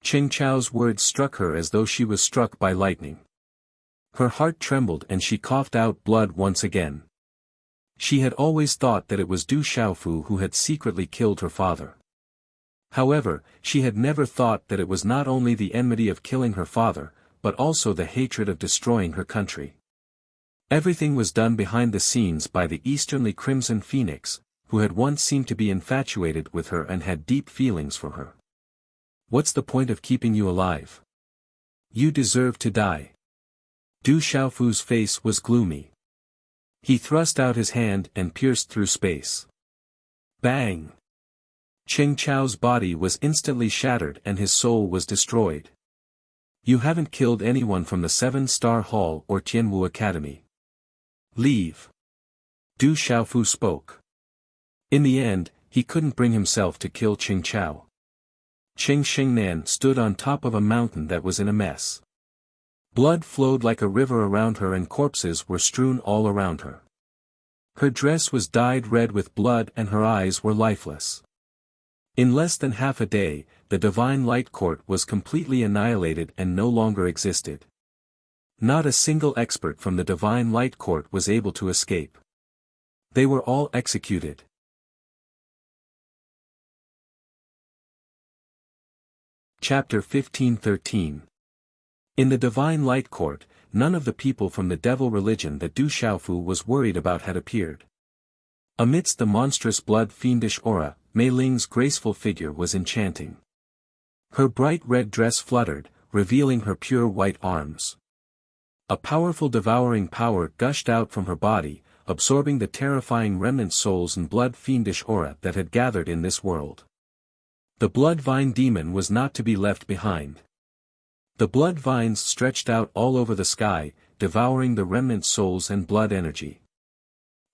Qing Chao's words struck her as though she was struck by lightning. Her heart trembled and she coughed out blood once again. She had always thought that it was Du Xiaofu who had secretly killed her father. However, she had never thought that it was not only the enmity of killing her father, but also the hatred of destroying her country. Everything was done behind the scenes by the Easternly Crimson Phoenix, who had once seemed to be infatuated with her and had deep feelings for her. What's the point of keeping you alive? You deserve to die. Du Xiaofu's face was gloomy. He thrust out his hand and pierced through space. Bang! Qing Chao's body was instantly shattered and his soul was destroyed. You haven't killed anyone from the 7-Star Hall or Tianwu Academy. Leave. Du Xiaofu spoke. In the end, he couldn't bring himself to kill Qing Chao. Qing Xingnan stood on top of a mountain that was in a mess. Blood flowed like a river around her and corpses were strewn all around her. Her dress was dyed red with blood and her eyes were lifeless. In less than half a day, the Divine Light Court was completely annihilated and no longer existed. Not a single expert from the Divine Light Court was able to escape. They were all executed. Chapter 15-13. In the Divine Light Court, none of the people from the devil religion that Du Xiaofu was worried about had appeared. Amidst the monstrous blood-fiendish aura, Mei Ling's graceful figure was enchanting. Her bright red dress fluttered, revealing her pure white arms. A powerful devouring power gushed out from her body, absorbing the terrifying remnant souls and blood-fiendish aura that had gathered in this world. The blood vine demon was not to be left behind. The blood vines stretched out all over the sky, devouring the remnant souls and blood energy.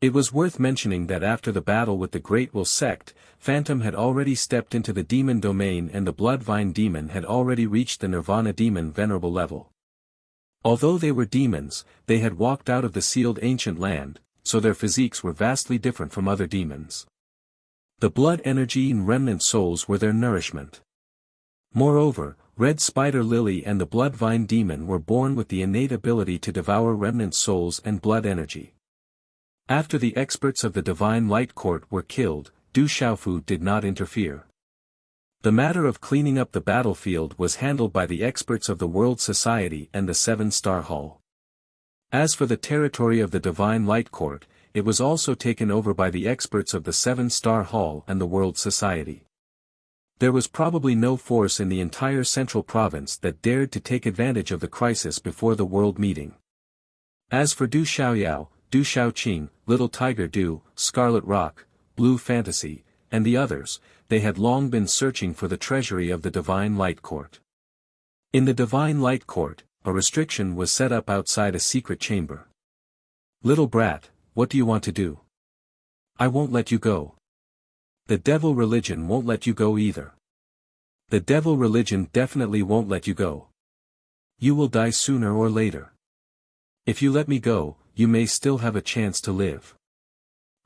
It was worth mentioning that after the battle with the Great Will sect, Phantom had already stepped into the demon domain and the Bloodvine demon had already reached the Nirvana demon venerable level. Although they were demons, they had walked out of the sealed ancient land, so their physiques were vastly different from other demons. The blood energy and remnant souls were their nourishment. Moreover, Red Spider Lily and the Bloodvine demon were born with the innate ability to devour remnant souls and blood energy. After the experts of the Divine Light Court were killed, Du Xiaofu did not interfere. The matter of cleaning up the battlefield was handled by the experts of the World Society and the 7-Star Hall. As for the territory of the Divine Light Court, it was also taken over by the experts of the 7-Star Hall and the World Society. There was probably no force in the entire central province that dared to take advantage of the crisis before the world meeting. As for Du Xiaoyao, Du Xiaoqing, Little Tiger Du, Scarlet Rock, Blue Fantasy, and the others, they had long been searching for the treasury of the Divine Light Court. In the Divine Light Court, a restriction was set up outside a secret chamber. Little brat, what do you want to do? I won't let you go. The devil religion won't let you go either. The devil religion definitely won't let you go. You will die sooner or later. If you let me go, you may still have a chance to live.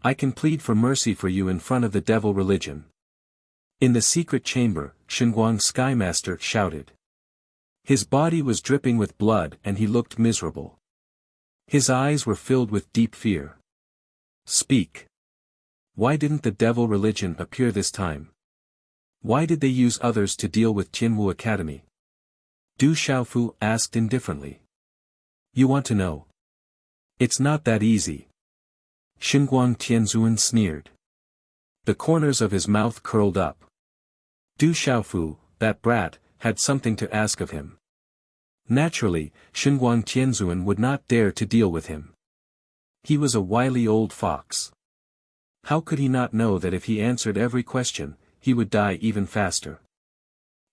I can plead for mercy for you in front of the devil religion. In the secret chamber, Shenguang Skymaster shouted. His body was dripping with blood and he looked miserable. His eyes were filled with deep fear. Speak. Why didn't the devil religion appear this time? Why did they use others to deal with Tianwu Academy? Du Xiaofu asked indifferently. You want to know? It's not that easy. Shenguang Tianzuan sneered. The corners of his mouth curled up. Du Xiaofu, that brat, had something to ask of him. Naturally, Xinguang Tianzuan would not dare to deal with him. He was a wily old fox. How could he not know that if he answered every question, he would die even faster?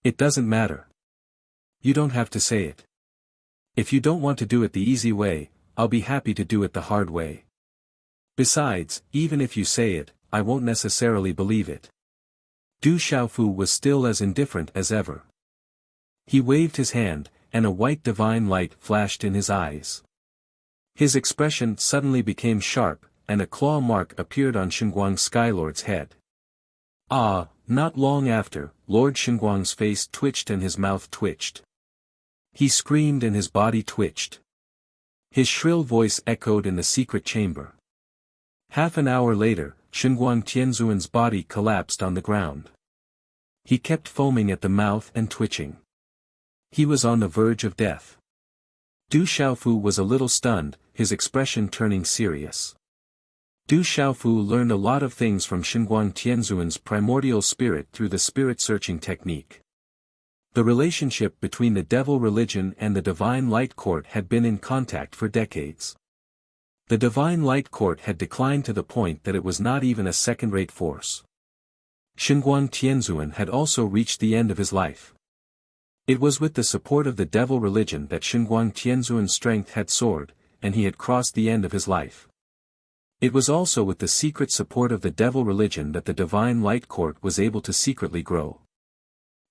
It doesn't matter. You don't have to say it. If you don't want to do it the easy way, I'll be happy to do it the hard way. Besides, even if you say it, I won't necessarily believe it. Du Xiaofu was still as indifferent as ever. He waved his hand, and a white divine light flashed in his eyes. His expression suddenly became sharp, and a claw mark appeared on Xinguang Skylord's head. Ah, not long after, Lord Xinguang's face twitched and his mouth twitched. He screamed and his body twitched. His shrill voice echoed in the secret chamber. Half an hour later, Xinguang Tianzuan's body collapsed on the ground. He kept foaming at the mouth and twitching. He was on the verge of death. Du Xiaofu was a little stunned, his expression turning serious. Du Xiaofu learned a lot of things from Xinguang Tianzuan's primordial spirit through the spirit-searching technique. The relationship between the devil religion and the divine light court had been in contact for decades. The divine light court had declined to the point that it was not even a second-rate force. Xinguang Tianzuan had also reached the end of his life. It was with the support of the devil religion that Xinguang Tianzuan's strength had soared, and he had crossed the end of his life. It was also with the secret support of the devil religion that the divine light court was able to secretly grow.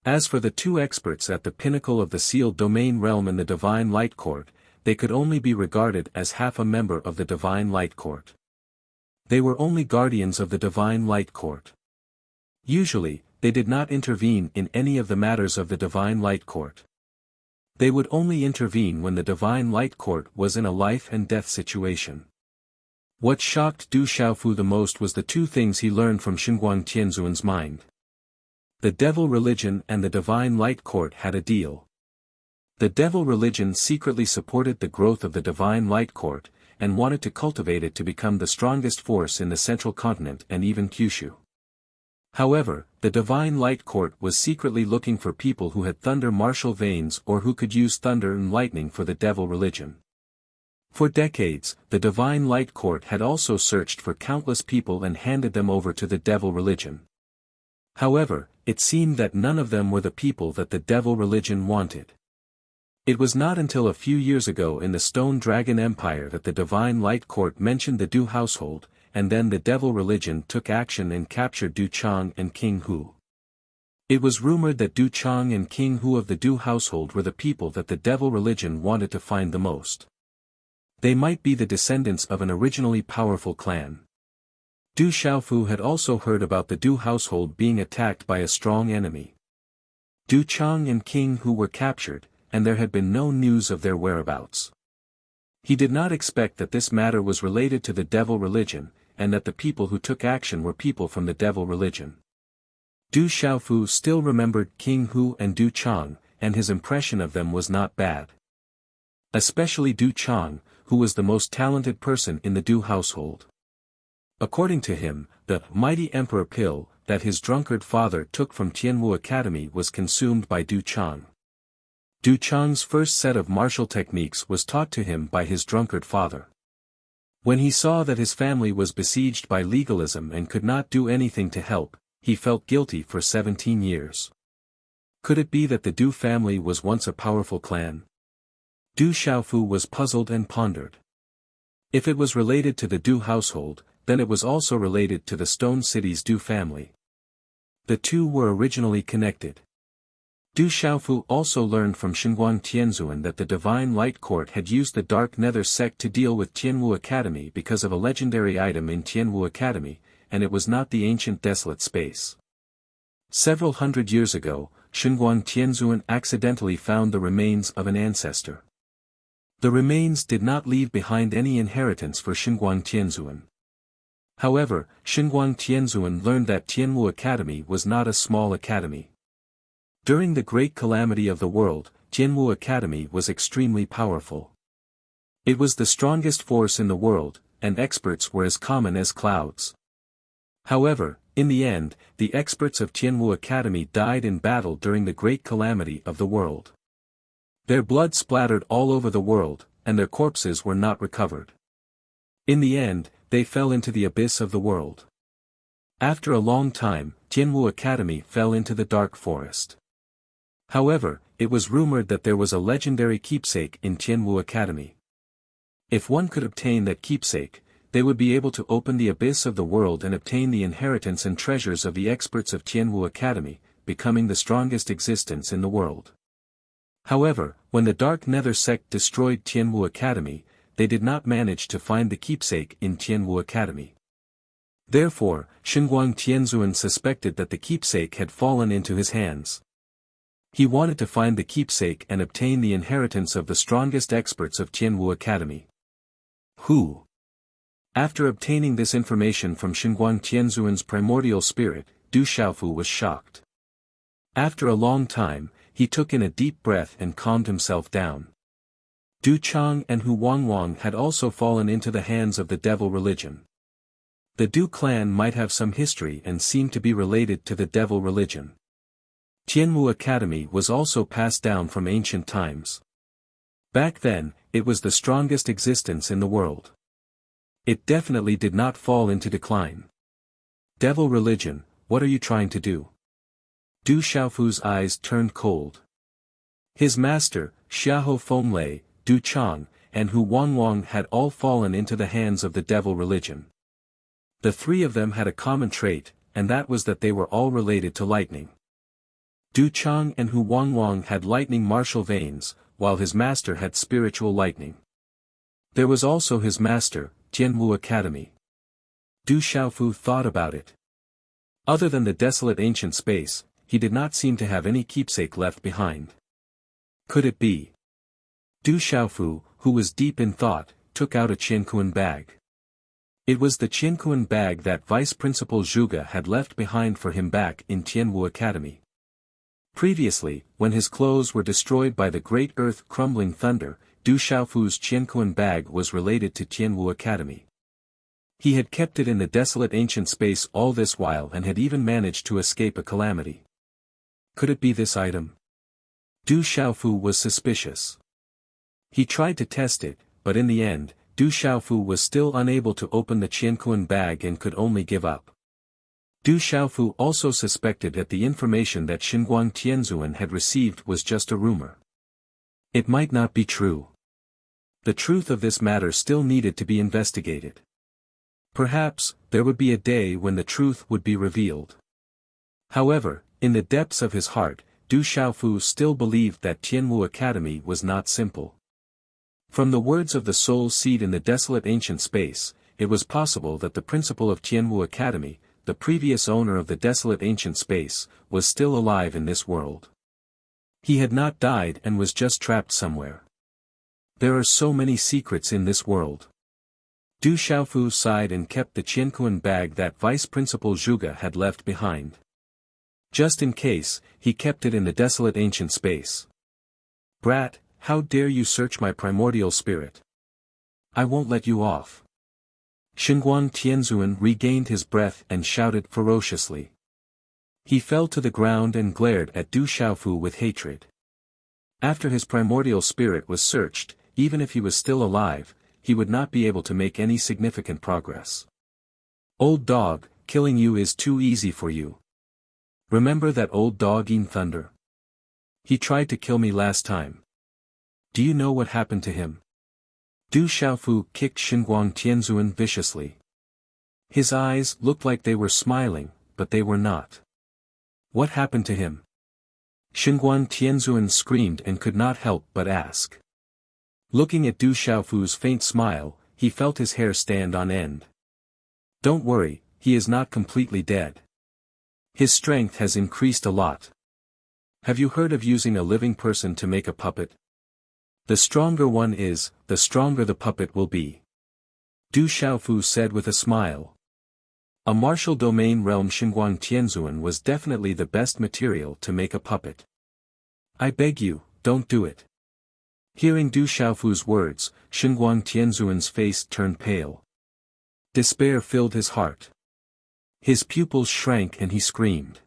As for the two experts at the pinnacle of the sealed domain realm in the divine light court, they could only be regarded as half a member of the divine light court. They were only guardians of the divine light court. Usually, they did not intervene in any of the matters of the divine light court. They would only intervene when the divine light court was in a life and death situation. What shocked Du Xiaofu the most was the two things he learned from Xinguang Tianzuan's mind. The devil religion and the divine light court had a deal. The devil religion secretly supported the growth of the divine light court, and wanted to cultivate it to become the strongest force in the central continent and even Kyushu. However, the divine light court was secretly looking for people who had thunder martial veins or who could use thunder and lightning for the devil religion. For decades, the divine light court had also searched for countless people and handed them over to the devil religion. However, it seemed that none of them were the people that the devil religion wanted. It was not until a few years ago in the Stone Dragon Empire that the divine light court mentioned the Du household, and then the devil religion took action and captured Du Chang and King Hu. It was rumored that Du Chang and King Hu of the Du household were the people that the devil religion wanted to find the most. They might be the descendants of an originally powerful clan. Du Xiaofu had also heard about the Du household being attacked by a strong enemy. Du Chang and King Hu were captured, and there had been no news of their whereabouts. He did not expect that this matter was related to the devil religion, and that the people who took action were people from the devil religion. Du Xiaofu still remembered King Hu and Du Chang, and his impression of them was not bad. Especially Du Chang, who was the most talented person in the Du household. According to him, the mighty emperor pill that his drunkard father took from Tianwu Academy was consumed by Du Chang. Du Chang's first set of martial techniques was taught to him by his drunkard father. When he saw that his family was besieged by legalism and could not do anything to help, he felt guilty for 17 years. Could it be that the Du family was once a powerful clan? Du Xiaofu was puzzled and pondered. If it was related to the Du household, then it was also related to the Stone City's Du family. The two were originally connected. Du Xiaofu also learned from Xinguang Tianzuan that the Divine Light Court had used the Dark Nether sect to deal with Tianwu Academy because of a legendary item in Tianwu Academy, and it was not the ancient desolate space. Several hundred years ago, Xinguang Tianzuan accidentally found the remains of an ancestor. The remains did not leave behind any inheritance for Xinguang Tianzuan. However, Xinguang Tianzuan learned that Tianwu Academy was not a small academy. During the great calamity of the world, Tianwu Academy was extremely powerful. It was the strongest force in the world, and experts were as common as clouds. However, in the end, the experts of Tianwu Academy died in battle during the great calamity of the world. Their blood splattered all over the world, and their corpses were not recovered. In the end, they fell into the abyss of the world. After a long time, Tianwu Academy fell into the dark forest. However, it was rumored that there was a legendary keepsake in Tianwu Academy. If one could obtain that keepsake, they would be able to open the abyss of the world and obtain the inheritance and treasures of the experts of Tianwu Academy, becoming the strongest existence in the world. However, when the Dark Nether sect destroyed Tianwu Academy, they did not manage to find the keepsake in Tianwu Academy. Therefore, Xinguang Tianzuan suspected that the keepsake had fallen into his hands. He wanted to find the keepsake and obtain the inheritance of the strongest experts of Tianwu Academy. Who? After obtaining this information from Xinguang Tianzuan's primordial spirit, Du Xiaofu was shocked. After a long time, he took in a deep breath and calmed himself down. Du Chang and Hu Wangwang had also fallen into the hands of the devil religion. The Du clan might have some history and seem to be related to the devil religion. Tianwu Academy was also passed down from ancient times. Back then, it was the strongest existence in the world. It definitely did not fall into decline. Devil religion, what are you trying to do? Du Xiaofu's eyes turned cold. His master, Xiahou Fenglei, Du Chang, and Hu Wangwang had all fallen into the hands of the devil religion. The three of them had a common trait, and that was that they were all related to lightning. Du Chang and Hu Wangwang had lightning martial veins, while his master had spiritual lightning. There was also his master, Tianwu Academy. Du Xiaofu thought about it. Other than the desolate ancient space, he did not seem to have any keepsake left behind. Could it be? Du Xiaofu, who was deep in thought, took out a Qiankuan bag. It was the Qiankuan bag that Vice Principal Zhuge had left behind for him back in Tianwu Academy. Previously, when his clothes were destroyed by the great earth-crumbling thunder, Du Xiaofu's Qiankuan bag was related to Tianwu Academy. He had kept it in the desolate ancient space all this while and had even managed to escape a calamity. Could it be this item? Du Xiaofu was suspicious. He tried to test it, but in the end, Du Xiaofu was still unable to open the Qiankuan bag and could only give up. Du Xiaofu also suspected that the information that Xinguang Tianzuan had received was just a rumor. It might not be true. The truth of this matter still needed to be investigated. Perhaps, there would be a day when the truth would be revealed. However, in the depths of his heart, Du Xiaofu still believed that Tianwu Academy was not simple. From the words of the soul seed in the desolate ancient space, it was possible that the principal of Tianwu Academy, the previous owner of the desolate ancient space, was still alive in this world. He had not died and was just trapped somewhere. There are so many secrets in this world. Du Xiaofu sighed and kept the Qiankuan bag that Vice Principal Zhuge had left behind. Just in case, he kept it in the desolate ancient space. Brat, how dare you search my primordial spirit? I won't let you off. Xinguang Tianzuan regained his breath and shouted ferociously. He fell to the ground and glared at Du Xiaofu with hatred. After his primordial spirit was searched, even if he was still alive, he would not be able to make any significant progress. Old dog, killing you is too easy for you. Remember that old dog in Thunder? He tried to kill me last time. Do you know what happened to him? Du Xiaofu kicked Xinguang Tianzuan viciously. His eyes looked like they were smiling, but they were not. What happened to him? Xinguang Tianzuan screamed and could not help but ask. Looking at Du Xiaofu's faint smile, he felt his hair stand on end. Don't worry, he is not completely dead. His strength has increased a lot. Have you heard of using a living person to make a puppet? The stronger one is, the stronger the puppet will be. Du Xiaofu said with a smile. A martial domain realm Xinguang Tianzuan was definitely the best material to make a puppet. I beg you, don't do it. Hearing Du Xiaofu's words, Xinguang Tianzuan's face turned pale. Despair filled his heart. His pupils shrank and he screamed.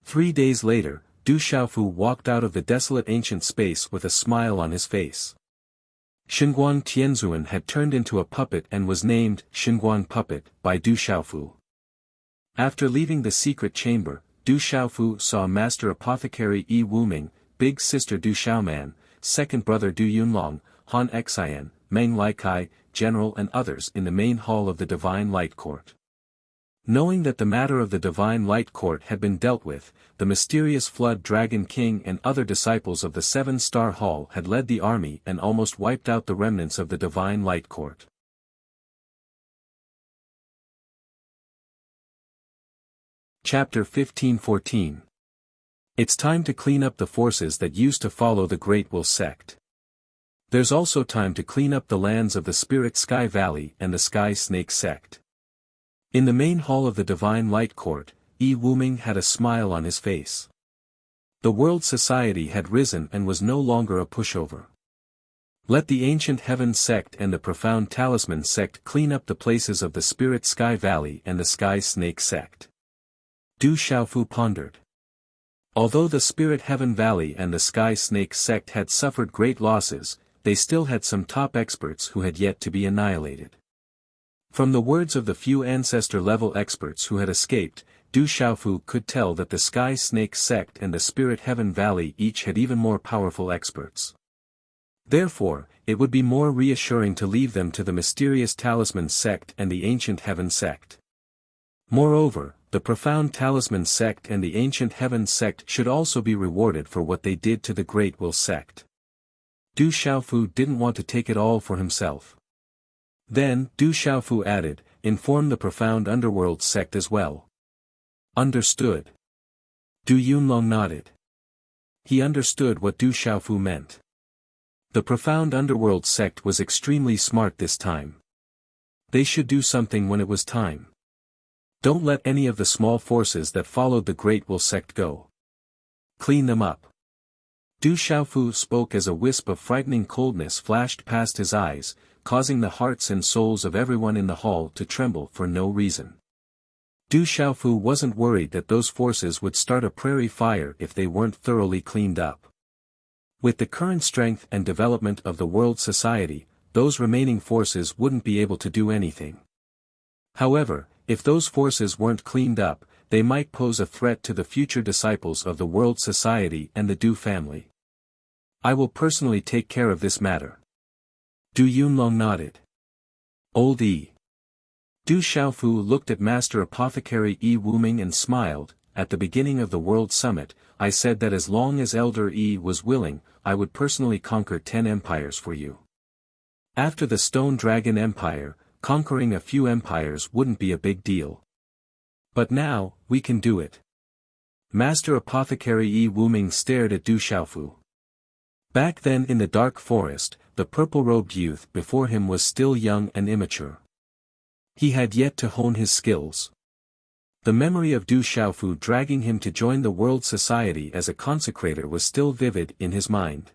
3 days later, Du Xiaofu walked out of the desolate ancient space with a smile on his face. Xinguang Tianzuan had turned into a puppet and was named Xinguang Puppet by Du Xiaofu. After leaving the secret chamber, Du Xiaofu saw Master Apothecary Yi Wuming, big sister Du Xiaoman, second brother Du Yunlong, Han Xian, Meng Laikai, general and others in the main hall of the Divine Light Court. Knowing that the matter of the Divine Light Court had been dealt with, the mysterious Flood Dragon King and other disciples of the Seven-Star Hall had led the army and almost wiped out the remnants of the Divine Light Court. Chapter 15-14. It's time to clean up the forces that used to follow the Great Will sect. There's also time to clean up the lands of the Spirit Sky Valley and the Sky Snake sect. In the main hall of the Divine Light Court, Yi Wuming had a smile on his face. The World Society had risen and was no longer a pushover. Let the Ancient Heaven sect and the Profound Talisman sect clean up the places of the Spirit Sky Valley and the Sky Snake sect. Du Xiaofu pondered. Although the Spirit Heaven Valley and the Sky Snake sect had suffered great losses, they still had some top experts who had yet to be annihilated. From the words of the few ancestor-level experts who had escaped, Du Xiaofu could tell that the Sky Snake sect and the Spirit Heaven Valley each had even more powerful experts. Therefore, it would be more reassuring to leave them to the mysterious Talisman sect and the Ancient Heaven sect. Moreover, the Profound Talisman sect and the Ancient Heaven sect should also be rewarded for what they did to the Great Will sect. Du Xiaofu didn't want to take it all for himself. Then, Du Xiaofu added, inform the Profound Underworld sect as well. Understood. Du Yunlong nodded. He understood what Du Xiaofu meant. The Profound Underworld sect was extremely smart this time. They should do something when it was time. Don't let any of the small forces that followed the Great Will sect go. Clean them up. Du Xiaofu spoke as a wisp of frightening coldness flashed past his eyes, causing the hearts and souls of everyone in the hall to tremble for no reason. Du Xiaofu wasn't worried that those forces would start a prairie fire if they weren't thoroughly cleaned up. With the current strength and development of the world society, those remaining forces wouldn't be able to do anything. However, if those forces weren't cleaned up, they might pose a threat to the future disciples of the world society and the Du family. I will personally take care of this matter. Du Yunlong nodded. Old Yi. Du Xiaofu looked at Master Apothecary Yi Wuming and smiled. At the beginning of the World Summit, I said that as long as Elder Yi was willing, I would personally conquer 10 empires for you. After the Stone Dragon Empire, conquering a few empires wouldn't be a big deal. But now, we can do it. Master Apothecary Yi Wuming stared at Du Xiaofu. Back then in the dark forest, the purple-robed youth before him was still young and immature. He had yet to hone his skills. The memory of Du Xiaofu dragging him to join the World Society as a consecrator was still vivid in his mind.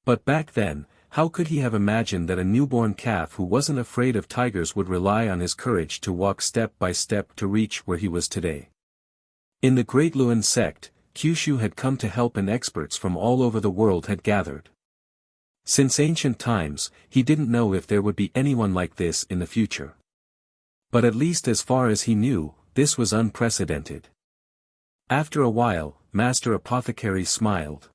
But back then, how could he have imagined that a newborn calf who wasn't afraid of tigers would rely on his courage to walk step by step to reach where he was today? In the Great Luan sect, Kyushu had come to help and experts from all over the world had gathered. Since ancient times, he didn't know if there would be anyone like this in the future. But at least as far as he knew, this was unprecedented. After a while, Master Apothecary smiled.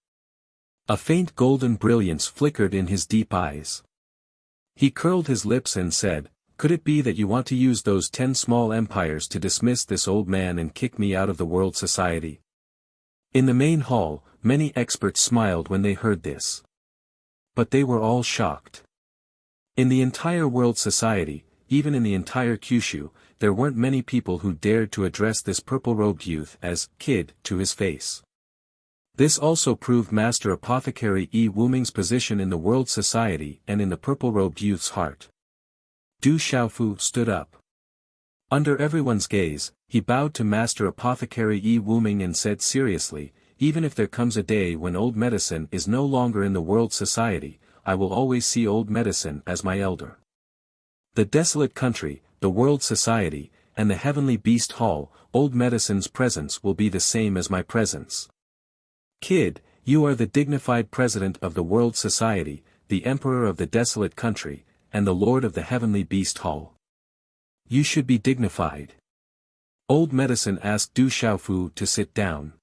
A faint golden brilliance flickered in his deep eyes. He curled his lips and said, could it be that you want to use those 10 small empires to dismiss this old man and kick me out of the World Society? In the main hall, many experts smiled when they heard this. But they were all shocked. In the entire World Society, even in the entire Kyushu, there weren't many people who dared to address this purple-robed youth as "kid" to his face. This also proved Master Apothecary Yi Wuming's position in the World Society and in the purple-robed youth's heart. Du Xiaofu stood up. Under everyone's gaze, he bowed to Master Apothecary Yi Wuming and said seriously, even if there comes a day when Old Medicine is no longer in the World Society, I will always see Old Medicine as my elder. The desolate country, the World Society, and the Heavenly Beast Hall, Old Medicine's presence will be the same as my presence. Kid, you are the dignified president of the World Society, the emperor of the desolate country, and the lord of the heavenly beast hall. You should be dignified. Old Medicine asked Du Xiaofu to sit down.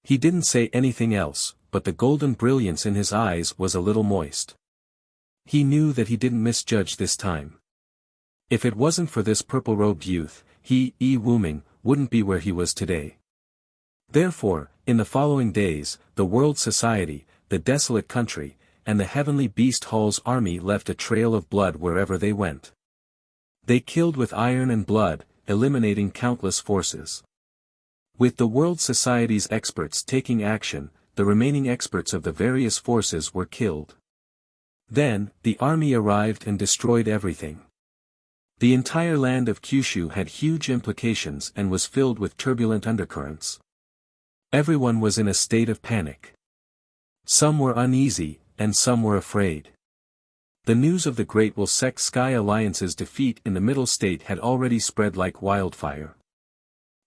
He didn't say anything else, but the golden brilliance in his eyes was a little moist. He knew that he didn't misjudge this time. If it wasn't for this purple-robed youth, he, Wu Ming, wouldn't be where he was today. Therefore, in the following days, the World Society, the desolate country, and the heavenly beast hall's army left a trail of blood wherever they went. They killed with iron and blood, eliminating countless forces. With the World Society's experts taking action, the remaining experts of the various forces were killed. Then, the army arrived and destroyed everything. The entire land of Kyushu had huge implications and was filled with turbulent undercurrents. Everyone was in a state of panic. Some were uneasy, and some were afraid. The news of the Great Wuxia Sky Alliance's defeat in the Middle State had already spread like wildfire.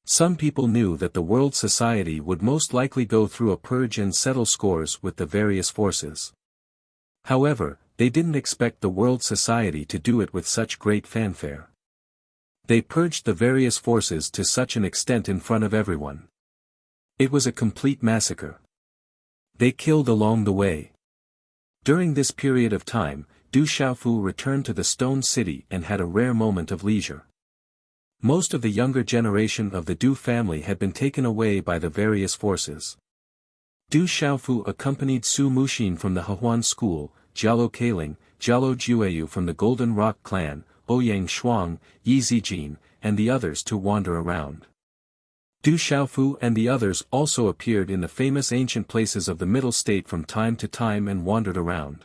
Some people knew that the World Society would most likely go through a purge and settle scores with the various forces. However, they didn't expect the World Society to do it with such great fanfare. They purged the various forces to such an extent in front of everyone. It was a complete massacre. They killed along the way. During this period of time, Du Xiaofu returned to the Stone City and had a rare moment of leisure. Most of the younger generation of the Du family had been taken away by the various forces. Du Xiaofu accompanied Su Muxin from the Hehuan school, Jialo Kailing, Jialo Jueyu from the Golden Rock clan, Ouyang Shuang, Yi Zijin, and the others to wander around. Du Xiaofu and the others also appeared in the famous ancient places of the Middle State from time to time and wandered around.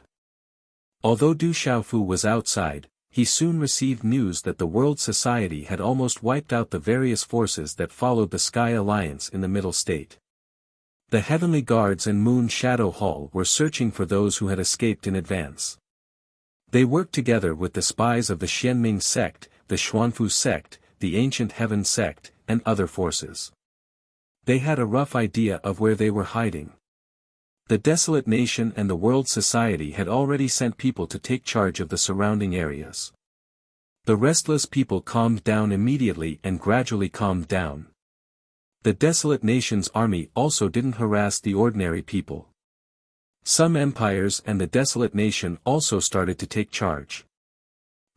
Although Du Xiaofu was outside, he soon received news that the World Society had almost wiped out the various forces that followed the Sky Alliance in the Middle State. The Heavenly Guards and Moon Shadow Hall were searching for those who had escaped in advance. They worked together with the spies of the Xianming sect, the Xuanfu sect, the Ancient Heaven sect, and other forces. They had a rough idea of where they were hiding. The desolate nation and the World Society had already sent people to take charge of the surrounding areas. The restless people calmed down immediately and gradually calmed down. The desolate nation's army also didn't harass the ordinary people. Some empires and the desolate nation also started to take charge.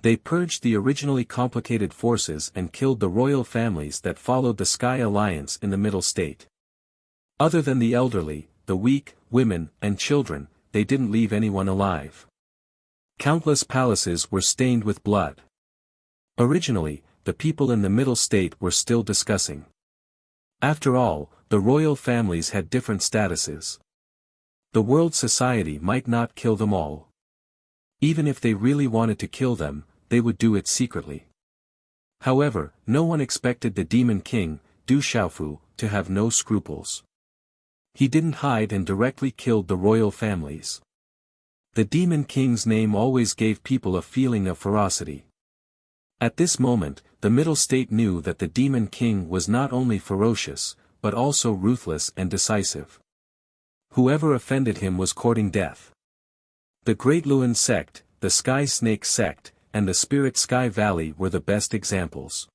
They purged the originally complicated forces and killed the royal families that followed the Sky Alliance in the Middle State. Other than the elderly, the weak, women, and children, they didn't leave anyone alive. Countless palaces were stained with blood. Originally, the people in the Middle State were still discussing. After all, the royal families had different statuses. The World Society might not kill them all. Even if they really wanted to kill them, they would do it secretly. However, no one expected the Demon King, Du Xiaofu, to have no scruples. He didn't hide and directly killed the royal families. The Demon King's name always gave people a feeling of ferocity. At this moment, the Middle State knew that the Demon King was not only ferocious, but also ruthless and decisive. Whoever offended him was courting death. The Great Luan sect, the Sky Snake sect, and the Spirit Sky Valley were the best examples.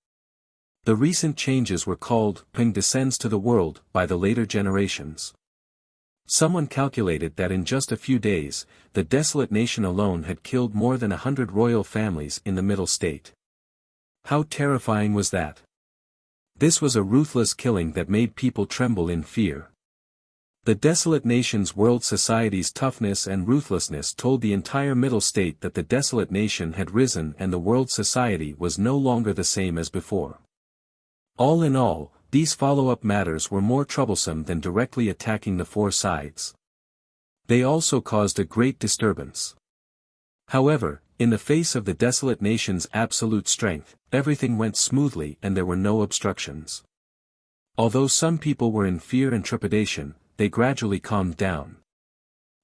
The recent changes were called Ping Descends to the World by the later generations. Someone calculated that in just a few days, the desolate nation alone had killed more than 100 royal families in the Middle State. How terrifying was that? This was a ruthless killing that made people tremble in fear. The desolate nation's World Society's toughness and ruthlessness told the entire Middle State that the desolate nation had risen and the World Society was no longer the same as before. All in all, these follow-up matters were more troublesome than directly attacking the four sides. They also caused a great disturbance. However, in the face of the desolate nation's absolute strength, everything went smoothly and there were no obstructions. Although some people were in fear and trepidation, they gradually calmed down.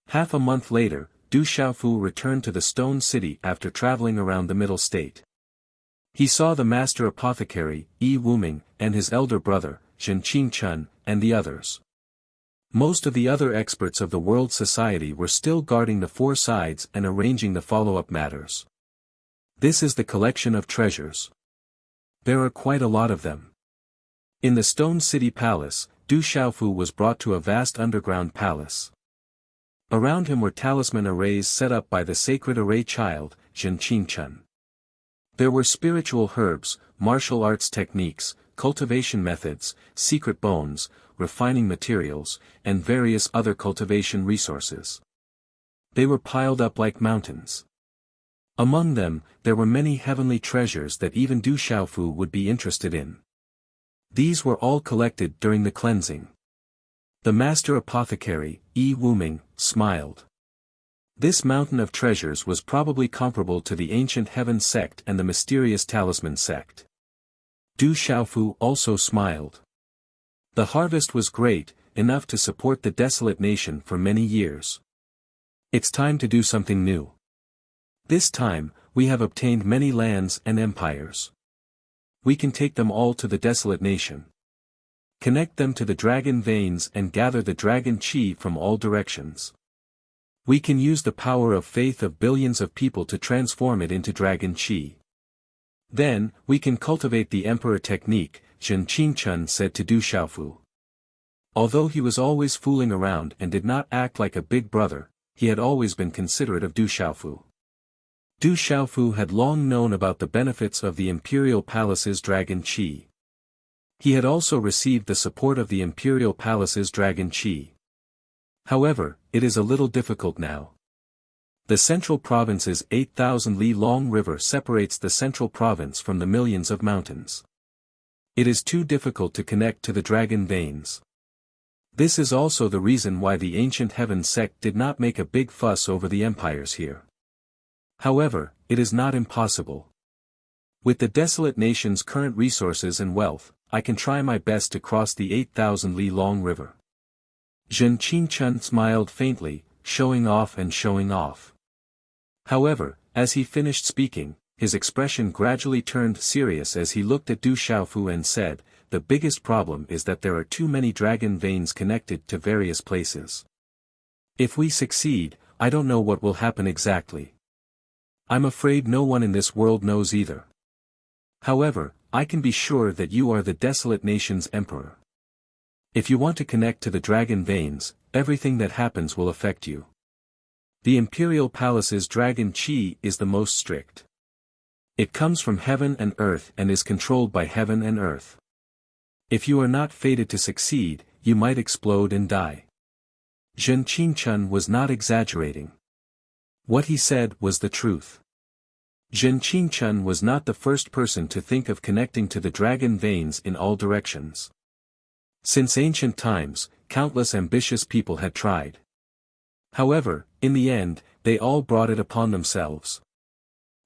Half a month later, Du Xiaofu returned to the Stone City after traveling around the Middle State. He saw the master apothecary, Yi Wuming, and his elder brother, Zhen Qingchun, and the others. Most of the other experts of the world society were still guarding the four sides and arranging the follow-up matters. This is the collection of treasures. There are quite a lot of them. In the Stone City Palace, Du Xiaofu was brought to a vast underground palace. Around him were talisman arrays set up by the sacred array child, Zhen Qingchen. There were spiritual herbs, martial arts techniques, cultivation methods, secret bones, refining materials, and various other cultivation resources. They were piled up like mountains. Among them, there were many heavenly treasures that even Du Xiaofu would be interested in. These were all collected during the cleansing. The master apothecary, Yi Wuming, smiled. This mountain of treasures was probably comparable to the ancient heaven sect and the mysterious talisman sect. Du Xiaofu also smiled. The harvest was great, enough to support the desolate nation for many years. It's time to do something new. This time, we have obtained many lands and empires. We can take them all to the desolate nation. Connect them to the dragon veins and gather the dragon chi from all directions. We can use the power of faith of billions of people to transform it into dragon chi. Then, we can cultivate the emperor technique, Zhen Qingchen said to Du Xiaofu. Although he was always fooling around and did not act like a big brother, he had always been considerate of Du Xiaofu. Du Xiaofu had long known about the benefits of the imperial palace's dragon chi. He had also received the support of the imperial palace's dragon chi. However, it is a little difficult now. The central province's 8,000 li long river separates the central province from the millions of mountains. It is too difficult to connect to the dragon veins. This is also the reason why the ancient heaven sect did not make a big fuss over the empires here. However, it is not impossible. With the desolate nation's current resources and wealth, I can try my best to cross the 8,000 li long river. Zhen Qingchen smiled faintly, showing off and showing off. However, as he finished speaking, his expression gradually turned serious as he looked at Du Xiaofu and said, "The biggest problem is that there are too many dragon veins connected to various places. If we succeed, I don't know what will happen exactly. I'm afraid no one in this world knows either. However, I can be sure that you are the desolate nation's emperor. If you want to connect to the dragon veins, everything that happens will affect you. The imperial palace's dragon chi is the most strict. It comes from heaven and earth and is controlled by heaven and earth. If you are not fated to succeed, you might explode and die." Zhen Qingchen was not exaggerating. What he said was the truth. Zhen Qingchen was not the first person to think of connecting to the dragon veins in all directions. Since ancient times, countless ambitious people had tried. However, in the end, they all brought it upon themselves.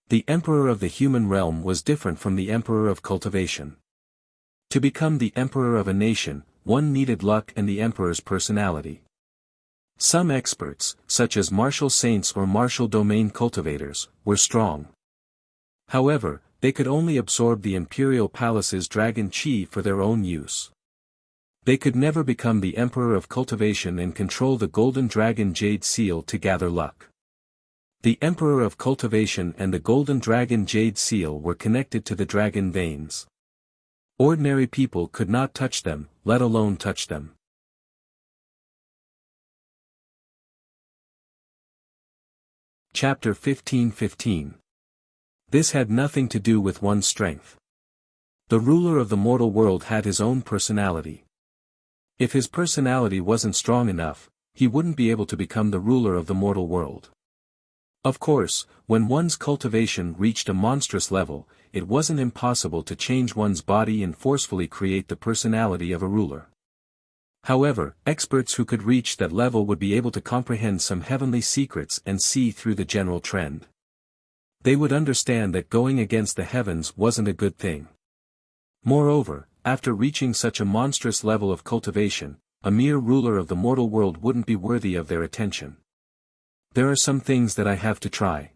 The emperor of the human realm was different from the emperor of cultivation. To become the emperor of a nation, one needed luck and the emperor's personality. Some experts, such as martial saints or martial domain cultivators, were strong. However, they could only absorb the imperial palace's dragon chi for their own use. They could never become the emperor of cultivation and control the golden dragon jade seal to gather luck. The emperor of cultivation and the golden dragon jade seal were connected to the dragon veins. Ordinary people could not touch them, let alone touch them. Chapter 15:15. This had nothing to do with one's strength. The ruler of the mortal world had his own personality. If his personality wasn't strong enough, he wouldn't be able to become the ruler of the mortal world. Of course, when one's cultivation reached a monstrous level, it wasn't impossible to change one's body and forcefully create the personality of a ruler. However, experts who could reach that level would be able to comprehend some heavenly secrets and see through the general trend. They would understand that going against the heavens wasn't a good thing. Moreover, after reaching such a monstrous level of cultivation, a mere ruler of the mortal world wouldn't be worthy of their attention. There are some things that I have to try.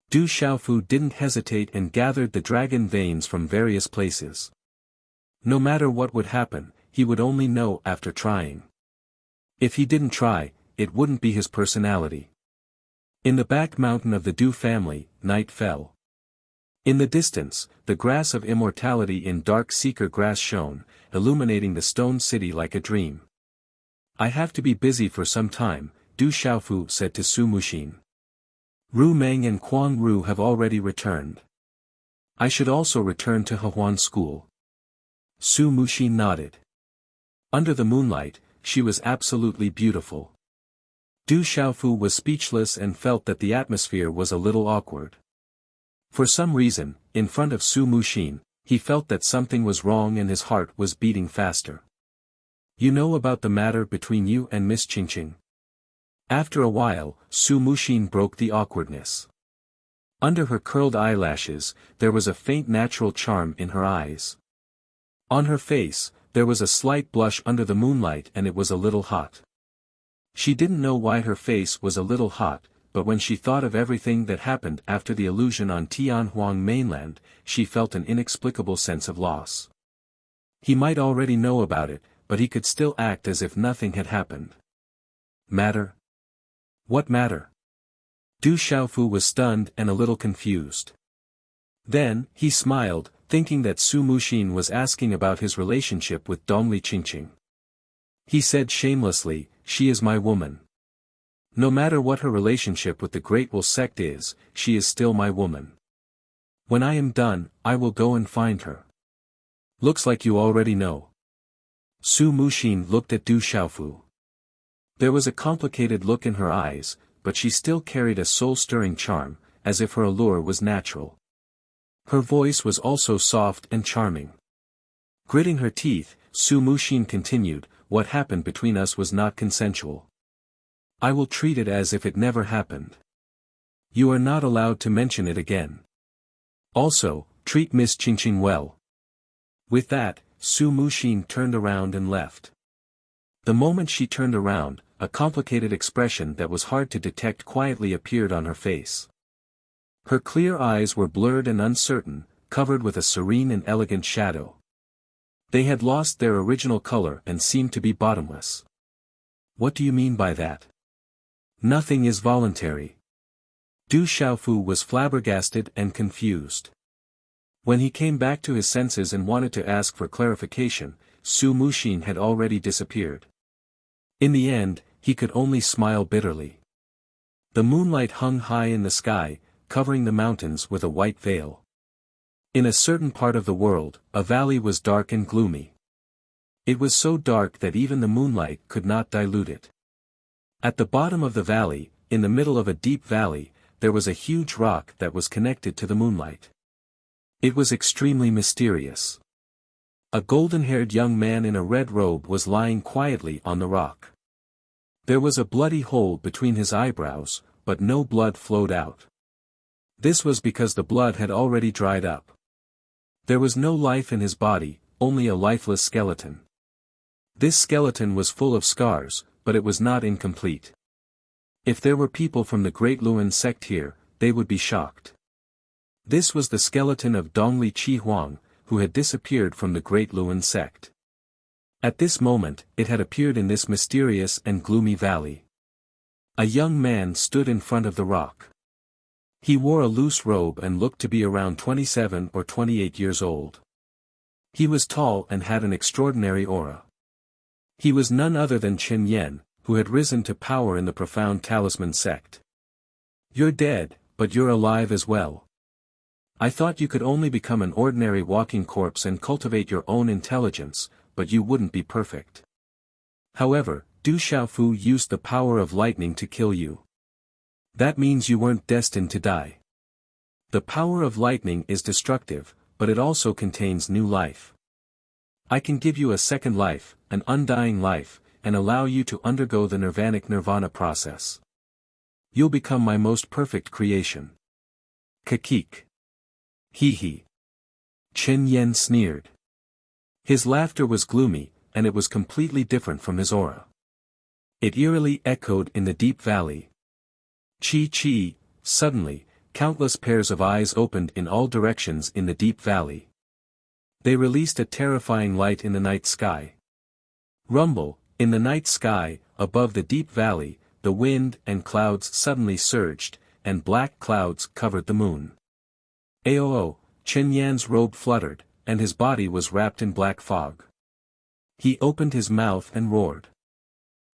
Du Xiaofu didn't hesitate and gathered the dragon veins from various places. No matter what would happen, he would only know after trying. If he didn't try, it wouldn't be his personality. In the back mountain of the Du family, night fell. In the distance, the grass of immortality in dark seeker grass shone, illuminating the stone city like a dream. I have to be busy for some time, Du Xiaofu said to Su Muxin. Ru Meng and Quang Ru have already returned. I should also return to Hehuan school. Su Muxin nodded. Under the moonlight, she was absolutely beautiful. Du Xiaofu was speechless and felt that the atmosphere was a little awkward. For some reason, in front of Su Muxin, he felt that something was wrong and his heart was beating faster. You know about the matter between you and Miss Qingqing? After a while, Su Muxin broke the awkwardness. Under her curled eyelashes, there was a faint natural charm in her eyes. On her face, there was a slight blush under the moonlight and it was a little hot. She didn't know why her face was a little hot, but when she thought of everything that happened after the illusion on Tianhuang mainland, she felt an inexplicable sense of loss. He might already know about it, but he could still act as if nothing had happened. Matter? What matter? Du Xiaofu was stunned and a little confused. Then, he smiled, thinking that Su Muxin was asking about his relationship with Dongli Qingqing. He said shamelessly, "She is my woman. No matter what her relationship with the Great Wu sect is, she is still my woman. When I am done, I will go and find her." Looks like you already know. Su Muxin looked at Du Xiaofu. There was a complicated look in her eyes, but she still carried a soul-stirring charm, as if her allure was natural. Her voice was also soft and charming. Gritting her teeth, Su Muxin continued, "What happened between us was not consensual. I will treat it as if it never happened. You are not allowed to mention it again. Also, treat Miss Qingqing well." With that, Su Muxin turned around and left. The moment she turned around, a complicated expression that was hard to detect quietly appeared on her face. Her clear eyes were blurred and uncertain, covered with a serene and elegant shadow. They had lost their original color and seemed to be bottomless. What do you mean by that? Nothing is voluntary. Du Xiaofu was flabbergasted and confused. When he came back to his senses and wanted to ask for clarification, Su Muxin had already disappeared. In the end, he could only smile bitterly. The moonlight hung high in the sky, covering the mountains with a white veil. In a certain part of the world, a valley was dark and gloomy. It was so dark that even the moonlight could not dilute it. At the bottom of the valley, in the middle of a deep valley, there was a huge rock that was connected to the moonlight. It was extremely mysterious. A golden-haired young man in a red robe was lying quietly on the rock. There was a bloody hole between his eyebrows, but no blood flowed out. This was because the blood had already dried up. There was no life in his body, only a lifeless skeleton. This skeleton was full of scars, but it was not incomplete. If there were people from the Great Luan sect here, they would be shocked. This was the skeleton of Dongli Qihuang, who had disappeared from the Great Luan sect. At this moment, it had appeared in this mysterious and gloomy valley. A young man stood in front of the rock. He wore a loose robe and looked to be around 27 or 28 years old. He was tall and had an extraordinary aura. He was none other than Chen Yan, who had risen to power in the profound talisman sect. "You're dead, but you're alive as well. I thought you could only become an ordinary walking corpse and cultivate your own intelligence, but you wouldn't be perfect. However, Du Xiaofu used the power of lightning to kill you. That means you weren't destined to die. The power of lightning is destructive, but it also contains new life. I can give you a second life, an undying life, and allow you to undergo the nirvana process. You'll become my most perfect creation." Kakik. Hee hee. Chen Yan sneered. His laughter was gloomy, and it was completely different from his aura. It eerily echoed in the deep valley. Chi. Suddenly, countless pairs of eyes opened in all directions in the deep valley. They released a terrifying light in the night sky. Rumble, in the night sky, above the deep valley, the wind and clouds suddenly surged, and black clouds covered the moon. Aoo, Chen Yan's robe fluttered, and his body was wrapped in black fog. He opened his mouth and roared.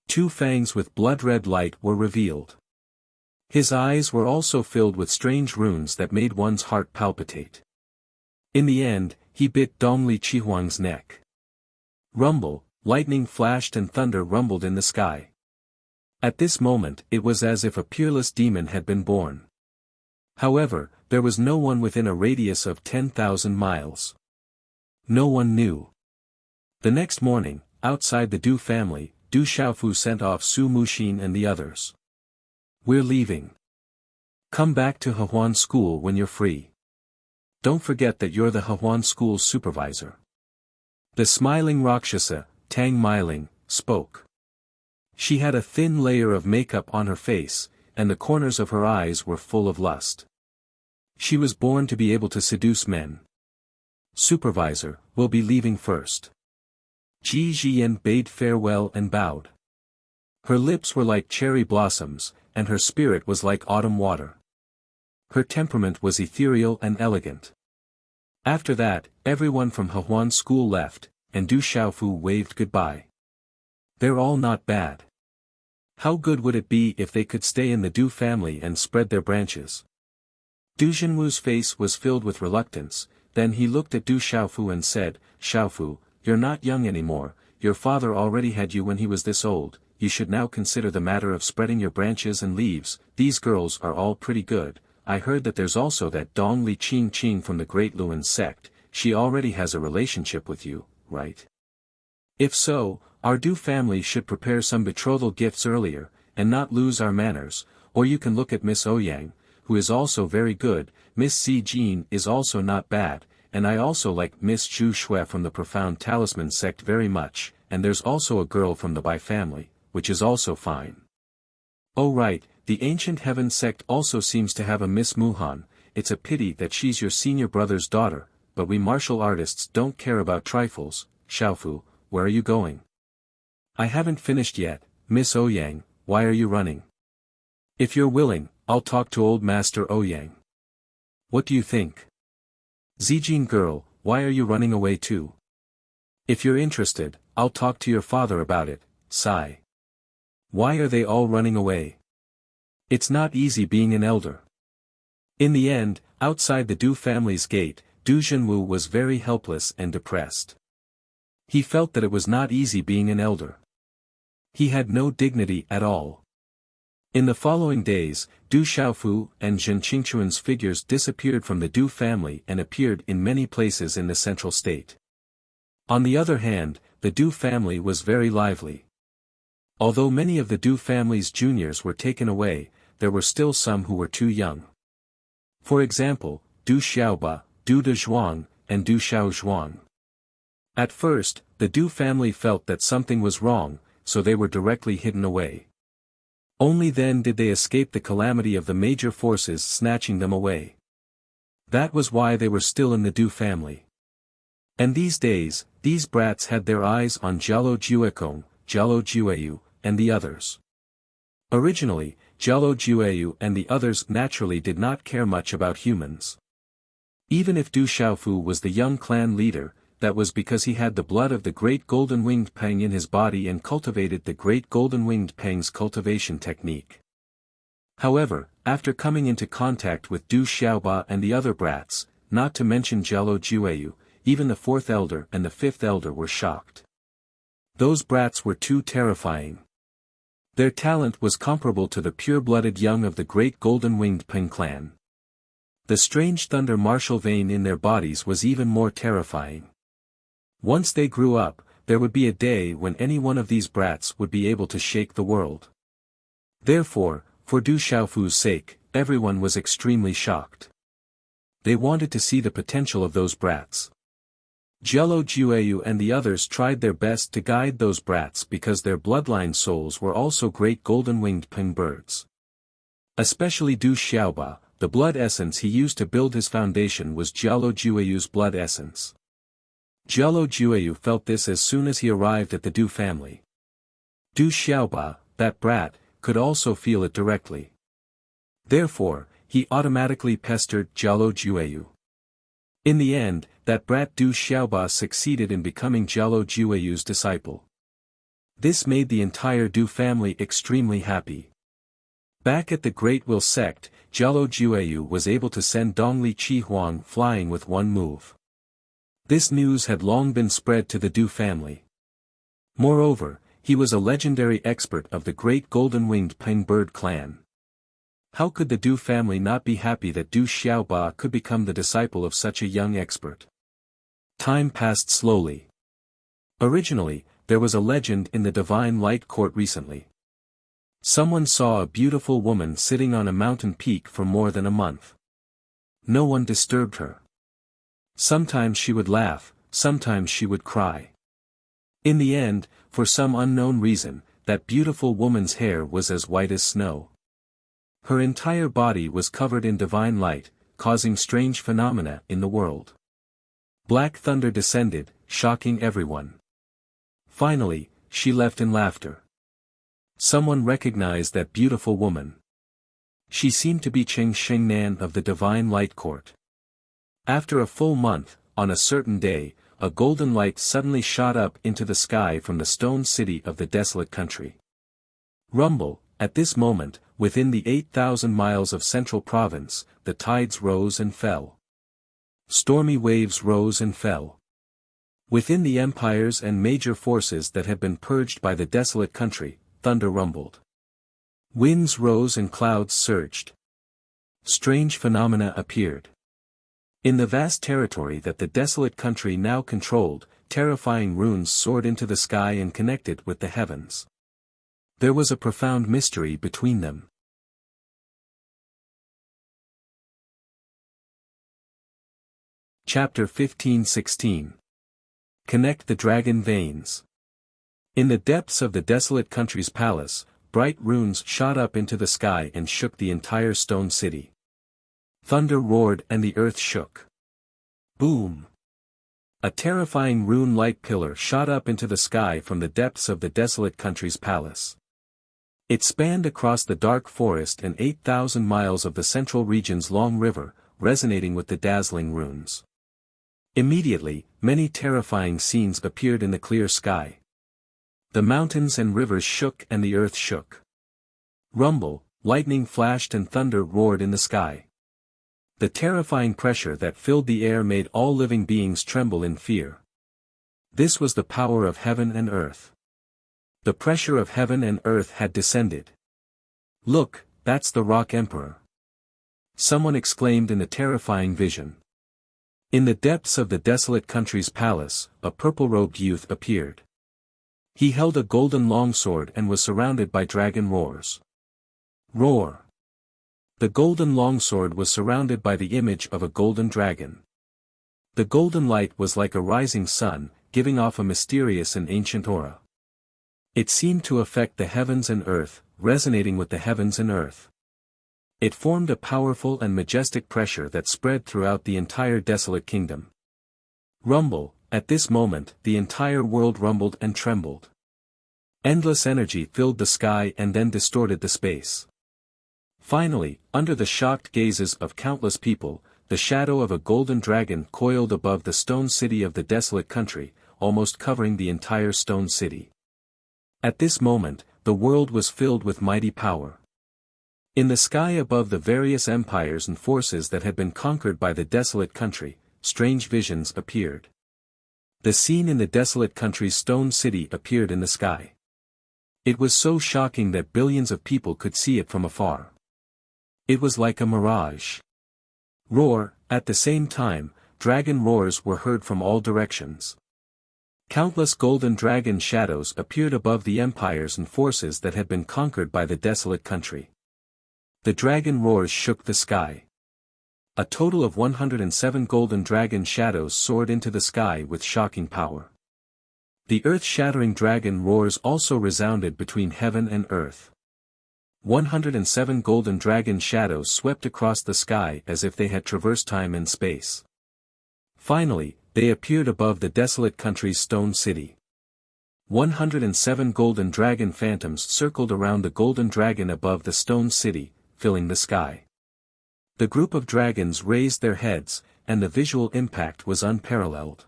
Two fangs with blood-red light were revealed. His eyes were also filled with strange runes that made one's heart palpitate. In the end, he bit Dongli Chihuang's neck. Rumble, lightning flashed and thunder rumbled in the sky. At this moment it was as if a peerless demon had been born. However, there was no one within a radius of 10,000 miles. No one knew. The next morning, outside the Du family, Du Xiaofu sent off Su Muxin and the others. "We're leaving. Come back to Hehuan School when you're free. Don't forget that you're the Hehuan School's supervisor." The smiling Rakshasa, Tang Miling, spoke. She had a thin layer of makeup on her face, and the corners of her eyes were full of lust. She was born to be able to seduce men. "Supervisor, we'll be leaving first." Ji Jian bade farewell and bowed. Her lips were like cherry blossoms, and her spirit was like autumn water. Her temperament was ethereal and elegant. After that, everyone from Hehuan School left, and Du Xiaofu waved goodbye. "They're all not bad. How good would it be if they could stay in the Du family and spread their branches?" Du Jinwu's face was filled with reluctance, then he looked at Du Xiaofu and said, "Xiaofu, you're not young anymore, your father already had you when he was this old, you should now consider the matter of spreading your branches and leaves. These girls are all pretty good. I heard that there's also that Dong Li Qing Qing from the Great Luan sect, she already has a relationship with you, right? If so, our Du family should prepare some betrothal gifts earlier, and not lose our manners, or you can look at Miss Ouyang, who is also very good, Miss Si Jean is also not bad, and I also like Miss Zhu Shui from the Profound Talisman sect very much, and there's also a girl from the Bai family, which is also fine. Oh right, the Ancient Heaven sect also seems to have a Miss Muhan, it's a pity that she's your senior brother's daughter, but we martial artists don't care about trifles. Xiaofu, where are you going?" "I haven't finished yet, Miss Ouyang, why are you running?" "If you're willing, I'll talk to old Master Ouyang." "What do you think?" "Zijin girl, why are you running away too?" "If you're interested, I'll talk to your father about it, sigh." "Why are they all running away? It's not easy being an elder." In the end, outside the Du family's gate, Du Jinwu was very helpless and depressed. He felt that it was not easy being an elder. He had no dignity at all. In the following days, Du Xiaofu and Zhen Qingchuan's figures disappeared from the Du family and appeared in many places in the central state. On the other hand, the Du family was very lively. Although many of the Du family's juniors were taken away, there were still some who were too young. For example, Du Xiaoba, Du Dezhuang, and Du Xiaozhuang. At first, the Du family felt that something was wrong, so they were directly hidden away. Only then did they escape the calamity of the major forces snatching them away. That was why they were still in the Du family. And these days, these brats had their eyes on Jialo Juekong, Jialo Jueyu, and the others. Originally, Jialo Jueyu and the others naturally did not care much about humans. Even if Du Xiaofu was the young clan leader, that was because he had the blood of the Great Golden-Winged Peng in his body and cultivated the Great Golden-Winged Peng's cultivation technique. However, after coming into contact with Du Xiaoba and the other brats, not to mention Jialo Jueyu, even the fourth elder and the fifth elder were shocked. Those brats were too terrifying. Their talent was comparable to the pure-blooded young of the Great Golden-Winged Peng clan. The strange thunder martial vein in their bodies was even more terrifying. Once they grew up, there would be a day when any one of these brats would be able to shake the world. Therefore, for Du Xiaofu's sake, everyone was extremely shocked. They wanted to see the potential of those brats. Jialo Jueyu and the others tried their best to guide those brats because their bloodline souls were also great golden-winged peng birds. Especially Du Xiaoba, the blood essence he used to build his foundation was Jialo Jueyu's blood essence. Jialo Jueyu felt this as soon as he arrived at the Du family. Du Xiaoba, that brat, could also feel it directly. Therefore, he automatically pestered Jialo Jueyu. In the end, that brat Du Xiaoba succeeded in becoming Jialo Jueyu's disciple. This made the entire Du family extremely happy. Back at the Great Will sect, Jialo Jueyu was able to send Dongli Chihuang flying with one move. This news had long been spread to the Du family. Moreover, he was a legendary expert of the great golden-winged Peng bird clan. How could the Du family not be happy that Du Xiaoba could become the disciple of such a young expert? Time passed slowly. Originally, there was a legend in the Divine Light Court recently. Someone saw a beautiful woman sitting on a mountain peak for more than a month. No one disturbed her. Sometimes she would laugh, sometimes she would cry. In the end, for some unknown reason, that beautiful woman's hair was as white as snow. Her entire body was covered in divine light, causing strange phenomena in the world. Black thunder descended, shocking everyone. Finally, she left in laughter. Someone recognized that beautiful woman. She seemed to be Cheng Shengnan of the Divine Light Court. After a full month, on a certain day, a golden light suddenly shot up into the sky from the stone city of the desolate country. Rumble, at this moment, within the 8,000 miles of central province, the tides rose and fell. Stormy waves rose and fell. Within the empires and major forces that had been purged by the desolate country, thunder rumbled. Winds rose and clouds surged. Strange phenomena appeared. In the vast territory that the desolate country now controlled, terrifying runes soared into the sky and connected with the heavens. There was a profound mystery between them. Chapter 15-16. Connect the dragon veins. In the depths of the desolate country's palace, bright runes shot up into the sky and shook the entire stone city. Thunder roared and the earth shook. Boom! A terrifying rune-like pillar shot up into the sky from the depths of the desolate country's palace. It spanned across the dark forest and 8,000 miles of the central region's long river, resonating with the dazzling runes. Immediately, many terrifying scenes appeared in the clear sky. The mountains and rivers shook and the earth shook. Rumble, lightning flashed and thunder roared in the sky. The terrifying pressure that filled the air made all living beings tremble in fear. This was the power of heaven and earth. The pressure of heaven and earth had descended. Look, that's the Rock Emperor. Someone exclaimed in a terrifying vision. In the depths of the desolate country's palace, a purple-robed youth appeared. He held a golden longsword and was surrounded by dragon roars. Roar! The golden longsword was surrounded by the image of a golden dragon. The golden light was like a rising sun, giving off a mysterious and ancient aura. It seemed to affect the heavens and earth, resonating with the heavens and earth. It formed a powerful and majestic pressure that spread throughout the entire desolate kingdom. Rumble, at this moment, the entire world rumbled and trembled. Endless energy filled the sky and then distorted the space. Finally, under the shocked gazes of countless people, the shadow of a golden dragon coiled above the stone city of the desolate country, almost covering the entire stone city. At this moment, the world was filled with mighty power. In the sky above the various empires and forces that had been conquered by the desolate country, strange visions appeared. The scene in the desolate country's stone city appeared in the sky. It was so shocking that billions of people could see it from afar. It was like a mirage. Roar, at the same time, dragon roars were heard from all directions. Countless golden dragon shadows appeared above the empires and forces that had been conquered by the desolate country. The dragon roars shook the sky. A total of 107 golden dragon shadows soared into the sky with shocking power. The earth-shattering dragon roars also resounded between heaven and earth. 107 golden dragon shadows swept across the sky as if they had traversed time and space. Finally, they appeared above the desolate country's stone city. 107 golden dragon phantoms circled around the golden dragon above the stone city, filling the sky. The group of dragons raised their heads, and the visual impact was unparalleled.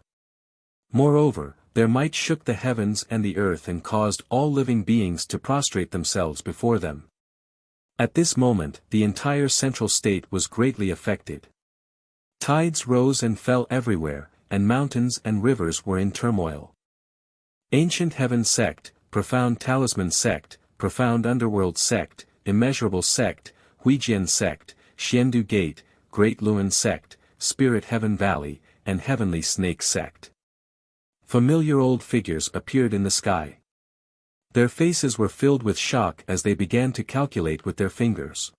Moreover, their might shook the heavens and the earth and caused all living beings to prostrate themselves before them. At this moment, the entire central state was greatly affected. Tides rose and fell everywhere, and mountains and rivers were in turmoil. Ancient Heaven Sect, Profound Talisman Sect, Profound Underworld Sect, Immeasurable Sect, Huijian Sect, Xiandu Gate, Great Luan Sect, Spirit Heaven Valley, and Heavenly Snake Sect. Familiar old figures appeared in the sky. Their faces were filled with shock as they began to calculate with their fingers.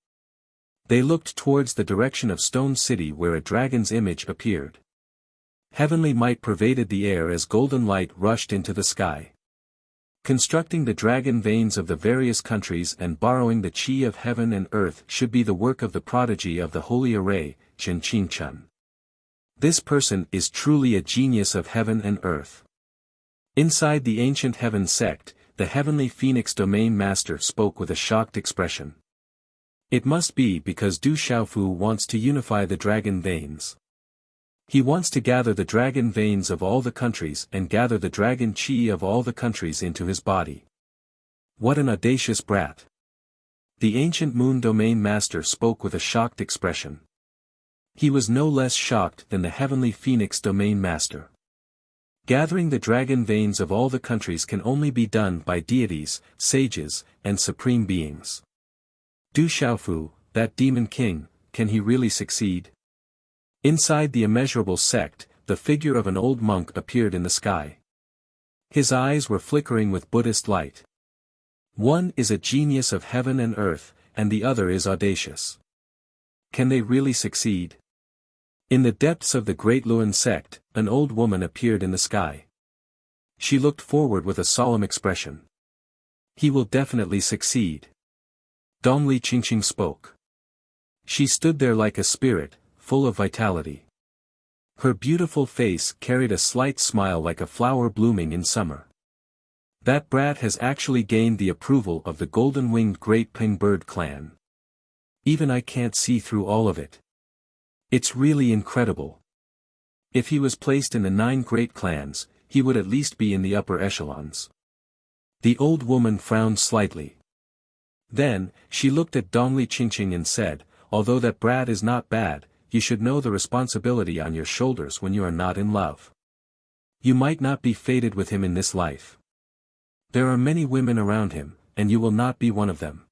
They looked towards the direction of Stone City where a dragon's image appeared. Heavenly might pervaded the air as golden light rushed into the sky. Constructing the dragon veins of the various countries and borrowing the chi of heaven and earth should be the work of the prodigy of the Holy Array, Chen Qingchen. This person is truly a genius of heaven and earth. Inside the ancient Heaven Sect, the Heavenly Phoenix Domain Master spoke with a shocked expression. It must be because Du Xiaofu wants to unify the dragon veins. He wants to gather the dragon veins of all the countries and gather the dragon chi of all the countries into his body. What an audacious brat! The ancient Moon Domain Master spoke with a shocked expression. He was no less shocked than the Heavenly Phoenix Domain Master. Gathering the dragon veins of all the countries can only be done by deities, sages, and supreme beings. Du Xiaofu, that demon king, can he really succeed? Inside the immeasurable sect, the figure of an old monk appeared in the sky. His eyes were flickering with Buddhist light. One is a genius of heaven and earth, and the other is audacious. Can they really succeed? In the depths of the Great Luan sect, an old woman appeared in the sky. She looked forward with a solemn expression. He will definitely succeed. Dongli Qingqing spoke. She stood there like a spirit, full of vitality. Her beautiful face carried a slight smile like a flower blooming in summer. That brat has actually gained the approval of the golden-winged Great Ping Bird clan. Even I can't see through all of it. It's really incredible. If he was placed in the 9 great clans, he would at least be in the upper echelons. The old woman frowned slightly. Then, she looked at Dongli Qingqing and said, although that brat is not bad, you should know the responsibility on your shoulders when you are not in love. You might not be fated with him in this life. There are many women around him, and you will not be one of them.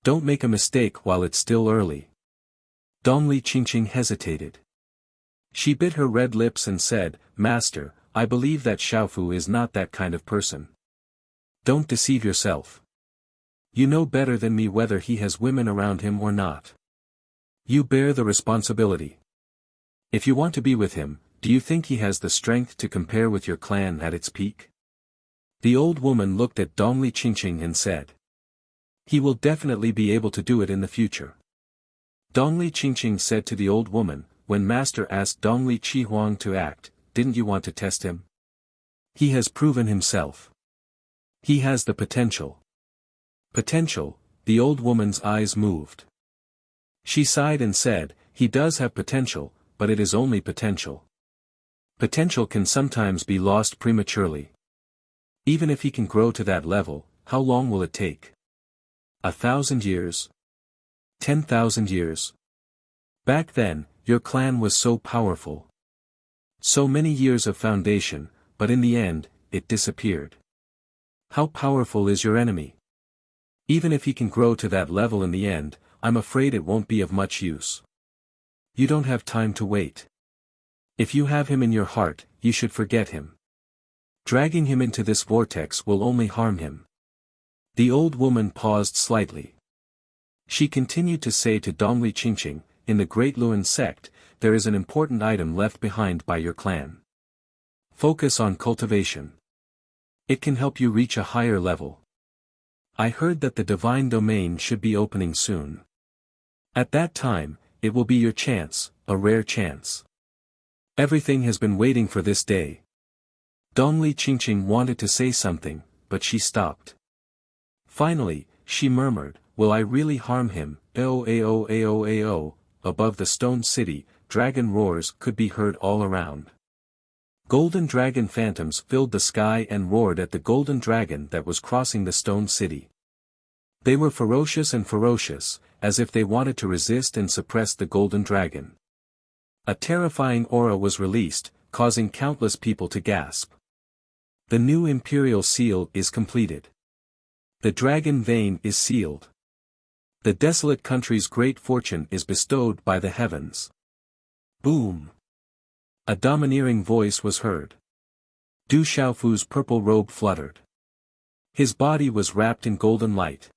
Don't make a mistake while it's still early. Dongli Qingqing hesitated. She bit her red lips and said, Master, I believe that Xiaofu is not that kind of person. Don't deceive yourself. You know better than me whether he has women around him or not. You bear the responsibility. If you want to be with him, do you think he has the strength to compare with your clan at its peak? The old woman looked at Dongli Qingqing and said. He will definitely be able to do it in the future. Dongli Qingqing said to the old woman, when Master asked Dongli Qihuang to act, didn't you want to test him? He has proven himself. He has the potential. Potential, the old woman's eyes moved. She sighed and said, he does have potential, but it is only potential. Potential can sometimes be lost prematurely. Even if he can grow to that level, how long will it take? 1,000 years? 10,000 years? Back then, your clan was so powerful. So many years of foundation, but in the end, it disappeared. How powerful is your enemy? Even if he can grow to that level in the end, I'm afraid it won't be of much use. You don't have time to wait. If you have him in your heart, you should forget him. Dragging him into this vortex will only harm him. The old woman paused slightly. She continued to say to Dongli Qingqing, in the Great Luan sect, there is an important item left behind by your clan. Focus on cultivation. It can help you reach a higher level. I heard that the divine domain should be opening soon. At that time, it will be your chance, a rare chance. Everything has been waiting for this day. Dongli Qingqing wanted to say something, but she stopped. Finally, she murmured, "Will I really harm him?" Ao. Above the stone city, dragon roars could be heard all around. Golden dragon phantoms filled the sky and roared at the golden dragon that was crossing the stone city. They were ferocious, as if they wanted to resist and suppress the golden dragon. A terrifying aura was released, causing countless people to gasp. The new imperial seal is completed. The dragon vein is sealed. The desolate country's great fortune is bestowed by the heavens. Boom! A domineering voice was heard. Du Xiaofu's purple robe fluttered. His body was wrapped in golden light.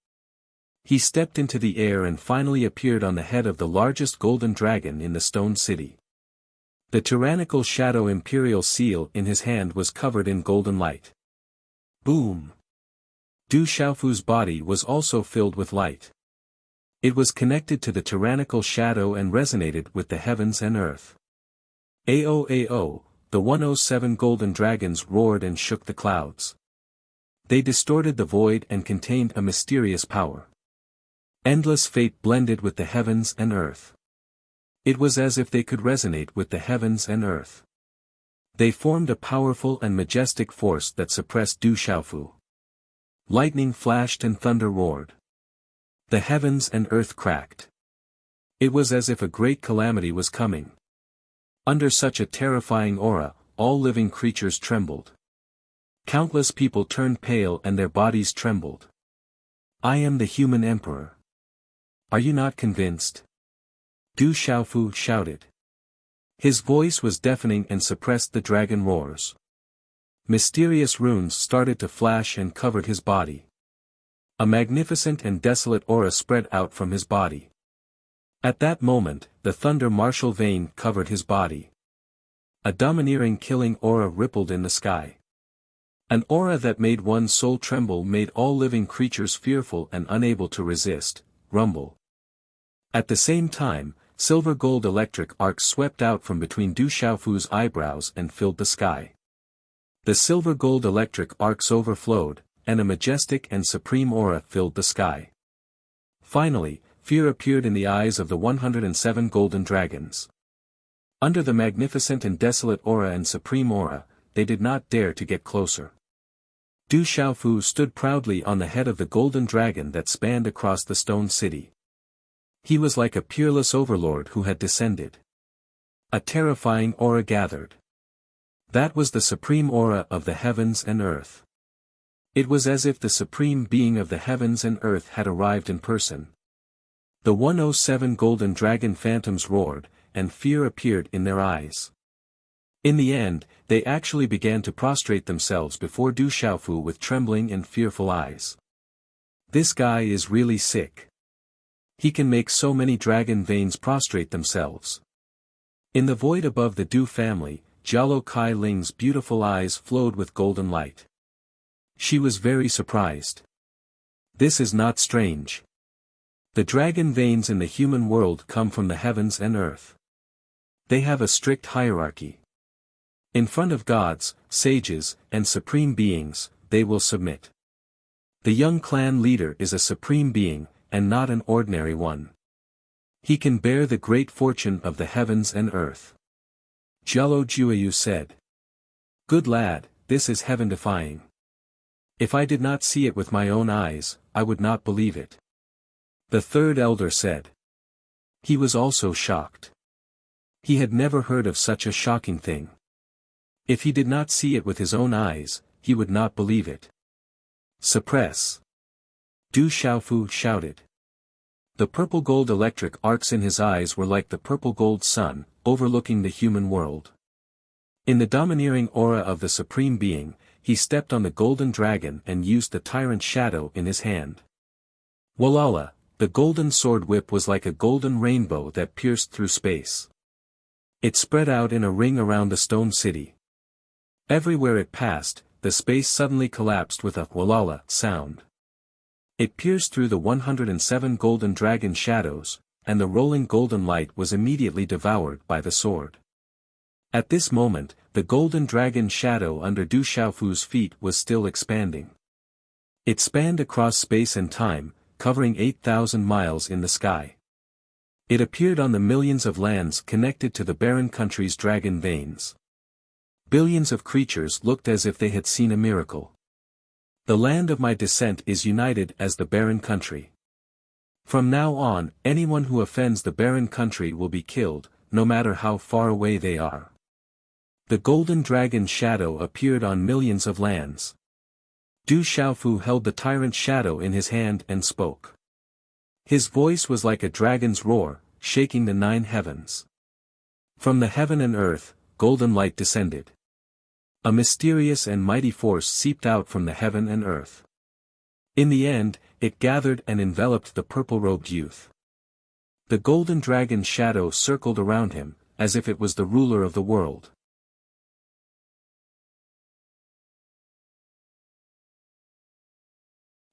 He stepped into the air and finally appeared on the head of the largest golden dragon in the stone city. The tyrannical shadow imperial seal in his hand was covered in golden light. Boom! Du Xiaofu's body was also filled with light. It was connected to the tyrannical shadow and resonated with the heavens and earth. Ao, the 107 golden dragons roared and shook the clouds. They distorted the void and contained a mysterious power. Endless fate blended with the heavens and earth. It was as if they could resonate with the heavens and earth. They formed a powerful and majestic force that suppressed Du Xiaofu. Lightning flashed and thunder roared. The heavens and earth cracked. It was as if a great calamity was coming. Under such a terrifying aura, all living creatures trembled. Countless people turned pale and their bodies trembled. "I am the human emperor. Are you not convinced?" Du Xiaofu shouted. His voice was deafening and suppressed the dragon roars. Mysterious runes started to flash and covered his body. A magnificent and desolate aura spread out from his body. At that moment, the thunder martial vein covered his body. A domineering killing aura rippled in the sky. An aura that made one's soul tremble, made all living creatures fearful and unable to resist, rumble. At the same time, silver gold electric arcs swept out from between Du Xiaofu's eyebrows and filled the sky. The silver gold electric arcs overflowed, and a majestic and supreme aura filled the sky. Finally, fear appeared in the eyes of the 107 golden dragons. Under the magnificent and desolate aura and supreme aura, they did not dare to get closer. Du Xiaofu stood proudly on the head of the golden dragon that spanned across the stone city. He was like a peerless overlord who had descended. A terrifying aura gathered. That was the supreme aura of the heavens and earth. It was as if the supreme being of the heavens and earth had arrived in person. The 107 golden dragon phantoms roared, and fear appeared in their eyes. In the end, they actually began to prostrate themselves before Du Xiaofu with trembling and fearful eyes. This guy is really sick. He can make so many dragon veins prostrate themselves. In the void above the Du family, Jialo Kai Ling's beautiful eyes flowed with golden light. She was very surprised. This is not strange. The dragon veins in the human world come from the heavens and earth. They have a strict hierarchy. In front of gods, sages, and supreme beings, they will submit. The young clan leader is a supreme being, and not an ordinary one. He can bear the great fortune of the heavens and earth. Jialo Jueyu said. Good lad, this is heaven-defying. If I did not see it with my own eyes, I would not believe it. The third elder said. He was also shocked. He had never heard of such a shocking thing. If he did not see it with his own eyes, he would not believe it. Suppress! Du Xiaofu shouted. The purple gold electric arcs in his eyes were like the purple gold sun, overlooking the human world. In the domineering aura of the Supreme Being, he stepped on the golden dragon and used the tyrant shadow in his hand. Walala, the golden sword whip was like a golden rainbow that pierced through space. It spread out in a ring around the stone city. Everywhere it passed, the space suddenly collapsed with a walala sound. It pierced through the 107 golden dragon shadows, and the rolling golden light was immediately devoured by the sword. At this moment, the golden dragon shadow under Du Xiaofu's feet was still expanding. It spanned across space and time, covering 8,000 miles in the sky. It appeared on the millions of lands connected to the barren country's dragon veins. Billions of creatures looked as if they had seen a miracle. The land of my descent is united as the barren country. From now on, anyone who offends the barren country will be killed, no matter how far away they are. The golden dragon's shadow appeared on millions of lands. Du Xiaofu held the tyrant's shadow in his hand and spoke. His voice was like a dragon's roar, shaking the 9 heavens. From the heaven and earth, golden light descended. A mysterious and mighty force seeped out from the heaven and earth. In the end, it gathered and enveloped the purple-robed youth. The golden dragon's shadow circled around him, as if it was the ruler of the world.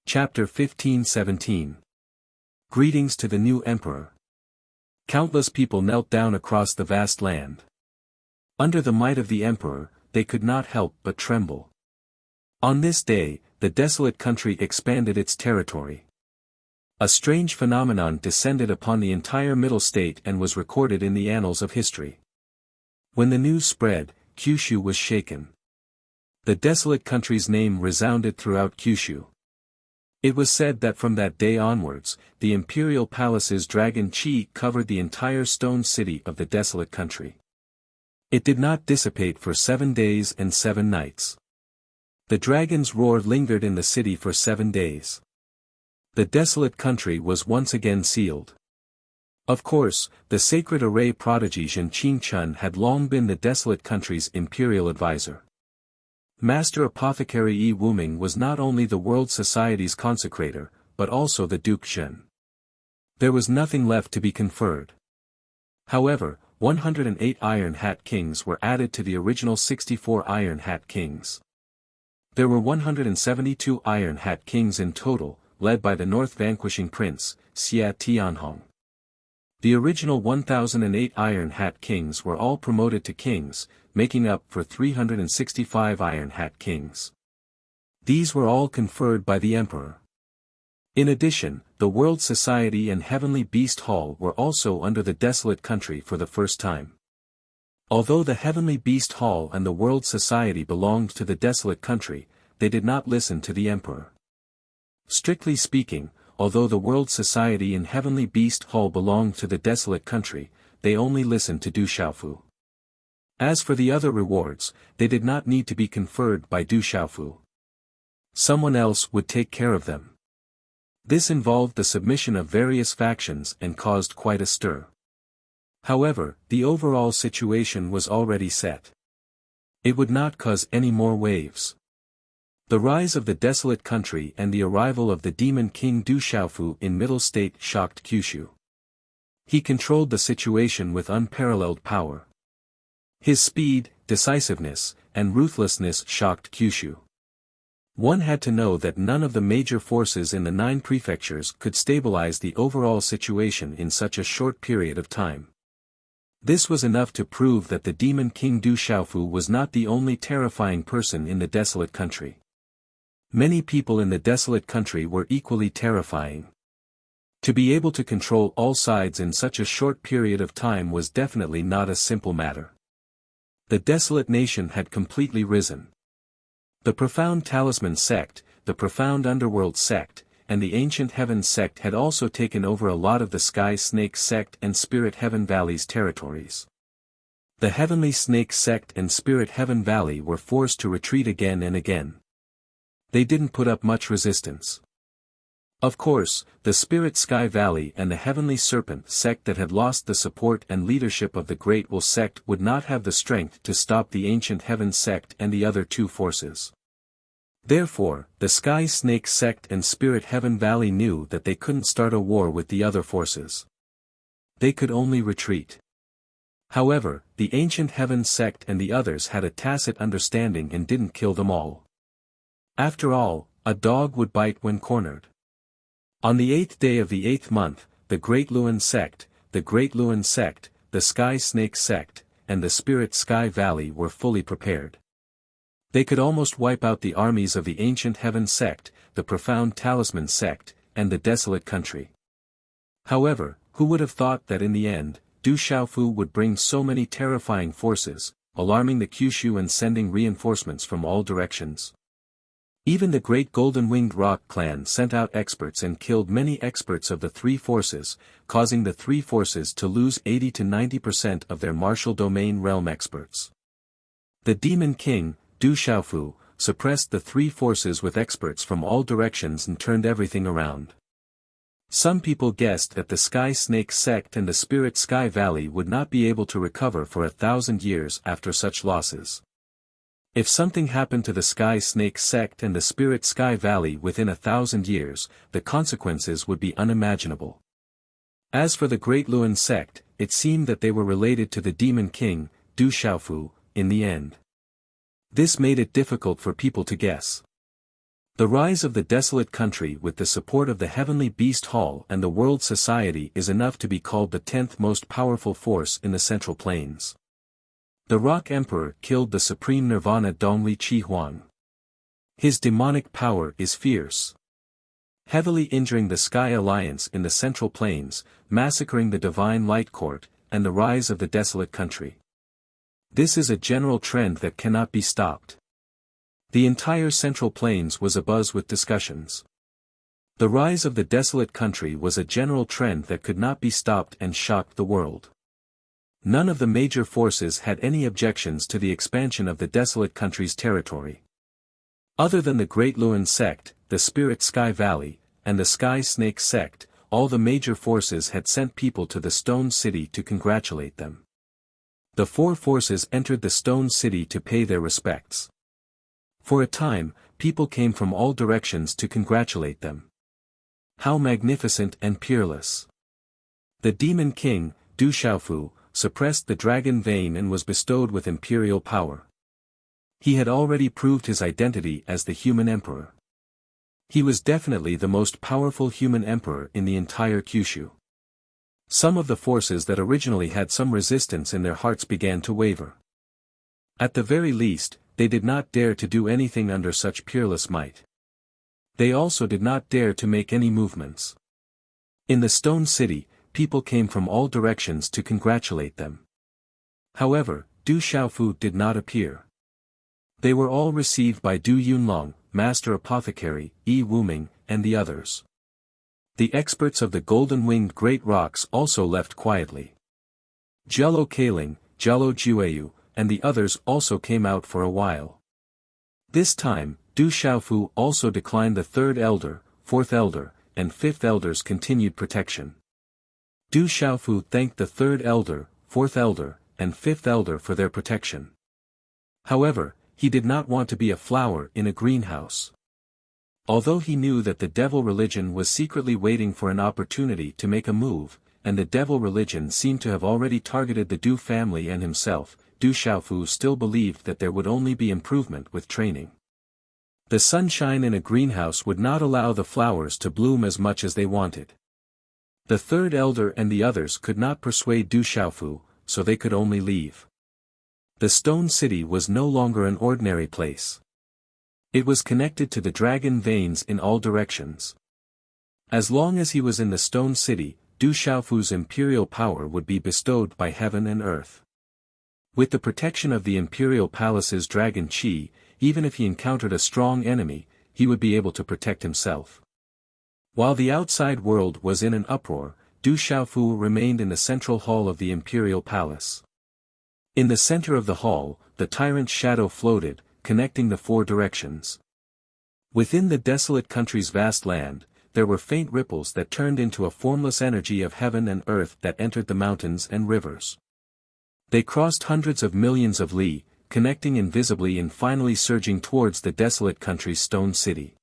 Chapter 15-17. Greetings to the new emperor. Countless people knelt down across the vast land. Under the might of the emperor, they could not help but tremble. On this day, the desolate country expanded its territory. A strange phenomenon descended upon the entire Middle State and was recorded in the annals of history. When the news spread, Kyushu was shaken. The desolate country's name resounded throughout Kyushu. It was said that from that day onwards, the imperial palace's dragon chi covered the entire stone city of the desolate country. It did not dissipate for 7 days and 7 nights. The dragon's roar lingered in the city for 7 days. The desolate country was once again sealed. Of course, the sacred array prodigy Zhen Qingchun had long been the desolate country's imperial advisor. Master Apothecary Yi Wuming was not only the World Society's consecrator, but also the Duke Zhen. There was nothing left to be conferred. However, 108 Iron Hat Kings were added to the original 64 Iron Hat Kings. There were 172 Iron Hat Kings in total, led by the North Vanquishing Prince, Xia Tianhong. The original 1008 Iron Hat Kings were all promoted to kings, making up for 365 Iron Hat Kings. These were all conferred by the emperor. In addition, the World Society and Heavenly Beast Hall were also under the desolate country for the first time. Although the Heavenly Beast Hall and the World Society belonged to the desolate country, they did not listen to the emperor. Strictly speaking, although the World Society and Heavenly Beast Hall belonged to the desolate country, they only listened to Du Xiaofu. As for the other rewards, they did not need to be conferred by Du Xiaofu. Someone else would take care of them. This involved the submission of various factions and caused quite a stir. However, the overall situation was already set. It would not cause any more waves. The rise of the desolate country and the arrival of the demon king Du Xiaofu in Middle State shocked Kyushu. He controlled the situation with unparalleled power. His speed, decisiveness, and ruthlessness shocked Kyushu. One had to know that none of the major forces in the 9 prefectures could stabilize the overall situation in such a short period of time. This was enough to prove that the demon king Du Xiaofu was not the only terrifying person in the desolate country. Many people in the desolate country were equally terrifying. To be able to control all sides in such a short period of time was definitely not a simple matter. The desolate nation had completely risen. The profound talisman sect, the profound underworld sect, and the ancient heaven sect had also taken over a lot of the sky snake sect and spirit heaven valley's territories. The heavenly snake sect and spirit heaven valley were forced to retreat again and again. They didn't put up much resistance. Of course, the Spirit Sky Valley and the Heavenly Serpent sect that had lost the support and leadership of the Great Will sect would not have the strength to stop the Ancient Heaven sect and the other 2 forces. Therefore, the Sky Snake sect and Spirit Heaven Valley knew that they couldn't start a war with the other forces. They could only retreat. However, the Ancient Heaven sect and the others had a tacit understanding and didn't kill them all. After all, a dog would bite when cornered. On the 8th day of the 8th month, the Great Luan sect, the Great Luan sect, the Sky Snake sect, and the Spirit Sky Valley were fully prepared. They could almost wipe out the armies of the Ancient Heaven sect, the Profound Talisman sect, and the Desolate Country. However, who would have thought that in the end, Du Xiaofu would bring so many terrifying forces, alarming the Kyushu and sending reinforcements from all directions. Even the great Golden-Winged Rock clan sent out experts and killed many experts of the three forces, causing the three forces to lose 80 to 90% of their martial domain realm experts. The Demon King, Du Xiaofu, suppressed the three forces with experts from all directions and turned everything around. Some people guessed that the Sky Snake sect and the Spirit Sky Valley would not be able to recover for 1,000 years after such losses. If something happened to the Sky Snake sect and the Spirit Sky Valley within 1,000 years, the consequences would be unimaginable. As for the Great Luan sect, it seemed that they were related to the Demon King, Du Xiaofu, in the end. This made it difficult for people to guess. The rise of the Desolate Country with the support of the Heavenly Beast Hall and the World Society is enough to be called the 10th most powerful force in the Central Plains. The Rock Emperor killed the Supreme Nirvana Dongli Chi Huang. His demonic power is fierce, heavily injuring the Sky Alliance in the Central Plains, massacring the Divine Light Court, and the rise of the Desolate Country. This is a general trend that cannot be stopped. The entire Central Plains was abuzz with discussions. The rise of the Desolate Country was a general trend that could not be stopped and shocked the world. None of the major forces had any objections to the expansion of the Desolate Country's territory. Other than the Great Luan sect, the Spirit Sky Valley, and the Sky Snake sect, all the major forces had sent people to the Stone City to congratulate them. The four forces entered the Stone City to pay their respects. For a time, people came from all directions to congratulate them. How magnificent and peerless! The Demon King, Du Xiaofu, suppressed the dragon vein and was bestowed with imperial power. He had already proved his identity as the human emperor. He was definitely the most powerful human emperor in the entire Kyushu. Some of the forces that originally had some resistance in their hearts began to waver. At the very least, they did not dare to do anything under such peerless might. They also did not dare to make any movements. In the Stone City, people came from all directions to congratulate them. However, Du Xiaofu did not appear. They were all received by Du Yunlong, Master Apothecary, Yi Wuming, and the others. The experts of the Golden-Winged Great Rocks also left quietly. Jello Kaling, Jello Jueyu, and the others also came out for a while. This time, Du Xiaofu also declined the third elder, fourth elder, and fifth elder's continued protection. Du Xiaofu thanked the third elder, fourth elder, and fifth elder for their protection. However, he did not want to be a flower in a greenhouse. Although he knew that the devil religion was secretly waiting for an opportunity to make a move, and the devil religion seemed to have already targeted the Du family and himself, Du Xiaofu still believed that there would only be improvement with training. The sunshine in a greenhouse would not allow the flowers to bloom as much as they wanted. The third elder and the others could not persuade Du Xiaofu, so they could only leave. The Stone City was no longer an ordinary place. It was connected to the dragon veins in all directions. As long as he was in the Stone City, Du Xiaofu's imperial power would be bestowed by heaven and earth. With the protection of the imperial palace's dragon chi, even if he encountered a strong enemy, he would be able to protect himself. While the outside world was in an uproar, Du Xiaofu remained in the central hall of the imperial palace. In the center of the hall, the tyrant's shadow floated, connecting the four directions. Within the Desolate Country's vast land, there were faint ripples that turned into a formless energy of heaven and earth that entered the mountains and rivers. They crossed hundreds of millions of li, connecting invisibly and finally surging towards the Desolate Country's Stone City.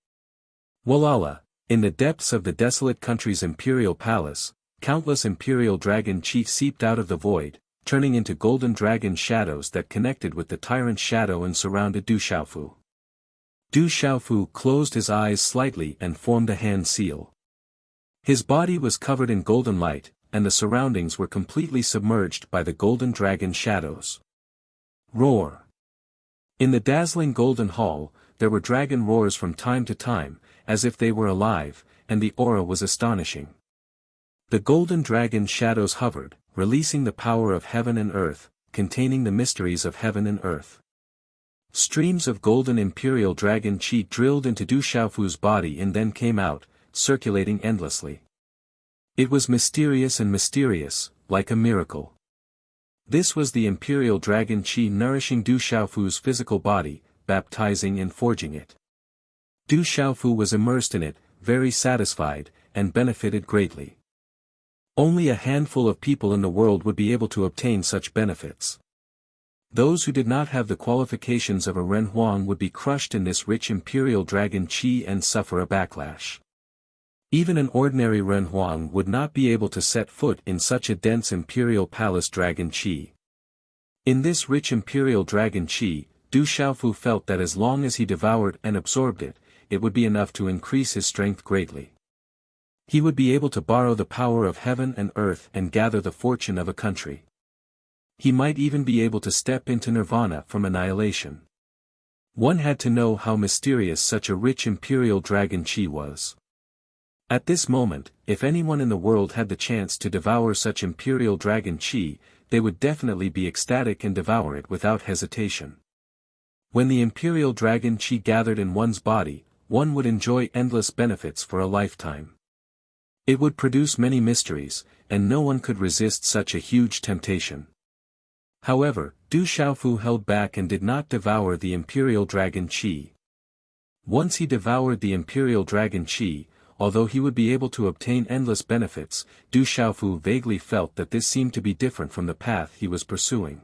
Walala, in the depths of the Desolate Country's imperial palace, countless imperial dragon chi seeped out of the void, turning into golden dragon shadows that connected with the tyrant's shadow and surrounded Du Xiaofu. Du Xiaofu closed his eyes slightly and formed a hand seal. His body was covered in golden light, and the surroundings were completely submerged by the golden dragon shadows. Roar. In the dazzling golden hall, there were dragon roars from time to time, as if they were alive, and the aura was astonishing. The golden dragon shadows hovered, releasing the power of heaven and earth, containing the mysteries of heaven and earth. Streams of golden imperial dragon chi drilled into Du Xiaofu's body and then came out, circulating endlessly. It was mysterious and mysterious, like a miracle. This was the imperial dragon chi nourishing Du Xiaofu's physical body, baptizing and forging it. Du Xiaofu was immersed in it, very satisfied, and benefited greatly. Only a handful of people in the world would be able to obtain such benefits. Those who did not have the qualifications of a Ren Huang would be crushed in this rich imperial dragon chi and suffer a backlash. Even an ordinary Ren Huang would not be able to set foot in such a dense imperial palace dragon chi. In this rich imperial dragon chi, Du Xiaofu felt that as long as he devoured and absorbed it, it would be enough to increase his strength greatly. He would be able to borrow the power of heaven and earth and gather the fortune of a country. He might even be able to step into nirvana from annihilation. One had to know how mysterious such a rich imperial dragon chi was. At this moment, if anyone in the world had the chance to devour such imperial dragon chi, they would definitely be ecstatic and devour it without hesitation. When the imperial dragon chi gathered in one's body, one would enjoy endless benefits for a lifetime. It would produce many mysteries, and no one could resist such a huge temptation. However, Du Xiaofu held back and did not devour the imperial dragon chi. Once he devoured the imperial dragon chi, although he would be able to obtain endless benefits, Du Xiaofu vaguely felt that this seemed to be different from the path he was pursuing.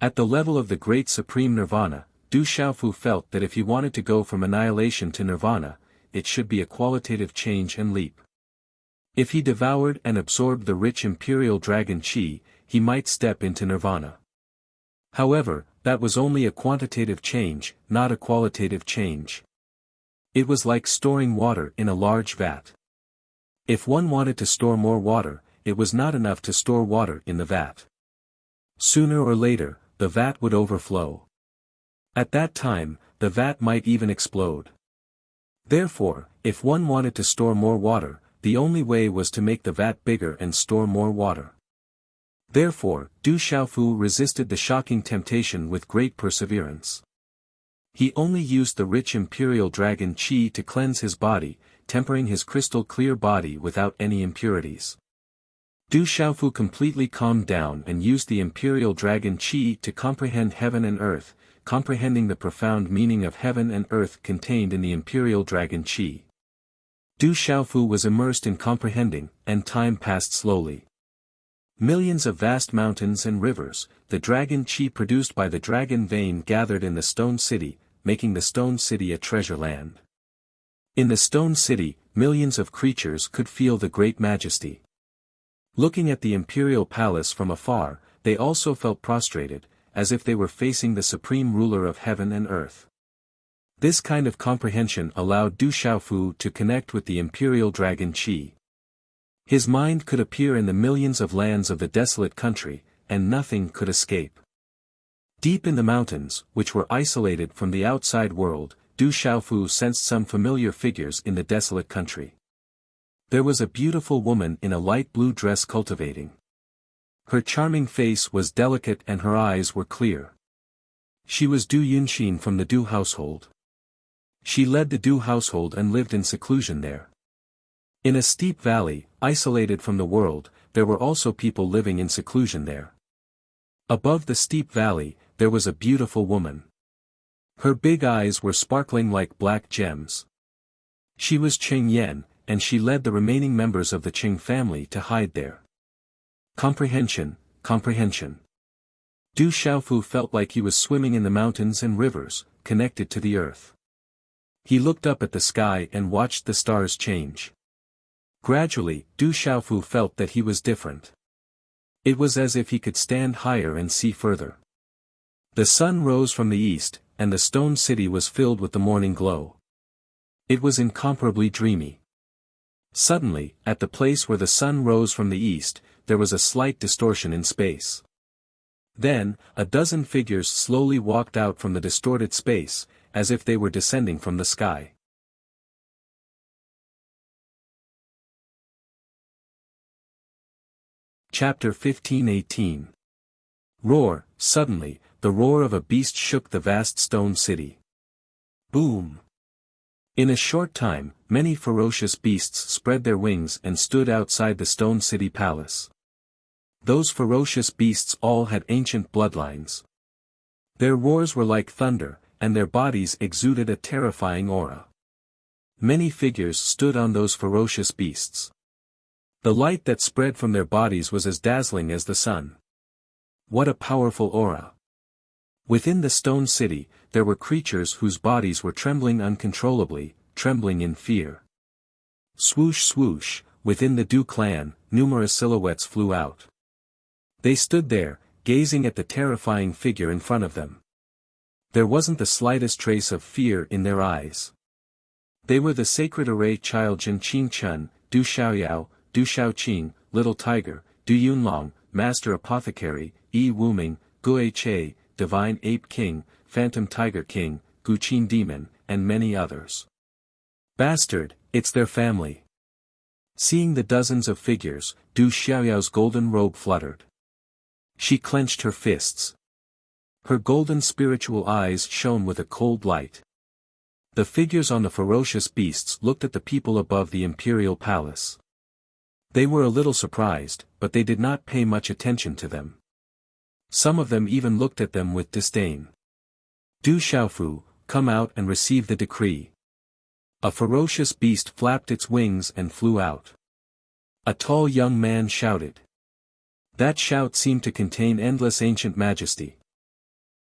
At the level of the great supreme nirvana, Du Xiaofu felt that if he wanted to go from annihilation to nirvana, it should be a qualitative change and leap. If he devoured and absorbed the rich imperial dragon chi, he might step into nirvana. However, that was only a quantitative change, not a qualitative change. It was like storing water in a large vat. If one wanted to store more water, it was not enough to store water in the vat. Sooner or later, the vat would overflow. At that time, the vat might even explode. Therefore, if one wanted to store more water, the only way was to make the vat bigger and store more water. Therefore, Du Xiaofu resisted the shocking temptation with great perseverance. He only used the rich imperial dragon chi to cleanse his body, tempering his crystal clear body without any impurities. Du Xiaofu completely calmed down and used the imperial dragon chi to comprehend heaven and earth, comprehending the profound meaning of heaven and earth contained in the imperial dragon chi. Du Xiaofu was immersed in comprehending, and time passed slowly. Millions of vast mountains and rivers, the dragon chi produced by the dragon vein gathered in the stone city, making the stone city a treasure land. In the stone city, millions of creatures could feel the great majesty. Looking at the imperial palace from afar, they also felt prostrated, as if they were facing the supreme ruler of heaven and earth. This kind of comprehension allowed Du Xiaofu to connect with the imperial dragon chi. His mind could appear in the millions of lands of the desolate country, and nothing could escape. Deep in the mountains, which were isolated from the outside world, Du Xiaofu sensed some familiar figures in the desolate country. There was a beautiful woman in a light blue dress cultivating. Her charming face was delicate and her eyes were clear. She was Du Yunxin from the Du household. She led the Du household and lived in seclusion there. In a steep valley, isolated from the world, there were also people living in seclusion there. Above the steep valley, there was a beautiful woman. Her big eyes were sparkling like black gems. She was Qing Yan, and she led the remaining members of the Qing family to hide there. Comprehension, comprehension. Du Xiaofu felt like he was swimming in the mountains and rivers, connected to the earth. He looked up at the sky and watched the stars change. Gradually, Du Xiaofu felt that he was different. It was as if he could stand higher and see further. The sun rose from the east, and the stone city was filled with the morning glow. It was incomparably dreamy. Suddenly, at the place where the sun rose from the east, there was a slight distortion in space. Then, a dozen figures slowly walked out from the distorted space, as if they were descending from the sky. Chapter 15:18. Roar. Suddenly, the roar of a beast shook the vast stone city. Boom! In a short time, many ferocious beasts spread their wings and stood outside the stone city palace. Those ferocious beasts all had ancient bloodlines. Their roars were like thunder, and their bodies exuded a terrifying aura. Many figures stood on those ferocious beasts. The light that spread from their bodies was as dazzling as the sun. What a powerful aura! Within the stone city, there were creatures whose bodies were trembling uncontrollably, trembling in fear. Swoosh swoosh, within the Du clan, numerous silhouettes flew out. They stood there, gazing at the terrifying figure in front of them. There wasn't the slightest trace of fear in their eyes. They were the sacred array child Jin Qing Chun, Du Xiaoyao, Du Xiaoqing, Little Tiger, Du Yunlong, Master Apothecary, Yi Wuming, Gui Che, Divine Ape King, Phantom Tiger King, Guqin Demon, and many others. Bastard, it's their family. Seeing the dozens of figures, Du Xiaoyao's golden robe fluttered. She clenched her fists. Her golden spiritual eyes shone with a cold light. The figures on the ferocious beasts looked at the people above the imperial palace. They were a little surprised, but they did not pay much attention to them. Some of them even looked at them with disdain. Du Xiaofu, come out and receive the decree. A ferocious beast flapped its wings and flew out. A tall young man shouted. That shout seemed to contain endless ancient majesty.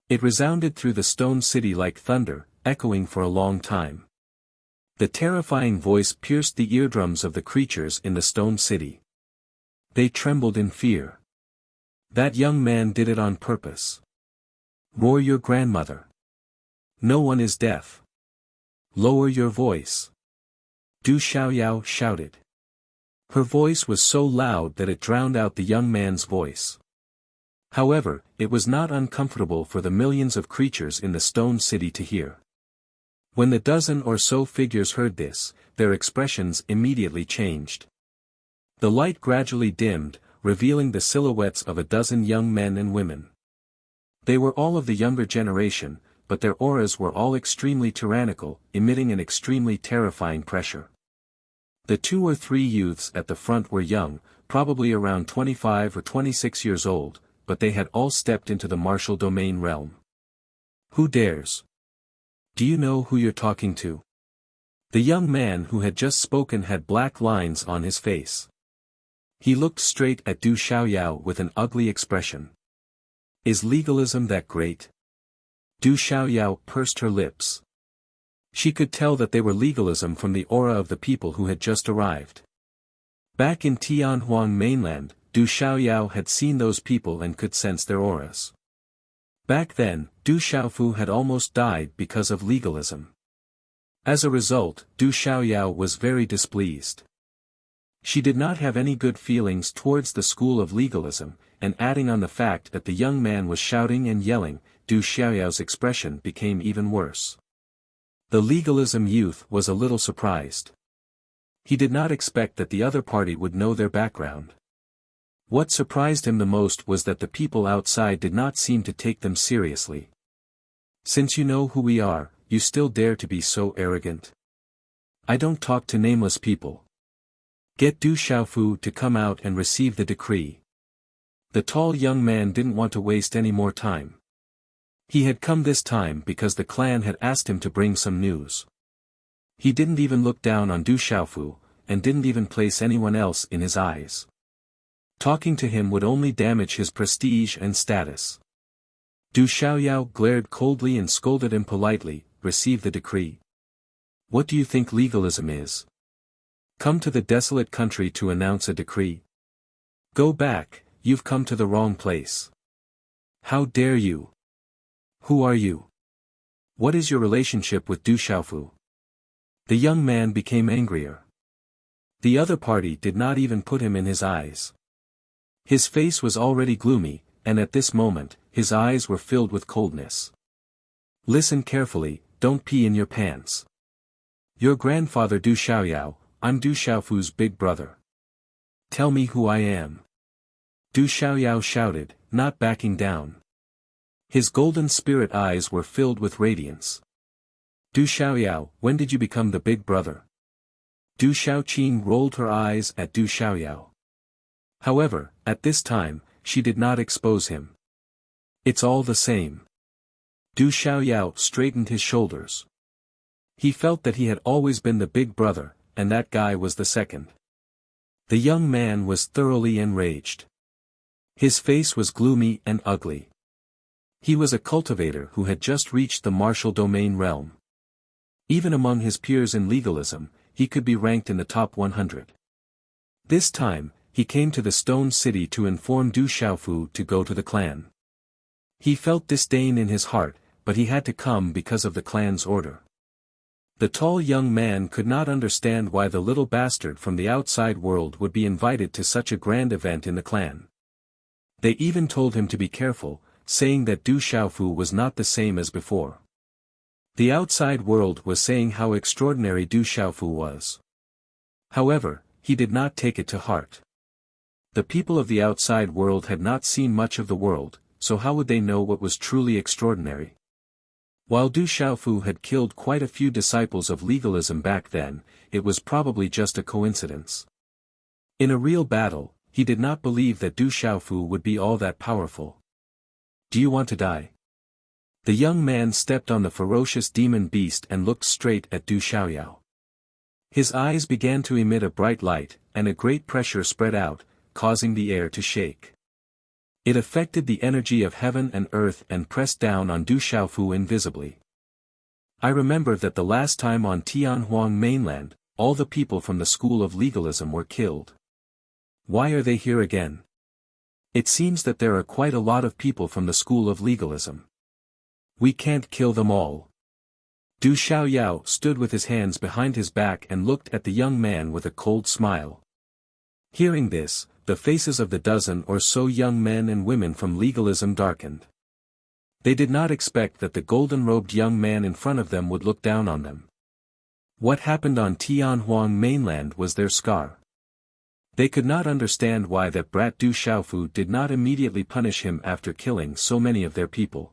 It resounded through the stone city like thunder, echoing for a long time. The terrifying voice pierced the eardrums of the creatures in the stone city. They trembled in fear. That young man did it on purpose. Roar your grandmother. No one is deaf. Lower your voice. Du Xiaoyao shouted. Her voice was so loud that it drowned out the young man's voice. However, it was not uncomfortable for the millions of creatures in the stone city to hear. When the dozen or so figures heard this, their expressions immediately changed. The light gradually dimmed, revealing the silhouettes of a dozen young men and women. They were all of the younger generation, but their auras were all extremely tyrannical, emitting an extremely terrifying pressure. The 2 or 3 youths at the front were young, probably around 25 or 26 years old, but they had all stepped into the martial domain realm. Who dares? Do you know who you're talking to? The young man who had just spoken had black lines on his face. He looked straight at Du Xiaoyao with an ugly expression. Is legalism that great? Du Xiaoyao pursed her lips. She could tell that they were legalism from the aura of the people who had just arrived. Back in Tianhuang mainland, Du Xiaoyao had seen those people and could sense their auras. Back then, Du Xiaofu had almost died because of legalism. As a result, Du Xiaoyao was very displeased. She did not have any good feelings towards the school of legalism, and adding on the fact that the young man was shouting and yelling, Du Xiaoyao's expression became even worse. The legalism youth was a little surprised. He did not expect that the other party would know their background. What surprised him the most was that the people outside did not seem to take them seriously. Since you know who we are, you still dare to be so arrogant? I don't talk to nameless people. Get Du Xiaofu to come out and receive the decree. The tall young man didn't want to waste any more time. He had come this time because the clan had asked him to bring some news. He didn't even look down on Du Xiaofu, and didn't even place anyone else in his eyes. Talking to him would only damage his prestige and status. Du Xiaoyao glared coldly and scolded him politely, receive the decree. What do you think legalism is? Come to the desolate country to announce a decree? Go back, you've come to the wrong place. How dare you? Who are you? What is your relationship with Du Xiaofu? The young man became angrier. The other party did not even put him in his eyes. His face was already gloomy, and at this moment, his eyes were filled with coldness. Listen carefully, don't pee in your pants. Your grandfather Du Xiaoyao, I'm Du Xiaofu's big brother. Tell me who I am. Du Xiaoyao shouted, not backing down. His golden spirit eyes were filled with radiance. Du Xiaoyao, when did you become the big brother? Du Xiaoqing rolled her eyes at Du Xiaoyao. However, at this time, she did not expose him. It's all the same. Du Xiaoyao straightened his shoulders. He felt that he had always been the big brother, and that guy was the second. The young man was thoroughly enraged. His face was gloomy and ugly. He was a cultivator who had just reached the martial domain realm. Even among his peers in legalism, he could be ranked in the top 100. This time, he came to the Stone City to inform Du Xiaofu to go to the clan. He felt disdain in his heart, but he had to come because of the clan's order. The tall young man could not understand why the little bastard from the outside world would be invited to such a grand event in the clan. They even told him to be careful, saying that Du Xiaofu was not the same as before. The outside world was saying how extraordinary Du Xiaofu was. However, he did not take it to heart. The people of the outside world had not seen much of the world, so how would they know what was truly extraordinary? While Du Xiaofu had killed quite a few disciples of legalism back then, it was probably just a coincidence. In a real battle, he did not believe that Du Xiaofu would be all that powerful. Do you want to die? The young man stepped on the ferocious demon beast and looked straight at Du Xiaoyao. His eyes began to emit a bright light, and a great pressure spread out, causing the air to shake. It affected the energy of heaven and earth and pressed down on Du Xiaofu invisibly. I remember that the last time on Tianhuang mainland, all the people from the school of legalism were killed. Why are they here again? It seems that there are quite a lot of people from the school of legalism. We can't kill them all. Du Xiaoyao stood with his hands behind his back and looked at the young man with a cold smile. Hearing this, the faces of the dozen or so young men and women from legalism darkened. They did not expect that the golden-robed young man in front of them would look down on them. What happened on Tianhuang mainland was their scar. They could not understand why that brat Du Xiaofu did not immediately punish him after killing so many of their people.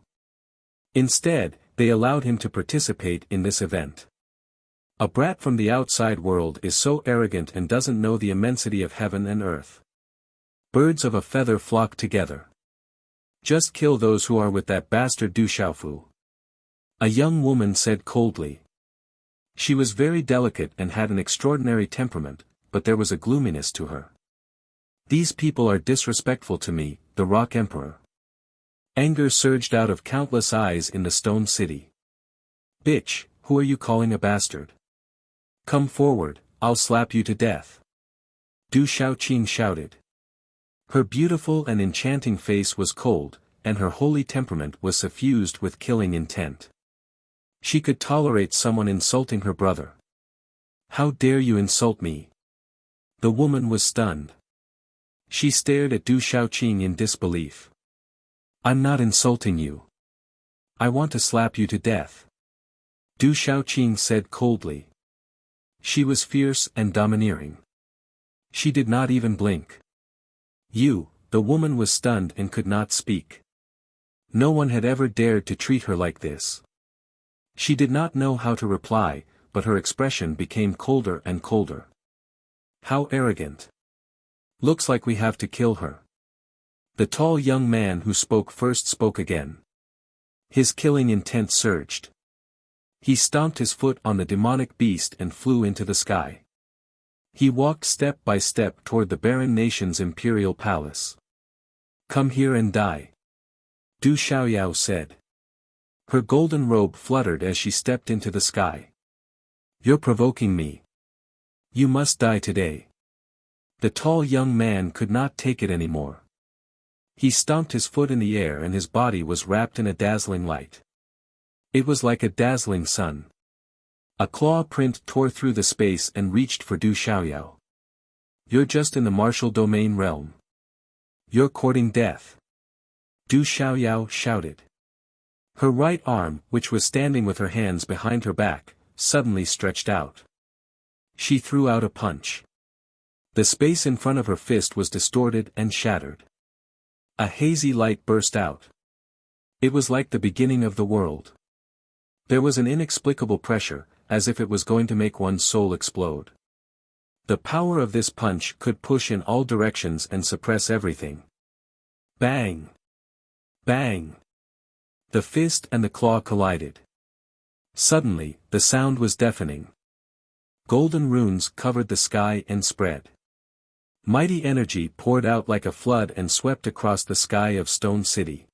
Instead, they allowed him to participate in this event. A brat from the outside world is so arrogant and doesn't know the immensity of heaven and earth. Birds of a feather flock together. Just kill those who are with that bastard Du Xiaofu. A young woman said coldly. She was very delicate and had an extraordinary temperament, but there was a gloominess to her. These people are disrespectful to me, the Rock Emperor. Anger surged out of countless eyes in the Stone City. Bitch, who are you calling a bastard? Come forward, I'll slap you to death. Du Xiaoqing shouted. Her beautiful and enchanting face was cold, and her holy temperament was suffused with killing intent. She could tolerate someone insulting her brother. How dare you insult me? The woman was stunned. She stared at Du Xiaoqing in disbelief. I'm not insulting you. I want to slap you to death. Du Xiaoqing said coldly. She was fierce and domineering. She did not even blink. The woman was stunned and could not speak. No one had ever dared to treat her like this. She did not know how to reply, but her expression became colder and colder. How arrogant. Looks like we have to kill her. The tall young man who spoke first spoke again. His killing intent surged. He stomped his foot on the demonic beast and flew into the sky. He walked step by step toward the barren nation's imperial palace. Come here and die. Du Xiaoyao said. Her golden robe fluttered as she stepped into the sky. You're provoking me. You must die today. The tall young man could not take it anymore. He stomped his foot in the air and his body was wrapped in a dazzling light. It was like a dazzling sun. A claw print tore through the space and reached for Du Xiaoyao. You're just in the martial domain realm. You're courting death. Du Xiaoyao shouted. Her right arm, which was standing with her hands behind her back, suddenly stretched out. She threw out a punch. The space in front of her fist was distorted and shattered. A hazy light burst out. It was like the beginning of the world. There was an inexplicable pressure, as if it was going to make one's soul explode. The power of this punch could push in all directions and suppress everything. Bang! Bang! The fist and the claw collided. Suddenly, the sound was deafening. Golden runes covered the sky and spread. Mighty energy poured out like a flood and swept across the sky of Stone City.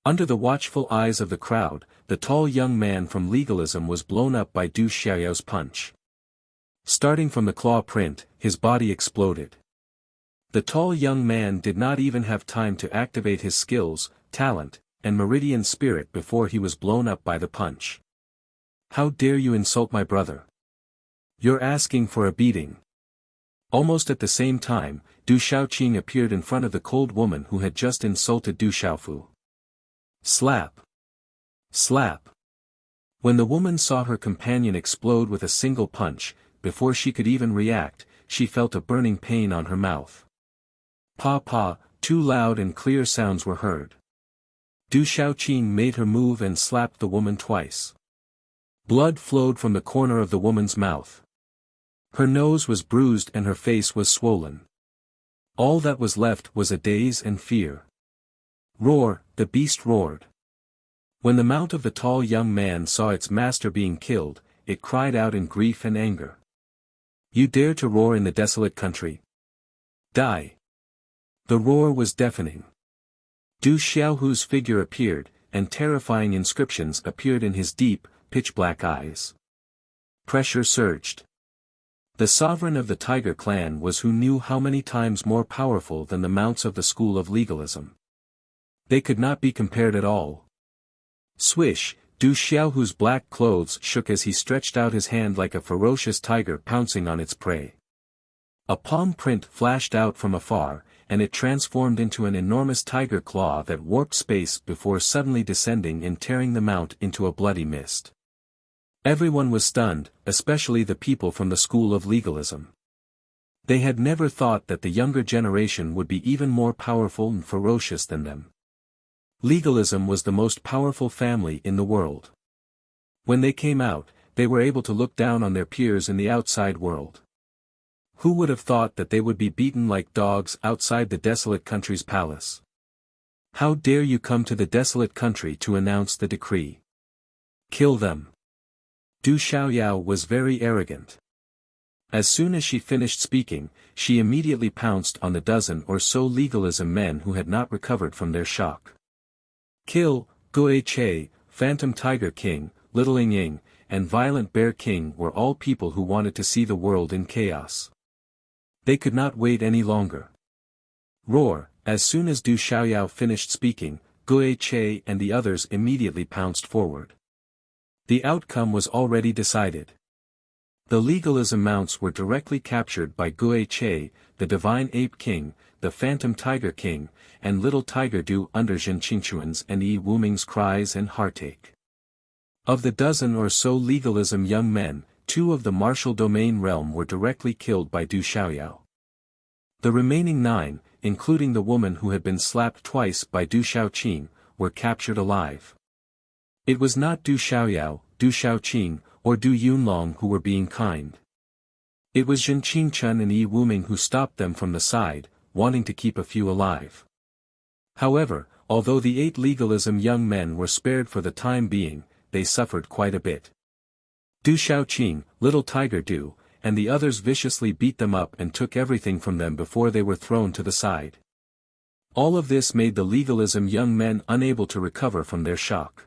Under the watchful eyes of the crowd, the tall young man from legalism was blown up by Du Xiaoyao's punch. Starting from the claw print, his body exploded. The tall young man did not even have time to activate his skills, talent, and meridian spirit before he was blown up by the punch. How dare you insult my brother? You're asking for a beating. Almost at the same time, Du Xiaoqing appeared in front of the cold woman who had just insulted Du Xiaofu. Slap! Slap! When the woman saw her companion explode with a single punch, before she could even react, she felt a burning pain on her mouth. Pa pa, two loud and clear sounds were heard. Du Xiaoqing made her move and slapped the woman twice. Blood flowed from the corner of the woman's mouth. Her nose was bruised and her face was swollen. All that was left was a daze and fear. Roar, the beast roared. When the mount of the tall young man saw its master being killed, it cried out in grief and anger. You dare to roar in the desolate country? Die! The roar was deafening. Du Xiaohu's figure appeared, and terrifying inscriptions appeared in his deep, pitch-black eyes. Pressure surged. The sovereign of the Tiger clan was who knew how many times more powerful than the mounts of the school of legalism. They could not be compared at all. Swish, Du Xiaohu's black clothes shook as he stretched out his hand like a ferocious tiger pouncing on its prey. A palm print flashed out from afar, and it transformed into an enormous tiger claw that warped space before suddenly descending and tearing the mount into a bloody mist. Everyone was stunned, especially the people from the school of legalism. They had never thought that the younger generation would be even more powerful and ferocious than them. Legalism was the most powerful family in the world. When they came out, they were able to look down on their peers in the outside world. Who would have thought that they would be beaten like dogs outside the desolate country's palace? How dare you come to the desolate country to announce the decree? Kill them! Du Xiaoyao was very arrogant. As soon as she finished speaking, she immediately pounced on the dozen or so legalism men who had not recovered from their shock. Kill, Gui Che, Phantom Tiger King, Little Ying Ying, and Violent Bear King were all people who wanted to see the world in chaos. They could not wait any longer. Roar! As soon as Du Xiaoyao finished speaking, Gui Che and the others immediately pounced forward. The outcome was already decided. The legalism mounts were directly captured by Gui Che, the Divine Ape King, the Phantom Tiger King, and Little Tiger Du under Zhen Qingquan's and Yi Wuming's cries and heartache. Of the dozen or so legalism young men, 2 of the martial domain realm were directly killed by Du Xiaoyao. The remaining 9, including the woman who had been slapped twice by Du Xiaoqing, were captured alive. It was not Du Xiaoyao, Du Xiaoqing, or Du Yunlong who were being kind. It was Zhen Qingquan and Yi Wuming who stopped them from the side, wanting to keep a few alive. However, although the 8 legalism young men were spared for the time being, they suffered quite a bit. Du Xiaoqing, Little Tiger Du, and the others viciously beat them up and took everything from them before they were thrown to the side. All of this made the legalism young men unable to recover from their shock.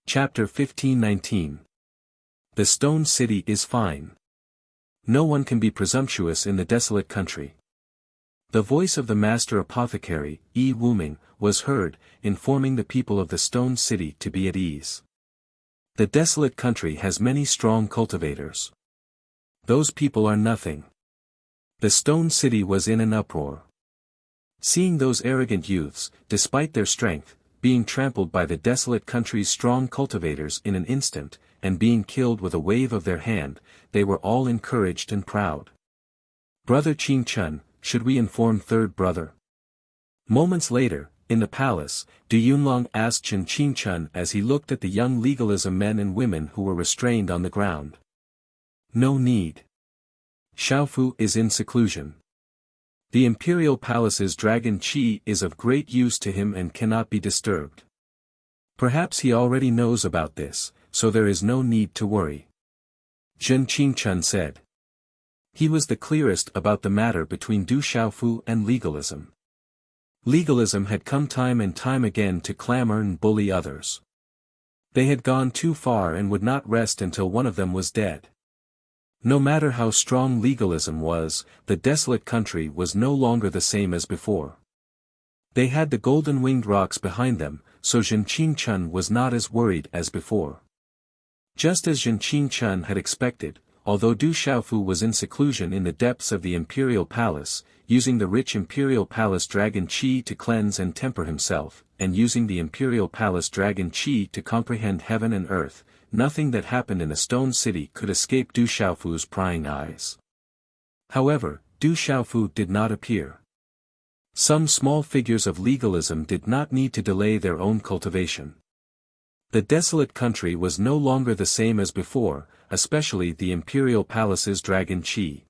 Chapter 15-19. The Stone City is fine. No one can be presumptuous in the desolate country. The voice of the master apothecary, Yi Wuming, was heard, informing the people of the Stone City to be at ease. The desolate country has many strong cultivators. Those people are nothing. The stone city was in an uproar. Seeing those arrogant youths, despite their strength, being trampled by the desolate country's strong cultivators in an instant, and being killed with a wave of their hand, they were all encouraged and proud. Brother Qing Chun, should we inform third brother? Moments later, in the palace, Du Yunlong asked Chen Qing Chun as he looked at the young legalism men and women who were restrained on the ground. No need. Xiaofu is in seclusion. The imperial palace's dragon Qi is of great use to him and cannot be disturbed. Perhaps he already knows about this, so there is no need to worry. Zhen Qingchun said. He was the clearest about the matter between Du Xiaofu and legalism. Legalism had come time and time again to clamor and bully others. They had gone too far and would not rest until one of them was dead. No matter how strong legalism was, the desolate country was no longer the same as before. They had the golden-winged rocks behind them, so Zhen Qingchun was not as worried as before. Just as Zhen Qingchun had expected, although Du Xiaofu was in seclusion in the depths of the imperial palace, using the rich imperial palace dragon Qi to cleanse and temper himself, and using the imperial palace dragon Qi to comprehend heaven and earth, nothing that happened in the stone city could escape Du Xiaofu's prying eyes. However, Du Xiaofu did not appear. Some small figures of legalism did not need to delay their own cultivation. The desolate country was no longer the same as before, especially the imperial palace's dragon Qi.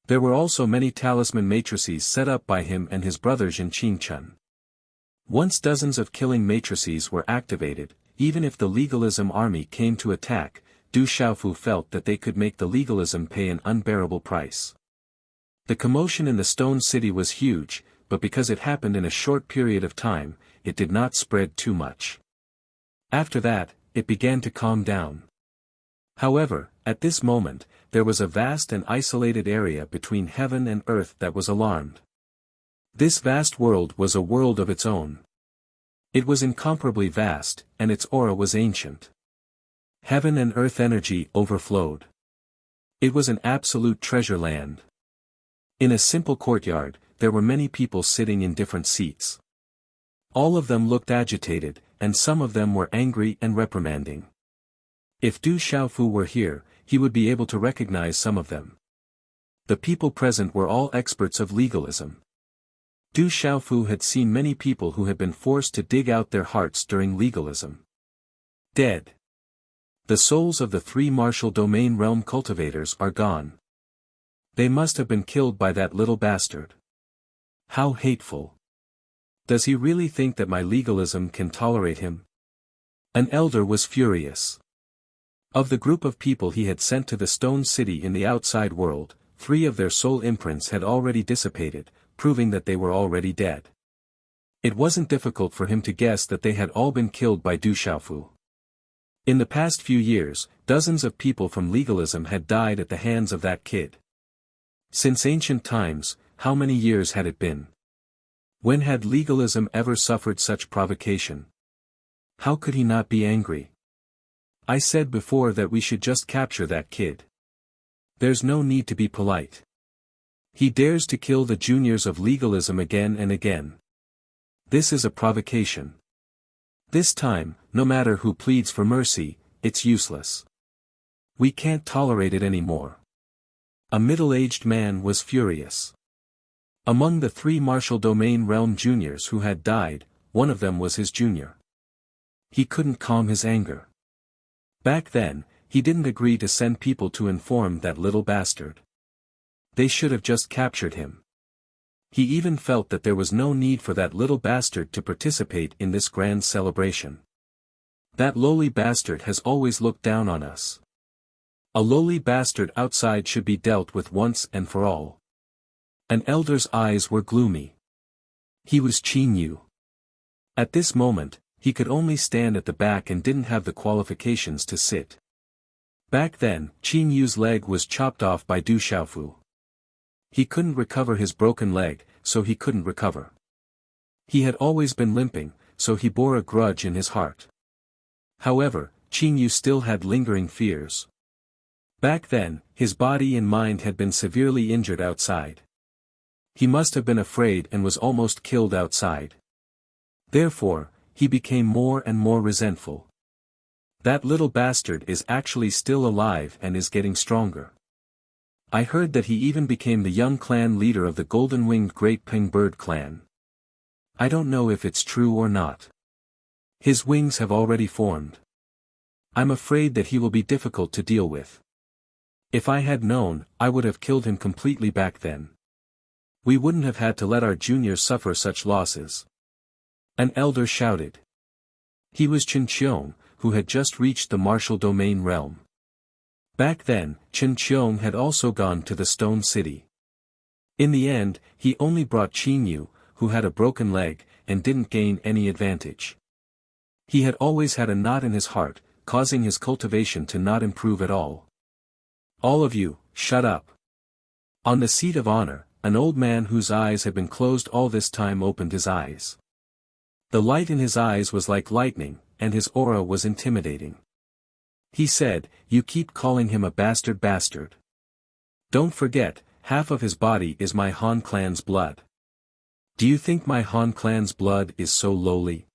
There were also many talisman matrices set up by him and his brother Zhen Qingchun. Once dozens of killing matrices were activated, even if the legalism army came to attack, Du Xiaofu felt that they could make the legalism pay an unbearable price. The commotion in the stone city was huge, but because it happened in a short period of time, it did not spread too much. After that, it began to calm down. However, at this moment, there was a vast and isolated area between heaven and earth that was alarmed. This vast world was a world of its own. It was incomparably vast, and its aura was ancient. Heaven and earth energy overflowed. It was an absolute treasure land. In a simple courtyard, there were many people sitting in different seats. All of them looked agitated, and some of them were angry and reprimanding. If Du Xiaofu were here, he would be able to recognize some of them. The people present were all experts of legalism. Du Xiaofu had seen many people who had been forced to dig out their hearts during legalism. Dead. The souls of the 3 martial domain realm cultivators are gone. They must have been killed by that little bastard. How hateful. Does he really think that my legalism can tolerate him? An elder was furious. Of the group of people he had sent to the stone city in the outside world, 3 of their soul imprints had already dissipated, proving that they were already dead. It wasn't difficult for him to guess that they had all been killed by Du Xiaofu. In the past few years, dozens of people from legalism had died at the hands of that kid. Since ancient times, how many years had it been? When had legalism ever suffered such provocation? How could he not be angry? I said before that we should just capture that kid. There's no need to be polite. He dares to kill the juniors of legalism again and again. This is a provocation. This time, no matter who pleads for mercy, it's useless. We can't tolerate it anymore. A middle-aged man was furious. Among the 3 martial domain realm juniors who had died, one of them was his junior. He couldn't calm his anger. Back then, he didn't agree to send people to inform that little bastard. They should have just captured him. He even felt that there was no need for that little bastard to participate in this grand celebration. That lowly bastard has always looked down on us. A lowly bastard outside should be dealt with once and for all. An elder's eyes were gloomy. He was Qin Yu. At this moment, he could only stand at the back and didn't have the qualifications to sit. Back then, Qin Yu's leg was chopped off by Du Xiaofu. He couldn't recover his broken leg, so he couldn't recover. He had always been limping, so he bore a grudge in his heart. However, Qingyu still had lingering fears. Back then, his body and mind had been severely injured outside. He must have been afraid and was almost killed outside. Therefore, he became more and more resentful. That little bastard is actually still alive and is getting stronger. I heard that he even became the young clan leader of the golden-winged Great Ping Bird clan. I don't know if it's true or not. His wings have already formed. I'm afraid that he will be difficult to deal with. If I had known, I would have killed him completely back then. We wouldn't have had to let our juniors suffer such losses. An elder shouted. He was Chen Qiong, who had just reached the martial domain realm. Back then, Chen Qiong had also gone to the Stone City. In the end, he only brought Qingyu, who had a broken leg, and didn't gain any advantage. He had always had a knot in his heart, causing his cultivation to not improve at all. All of you, shut up. On the seat of honor, an old man whose eyes had been closed all this time opened his eyes. The light in his eyes was like lightning, and his aura was intimidating. He said, "You keep calling him a bastard. Don't forget, half of his body is my Han clan's blood. Do you think my Han clan's blood is so lowly?"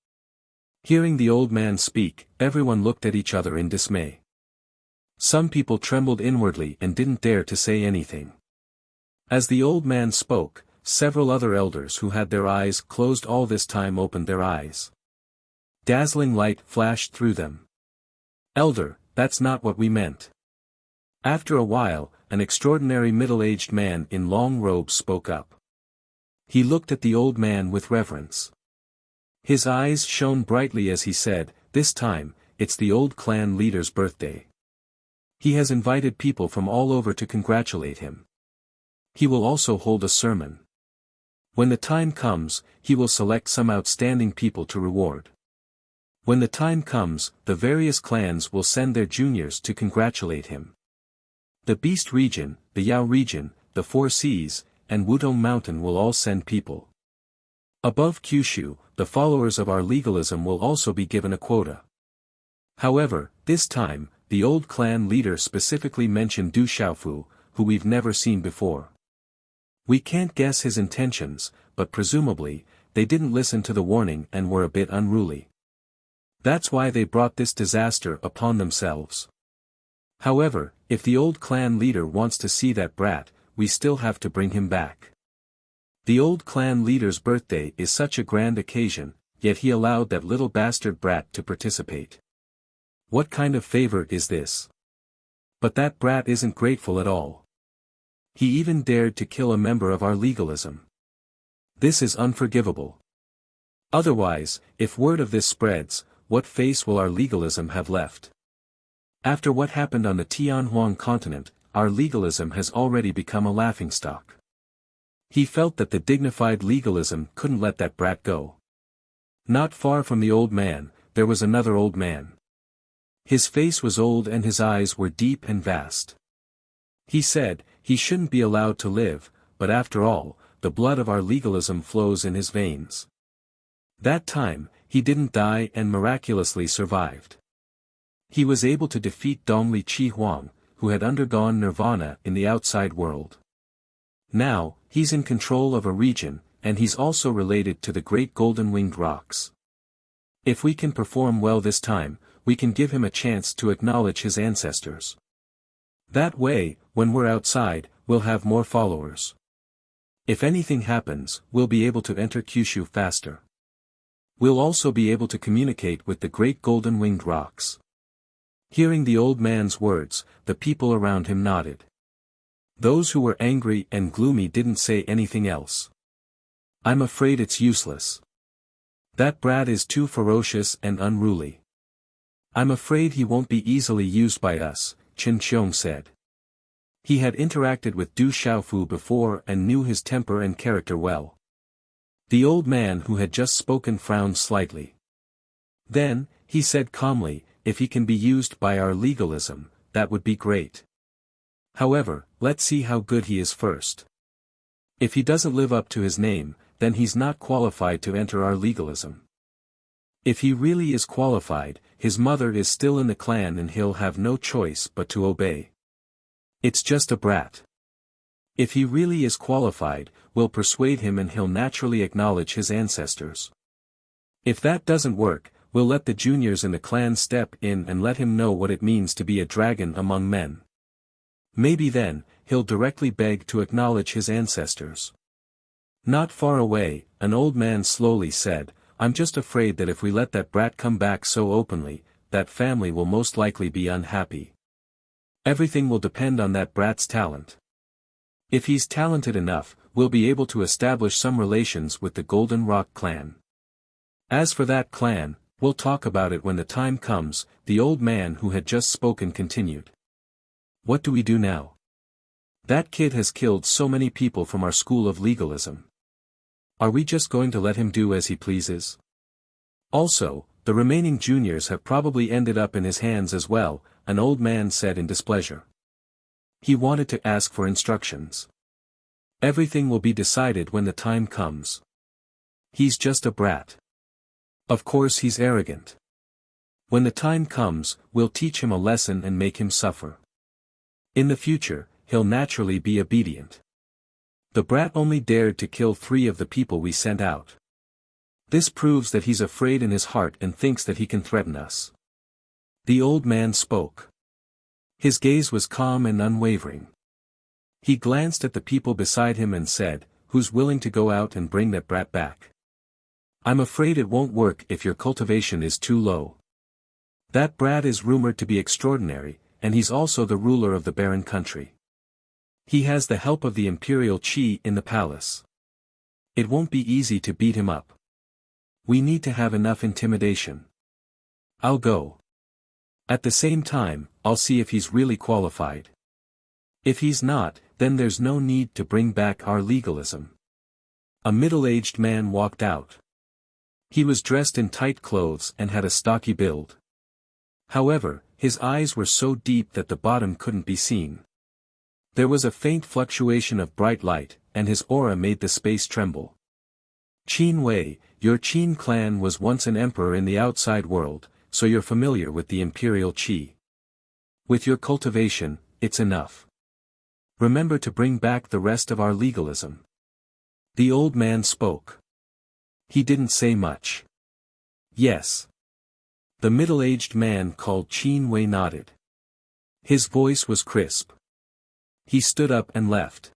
Hearing the old man speak, everyone looked at each other in dismay. Some people trembled inwardly and didn't dare to say anything. As the old man spoke, several other elders who had their eyes closed all this time opened their eyes. Dazzling light flashed through them. "Elder, that's not what we meant." After a while, an extraordinary middle-aged man in long robes spoke up. He looked at the old man with reverence. His eyes shone brightly as he said, "This time, it's the old clan leader's birthday. He has invited people from all over to congratulate him. He will also hold a sermon. When the time comes, he will select some outstanding people to reward. When the time comes, the various clans will send their juniors to congratulate him. The Beast region, the Yao region, the Four Seas, and Wudong Mountain will all send people. Above Kyushu, the followers of our legalism will also be given a quota." However, this time, the old clan leader specifically mentioned Du Xiaofu, who we've never seen before. We can't guess his intentions, but presumably, they didn't listen to the warning and were a bit unruly. That's why they brought this disaster upon themselves. However, if the old clan leader wants to see that brat, we still have to bring him back. The old clan leader's birthday is such a grand occasion, yet he allowed that little bastard brat to participate. What kind of favor is this? But that brat isn't grateful at all. He even dared to kill a member of our legalism. This is unforgivable. Otherwise, if word of this spreads, what face will our legalism have left? After what happened on the Tianhuang continent, our legalism has already become a laughingstock. He felt that the dignified legalism couldn't let that brat go. Not far from the old man, there was another old man. His face was old and his eyes were deep and vast. He said, he shouldn't be allowed to live, but after all, the blood of our legalism flows in his veins. That time, he didn't die and miraculously survived. He was able to defeat Dongli Chi Huang, who had undergone nirvana in the outside world. Now, he's in control of a region, and he's also related to the great golden-winged rocks. If we can perform well this time, we can give him a chance to acknowledge his ancestors. That way, when we're outside, we'll have more followers. If anything happens, we'll be able to enter Kyushu faster. We'll also be able to communicate with the great golden-winged rocks." Hearing the old man's words, the people around him nodded. Those who were angry and gloomy didn't say anything else. "I'm afraid it's useless. That brat is too ferocious and unruly. I'm afraid he won't be easily used by us," Chen Qiong said. He had interacted with Du Xiaofu before and knew his temper and character well. The old man who had just spoken frowned slightly. Then, he said calmly, "If he can be used by our legalism, that would be great. However, let's see how good he is first. If he doesn't live up to his name, then he's not qualified to enter our legalism." If he really is qualified, his mother is still in the clan and he'll have no choice but to obey. It's just a brat. If he really is qualified, we'll persuade him and he'll naturally acknowledge his ancestors. If that doesn't work, we'll let the juniors in the clan step in and let him know what it means to be a dragon among men. Maybe then, he'll directly beg to acknowledge his ancestors. Not far away, an old man slowly said, "I'm just afraid that if we let that brat come back so openly, that family will most likely be unhappy. Everything will depend on that brat's talent. If he's talented enough, we'll be able to establish some relations with the Golden Rock clan. As for that clan, we'll talk about it when the time comes," the old man who had just spoken continued. "What do we do now? That kid has killed so many people from our school of legalism. Are we just going to let him do as he pleases? Also, the remaining juniors have probably ended up in his hands as well," an old man said in displeasure. He wanted to ask for instructions. "Everything will be decided when the time comes. He's just a brat. Of course he's arrogant. When the time comes, we'll teach him a lesson and make him suffer. In the future, he'll naturally be obedient. The brat only dared to kill 3 of the people we sent out. This proves that he's afraid in his heart and thinks that he can threaten us." The old man spoke. His gaze was calm and unwavering. He glanced at the people beside him and said, "Who's willing to go out and bring that brat back? I'm afraid it won't work if your cultivation is too low. That brat is rumored to be extraordinary, and he's also the ruler of the barren country. He has the help of the imperial chi in the palace. It won't be easy to beat him up. We need to have enough intimidation. I'll go. At the same time, I'll see if he's really qualified. If he's not, then there's no need to bring back our legalism." A middle-aged man walked out. He was dressed in tight clothes and had a stocky build. However, his eyes were so deep that the bottom couldn't be seen. There was a faint fluctuation of bright light, and his aura made the space tremble. "Qin Wei, your Qin clan was once an emperor in the outside world, so you're familiar with the imperial chi. With your cultivation, it's enough. Remember to bring back the rest of our legalism." The old man spoke. He didn't say much. "Yes." The middle-aged man called Qin Wei nodded. His voice was crisp. He stood up and left.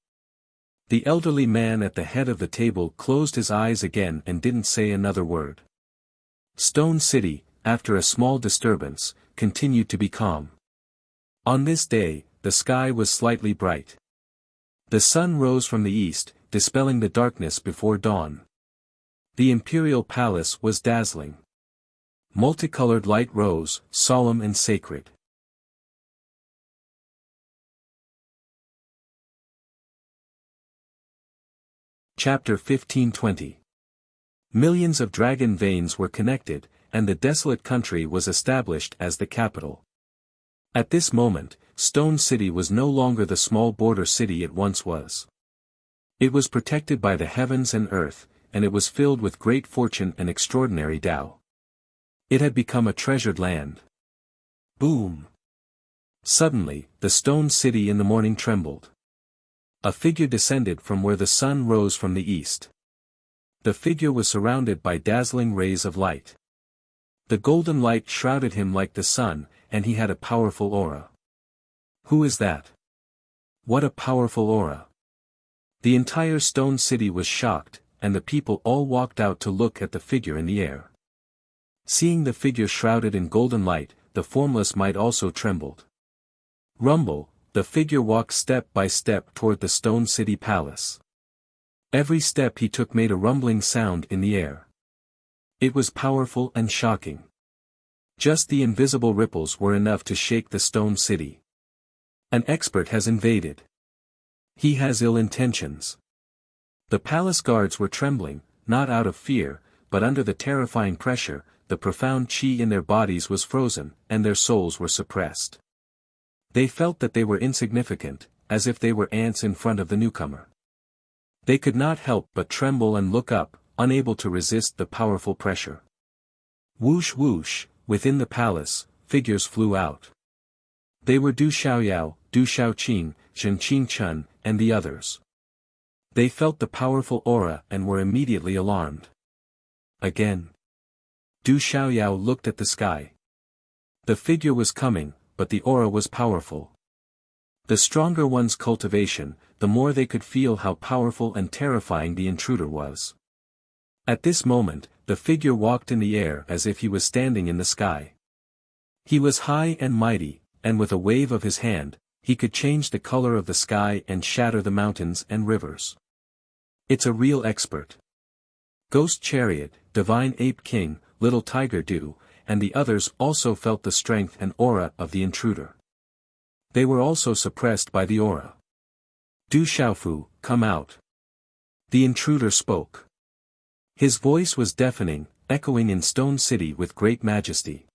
The elderly man at the head of the table closed his eyes again and didn't say another word. Stone City, after a small disturbance, continued to be calm. On this day, the sky was slightly bright. The sun rose from the east, dispelling the darkness before dawn. The imperial palace was dazzling. Multicolored light rose, solemn and sacred. Chapter 1520. Millions of dragon veins were connected, and the desolate country was established as the capital. At this moment, Stone City was no longer the small border city it once was. It was protected by the heavens and earth, and it was filled with great fortune and extraordinary Tao. It had become a treasured land. Boom! Suddenly, the Stone City in the morning trembled. A figure descended from where the sun rose from the east. The figure was surrounded by dazzling rays of light. The golden light shrouded him like the sun, and he had a powerful aura. Who is that? What a powerful aura! The entire Stone City was shocked, and the people all walked out to look at the figure in the air. Seeing the figure shrouded in golden light, the formless might also trembled. Rumble, the figure walked step by step toward the Stone City palace. Every step he took made a rumbling sound in the air. It was powerful and shocking. Just the invisible ripples were enough to shake the Stone City. An expert has invaded. He has ill intentions. The palace guards were trembling, not out of fear, but under the terrifying pressure. The profound chi in their bodies was frozen, and their souls were suppressed. They felt that they were insignificant, as if they were ants in front of the newcomer. They could not help but tremble and look up, unable to resist the powerful pressure. Whoosh whoosh, within the palace, figures flew out. They were Du Xiaoyao, Du Xiaoqing, Zhen Qingchun, and the others. They felt the powerful aura and were immediately alarmed. Again. Du Xiaoyao looked at the sky. The figure was coming, but the aura was powerful. The stronger one's cultivation, the more they could feel how powerful and terrifying the intruder was. At this moment, the figure walked in the air as if he was standing in the sky. He was high and mighty, and with a wave of his hand, he could change the color of the sky and shatter the mountains and rivers. It's a real expert. Ghost Chariot, Divine Ape King, Little Tiger Du, and the others also felt the strength and aura of the intruder. They were also suppressed by the aura. Du Xiaofu, come out. The intruder spoke. His voice was deafening, echoing in Stone City with great majesty.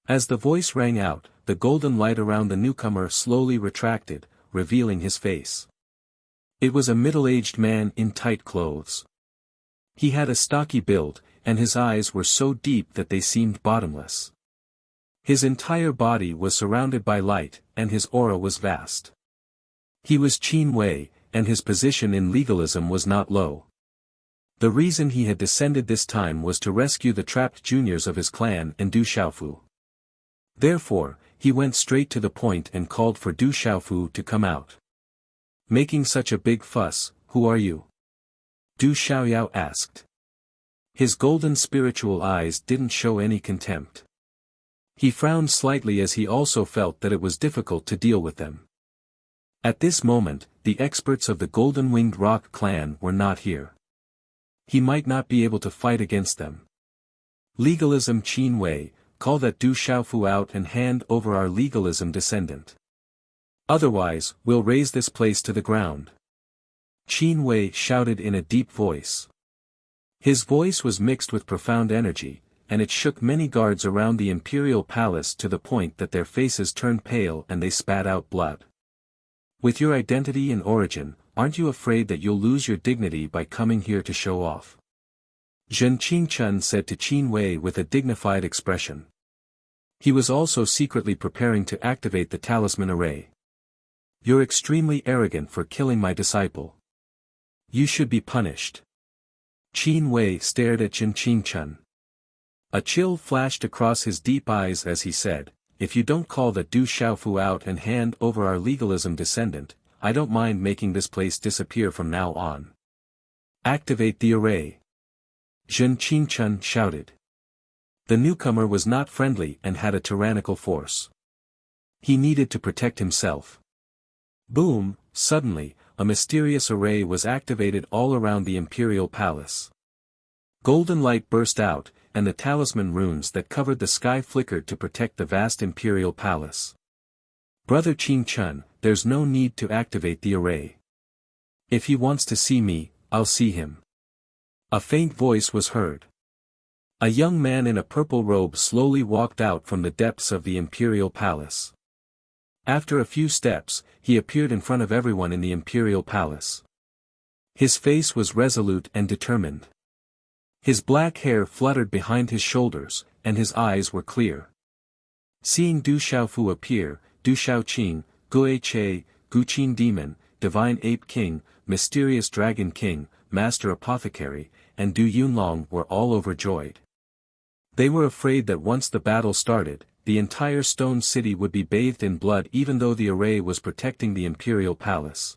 As the voice rang out, the golden light around the newcomer slowly retracted, revealing his face. It was a middle-aged man in tight clothes. He had a stocky build, and his eyes were so deep that they seemed bottomless. His entire body was surrounded by light, and his aura was vast. He was Qin Wei, and his position in legalism was not low. The reason he had descended this time was to rescue the trapped juniors of his clan and Du Xiaofu. Therefore, he went straight to the point and called for Du Xiaofu to come out. Making such a big fuss, who are you? Du Xiaoyao asked. His golden spiritual eyes didn't show any contempt. He frowned slightly as he also felt that it was difficult to deal with them. At this moment, the experts of the Golden Winged Rock clan were not here. He might not be able to fight against them. Legalism Qin Wei, call that Du Xiaofu out and hand over our legalism descendant. Otherwise, we'll raze this place to the ground. Qin Wei shouted in a deep voice. His voice was mixed with profound energy, and it shook many guards around the imperial palace to the point that their faces turned pale and they spat out blood. With your identity and origin, aren't you afraid that you'll lose your dignity by coming here to show off? Zhen Qingchun said to Qin Wei with a dignified expression. He was also secretly preparing to activate the talisman array. You're extremely arrogant for killing my disciple. You should be punished. Qin Wei stared at Zhen Qingchun. A chill flashed across his deep eyes as he said, if you don't call that Du Xiaofu out and hand over our legalism descendant, I don't mind making this place disappear from now on. Activate the array. Zhen Qingchun shouted. The newcomer was not friendly and had a tyrannical force. He needed to protect himself. Boom, suddenly, a mysterious array was activated all around the imperial palace. Golden light burst out, and the talisman runes that covered the sky flickered to protect the vast imperial palace. Brother Qingchun, there's no need to activate the array. If he wants to see me, I'll see him. A faint voice was heard. A young man in a purple robe slowly walked out from the depths of the imperial palace. After a few steps, he appeared in front of everyone in the imperial palace. His face was resolute and determined. His black hair fluttered behind his shoulders, and his eyes were clear. Seeing Du Xiaofu appear, Du Xiaoqing, Gui Che, Guqin Demon, Divine Ape King, Mysterious Dragon King, Master Apothecary, and Du Yunlong were all overjoyed. They were afraid that once the battle started, the entire Stone City would be bathed in blood even though the array was protecting the imperial palace.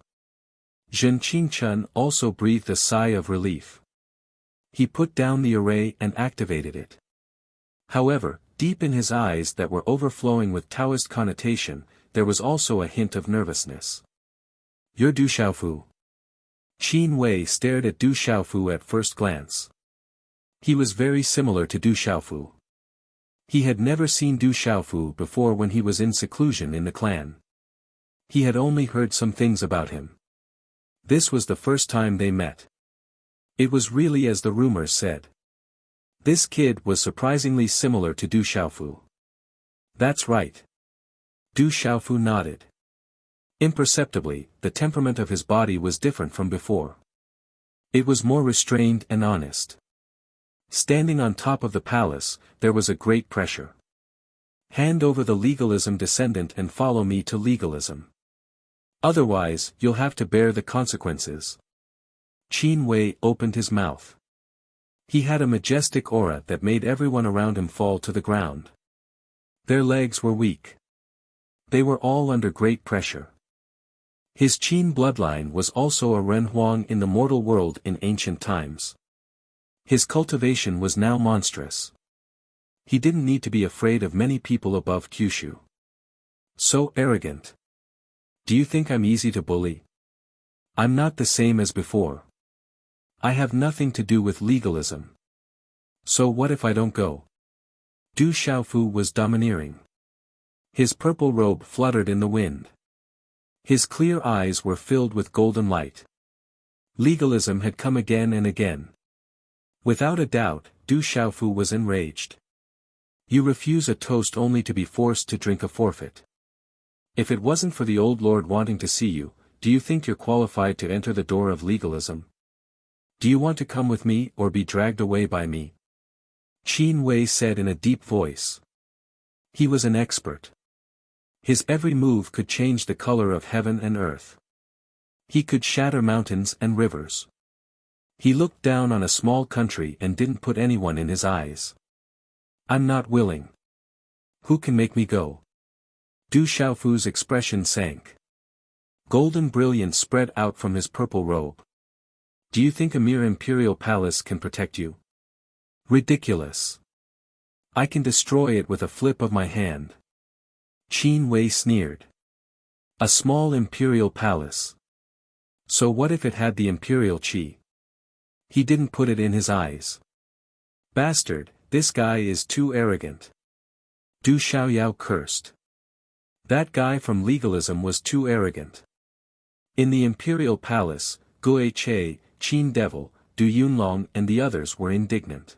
Zhen Qingchun also breathed a sigh of relief. He put down the array and activated it. However, deep in his eyes that were overflowing with Taoist connotation, there was also a hint of nervousness. You're Du Xiaofu. Qin Wei stared at Du Xiaofu at first glance. He was very similar to Du Xiaofu. He had never seen Du Xiaofu before when he was in seclusion in the clan. He had only heard some things about him. This was the first time they met. It was really as the rumors said. This kid was surprisingly similar to Du Xiaofu. That's right. Du Xiaofu nodded. Imperceptibly, the temperament of his body was different from before. It was more restrained and honest. Standing on top of the palace, there was a great pressure. Hand over the legalism descendant and follow me to legalism. Otherwise, you'll have to bear the consequences. Qin Wei opened his mouth. He had a majestic aura that made everyone around him fall to the ground. Their legs were weak. They were all under great pressure. His Qin bloodline was also a Renhuang in the mortal world in ancient times. His cultivation was now monstrous. He didn't need to be afraid of many people above Kyushu. So arrogant. Do you think I'm easy to bully? I'm not the same as before. I have nothing to do with legalism. So what if I don't go? Du Xiaofu was domineering. His purple robe fluttered in the wind. His clear eyes were filled with golden light. Legalism had come again and again. Without a doubt, Du Xiaofu was enraged. You refuse a toast only to be forced to drink a forfeit. If it wasn't for the old lord wanting to see you, do you think you're qualified to enter the door of legalism? Do you want to come with me or be dragged away by me? Qin Wei said in a deep voice. He was an expert. His every move could change the color of heaven and earth. He could shatter mountains and rivers. He looked down on a small country and didn't put anyone in his eyes. I'm not willing. Who can make me go? Du Xiaofu's expression sank. Golden brilliance spread out from his purple robe. Do you think a mere imperial palace can protect you? Ridiculous. I can destroy it with a flip of my hand. Qin Wei sneered. A small imperial palace. So what if it had the imperial qi? He didn't put it in his eyes. Bastard, this guy is too arrogant. Du Xiaoyao cursed. That guy from legalism was too arrogant. In the imperial palace, Gui Che, Qin Devil, Du Yunlong and the others were indignant.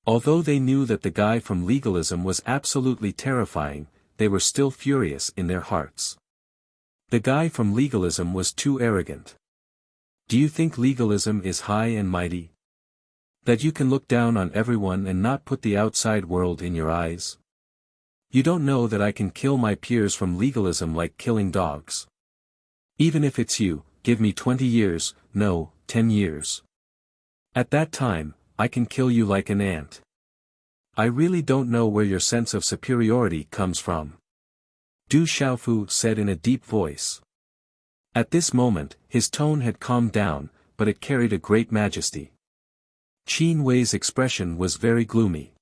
Although they knew that the guy from legalism was absolutely terrifying, they were still furious in their hearts. The guy from legalism was too arrogant. Do you think legalism is high and mighty? That you can look down on everyone and not put the outside world in your eyes? You don't know that I can kill my peers from legalism like killing dogs. Even if it's you, give me 20 years, no, 10 years. At that time, I can kill you like an ant. I really don't know where your sense of superiority comes from. Du Xiaofu said in a deep voice. At this moment, his tone had calmed down, but it carried a great majesty. Qin Wei's expression was very gloomy.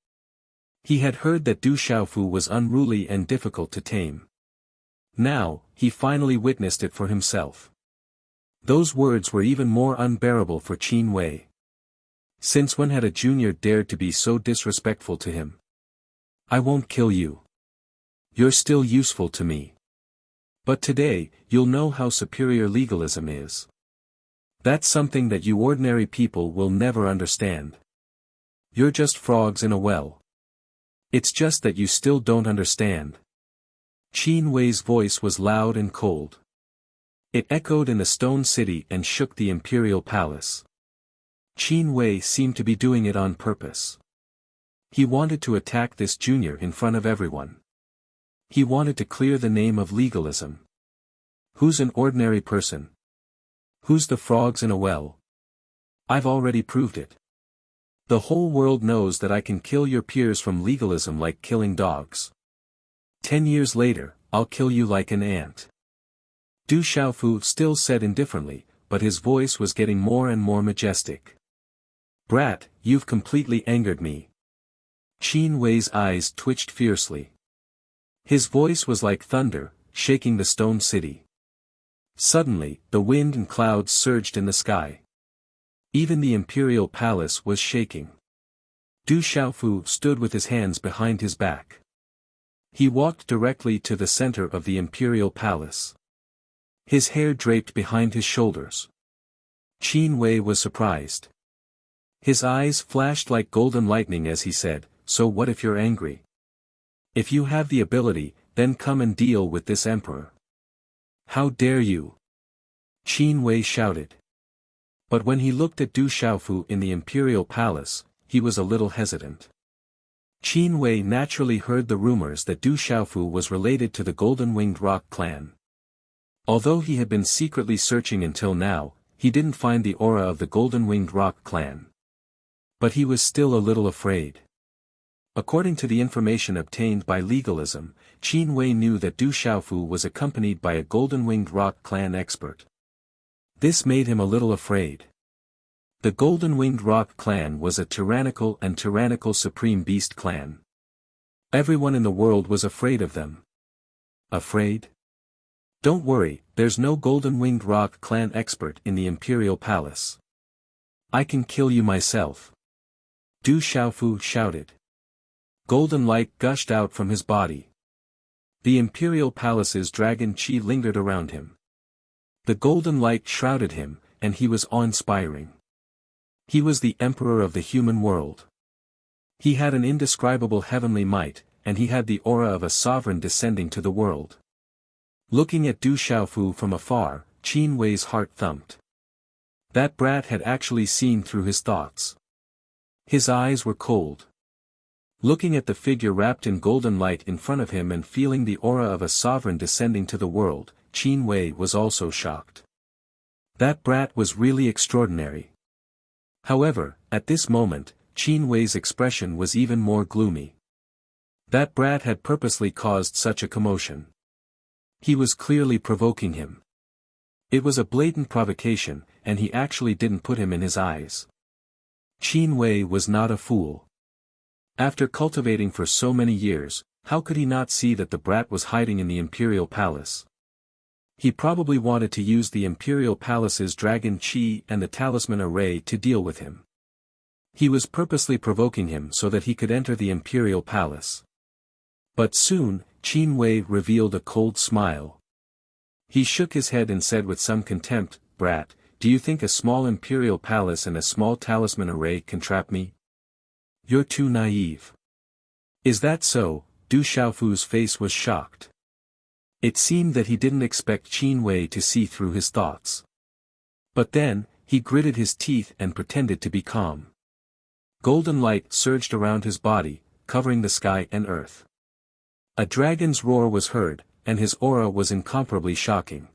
He had heard that Du Xiaofu was unruly and difficult to tame. Now, he finally witnessed it for himself. Those words were even more unbearable for Qin Wei. Since when had a junior dared to be so disrespectful to him? I won't kill you. You're still useful to me. But today, you'll know how superior legalism is. That's something that you ordinary people will never understand. You're just frogs in a well. It's just that you still don't understand. Qin Wei's voice was loud and cold. It echoed in the stone city and shook the imperial palace. Qin Wei seemed to be doing it on purpose. He wanted to attack this junior in front of everyone. He wanted to clear the name of legalism. Who's an ordinary person? Who's the frogs in a well? I've already proved it. The whole world knows that I can kill your peers from legalism like killing dogs. 10 years later, I'll kill you like an ant. Du Xiaofu still said indifferently, but his voice was getting more and more majestic. Brat, you've completely angered me. Qin Wei's eyes twitched fiercely. His voice was like thunder, shaking the stone city. Suddenly, the wind and clouds surged in the sky. Even the imperial palace was shaking. Du Xiaofu stood with his hands behind his back. He walked directly to the center of the imperial palace. His hair draped behind his shoulders. Qin Wei was surprised. His eyes flashed like golden lightning as he said, "So what if you're angry? If you have the ability, then come and deal with this emperor." "How dare you?" Qin Wei shouted. But when he looked at Du Xiaofu in the imperial palace, he was a little hesitant. Qin Wei naturally heard the rumors that Du Xiaofu was related to the Golden-Winged Rock clan. Although he had been secretly searching until now, he didn't find the aura of the Golden-Winged Rock clan. But he was still a little afraid. According to the information obtained by legalism, Qin Wei knew that Du Xiaofu was accompanied by a Golden-Winged Rock clan expert. This made him a little afraid. The Golden-Winged Rock clan was a tyrannical supreme beast clan. Everyone in the world was afraid of them. Afraid? Don't worry, there's no Golden-Winged Rock clan expert in the Imperial Palace. I can kill you myself. Du Xiaofu shouted. Golden light gushed out from his body. The Imperial Palace's dragon qi lingered around him. The golden light shrouded him, and he was awe-inspiring. He was the emperor of the human world. He had an indescribable heavenly might, and he had the aura of a sovereign descending to the world. Looking at Du Xiaofu from afar, Qin Wei's heart thumped. That brat had actually seen through his thoughts. His eyes were cold. Looking at the figure wrapped in golden light in front of him and feeling the aura of a sovereign descending to the world, Qin Wei was also shocked. That brat was really extraordinary. However, at this moment, Qin Wei's expression was even more gloomy. That brat had purposely caused such a commotion. He was clearly provoking him. It was a blatant provocation, and he actually didn't put him in his eyes. Qin Wei was not a fool. After cultivating for so many years, how could he not see that the brat was hiding in the Imperial Palace? He probably wanted to use the Imperial Palace's dragon qi and the talisman array to deal with him. He was purposely provoking him so that he could enter the Imperial Palace. But soon, Qin Wei revealed a cold smile. He shook his head and said with some contempt, "Brat, do you think a small Imperial Palace and a small talisman array can trap me? You're too naive." "Is that so?" Du Xiaofu's face was shocked. It seemed that he didn't expect Qin Wei to see through his thoughts. But then, he gritted his teeth and pretended to be calm. Golden light surged around his body, covering the sky and earth. A dragon's roar was heard, and his aura was incomparably shocking.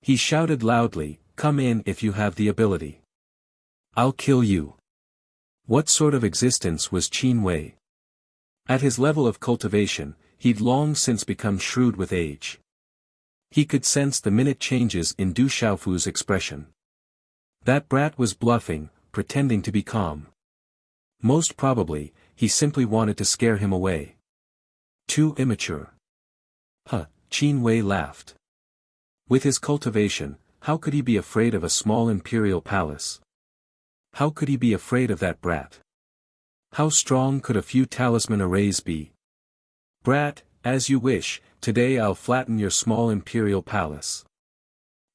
He shouted loudly, "Come in if you have the ability. I'll kill you." What sort of existence was Qin Wei? At his level of cultivation, he'd long since become shrewd with age. He could sense the minute changes in Du Xiaofu's expression. That brat was bluffing, pretending to be calm. Most probably, he simply wanted to scare him away. Too immature. Huh, Qin Wei laughed. With his cultivation, how could he be afraid of a small imperial palace? How could he be afraid of that brat? How strong could a few talisman arrays be? Brat, as you wish, today I'll flatten your small imperial palace.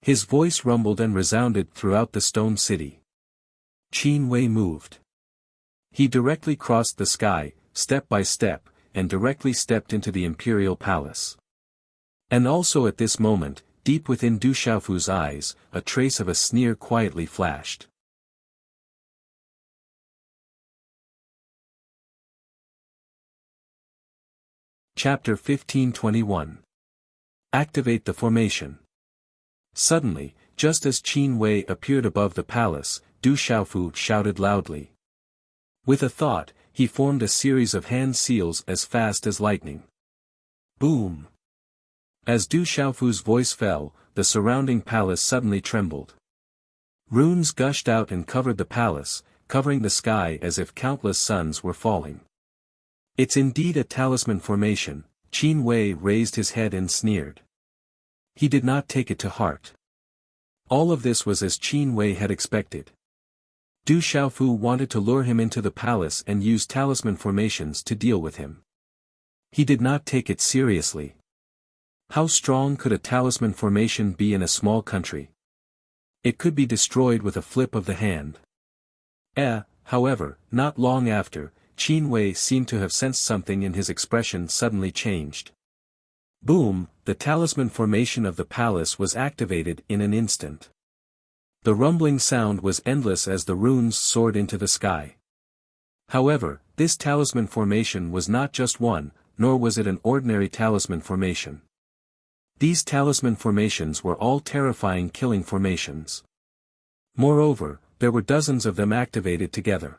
His voice rumbled and resounded throughout the stone city. Qin Wei moved. He directly crossed the sky, step by step, and directly stepped into the imperial palace. And also at this moment, deep within Du Xiaofu's eyes, a trace of a sneer quietly flashed. Chapter 1521. Activate the formation. Suddenly, just as Qin Wei appeared above the palace, Du Xiaofu shouted loudly. With a thought, he formed a series of hand seals as fast as lightning. Boom! As Du Xiaofu's voice fell, the surrounding palace suddenly trembled. Runes gushed out and covered the palace, covering the sky as if countless suns were falling. It's indeed a talisman formation, Qin Wei raised his head and sneered. He did not take it to heart. All of this was as Qin Wei had expected. Du Xiaofu wanted to lure him into the palace and use talisman formations to deal with him. He did not take it seriously. How strong could a talisman formation be in a small country? It could be destroyed with a flip of the hand. However, not long after, Qin Wei seemed to have sensed something in his expression suddenly changed. Boom, the talisman formation of the palace was activated in an instant. The rumbling sound was endless as the runes soared into the sky. However, this talisman formation was not just one, nor was it an ordinary talisman formation. These talisman formations were all terrifying killing formations. Moreover, there were dozens of them activated together.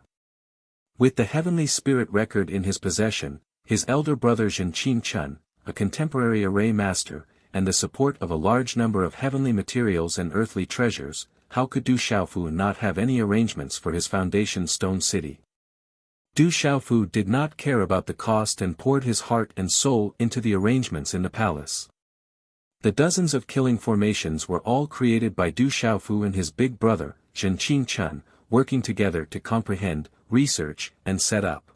With the heavenly spirit record in his possession, his elder brother Zhenqing Chun, a contemporary array master, and the support of a large number of heavenly materials and earthly treasures, how could Du Xiaofu not have any arrangements for his foundation stone city? Du Xiaofu did not care about the cost and poured his heart and soul into the arrangements in the palace. The dozens of killing formations were all created by Du Xiaofu and his big brother, Zhenqing Chun, working together to comprehend, research, and set up.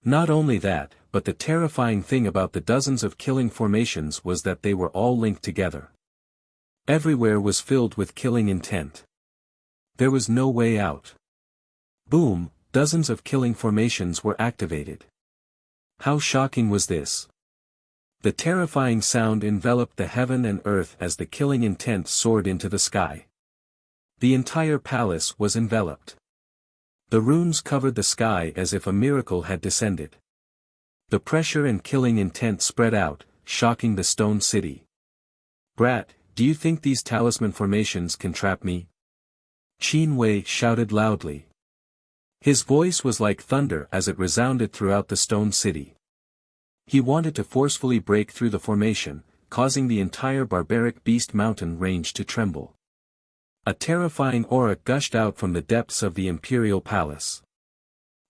Not only that, but the terrifying thing about the dozens of killing formations was that they were all linked together. Everywhere was filled with killing intent. There was no way out. Boom, dozens of killing formations were activated. How shocking was this? The terrifying sound enveloped the heaven and earth as the killing intent soared into the sky. The entire palace was enveloped. The runes covered the sky as if a miracle had descended. The pressure and killing intent spread out, shocking the stone city. "Brat, do you think these talisman formations can trap me?" Qin Wei shouted loudly. His voice was like thunder as it resounded throughout the stone city. He wanted to forcefully break through the formation, causing the entire barbaric beast mountain range to tremble. A terrifying aura gushed out from the depths of the imperial palace.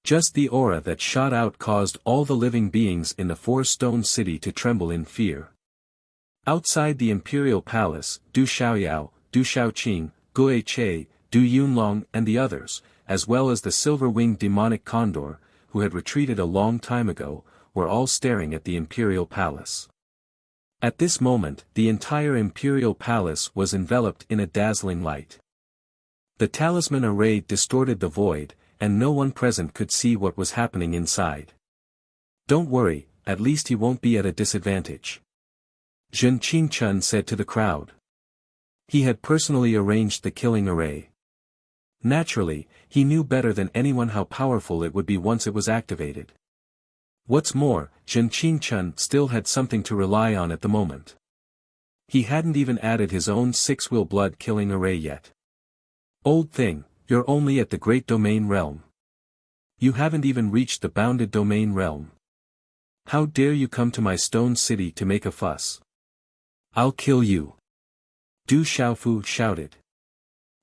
Just the aura that shot out caused all the living beings in the four-stone city to tremble in fear. Outside the imperial palace, Du Xiaoyao, Du Xiaoqing, Gui Che, Du Yunlong and the others, as well as the silver-winged demonic condor, who had retreated a long time ago, were all staring at the imperial palace. At this moment, the entire imperial palace was enveloped in a dazzling light. The talisman array distorted the void, and no one present could see what was happening inside. "Don't worry, at least he won't be at a disadvantage," Zhenqing Chun said to the crowd. He had personally arranged the killing array. Naturally, he knew better than anyone how powerful it would be once it was activated. What's more, Zhenqing Chun still had something to rely on at the moment. He hadn't even added his own six-wheel blood killing array yet. "Old thing, you're only at the Great Domain Realm. You haven't even reached the Bounded Domain Realm. How dare you come to my stone city to make a fuss? I'll kill you!" Du Xiaofu shouted.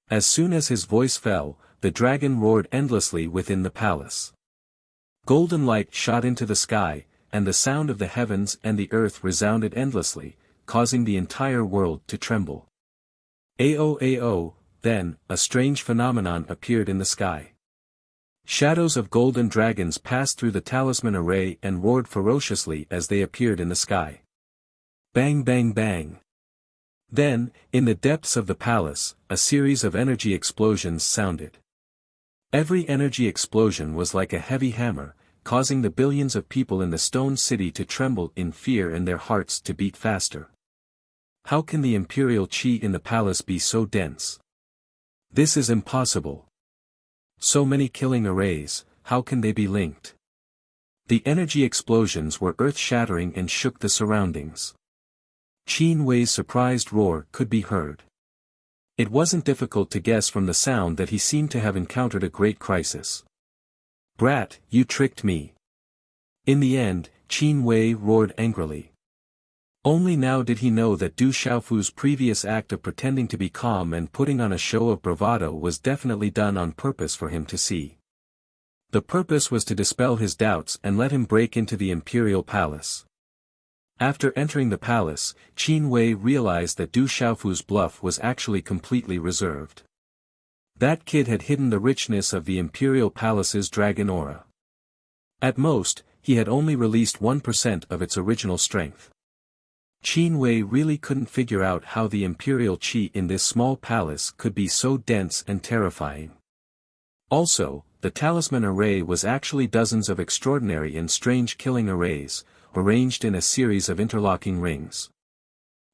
As soon as his voice fell, the dragon roared endlessly within the palace. Golden light shot into the sky, and the sound of the heavens and the earth resounded endlessly, causing the entire world to tremble. Ao, then, a strange phenomenon appeared in the sky. Shadows of golden dragons passed through the talisman array and roared ferociously as they appeared in the sky. Bang bang bang. Then, in the depths of the palace, a series of energy explosions sounded. Every energy explosion was like a heavy hammer, causing the billions of people in the stone city to tremble in fear and their hearts to beat faster. How can the imperial qi in the palace be so dense? This is impossible. So many killing arrays, how can they be linked? The energy explosions were earth-shattering and shook the surroundings. Qin Wei's surprised roar could be heard. It wasn't difficult to guess from the sound that he seemed to have encountered a great crisis. "Brat, you tricked me." In the end, Qin Wei roared angrily. Only now did he know that Du Xiaofu's previous act of pretending to be calm and putting on a show of bravado was definitely done on purpose for him to see. The purpose was to dispel his doubts and let him break into the imperial palace. After entering the palace, Qin Wei realized that Du Xiaofu's bluff was actually completely reserved. That kid had hidden the richness of the imperial palace's dragon aura. At most, he had only released 1% of its original strength. Qin Wei really couldn't figure out how the imperial qi in this small palace could be so dense and terrifying. Also, the talisman array was actually dozens of extraordinary and strange killing arrays, arranged in a series of interlocking rings.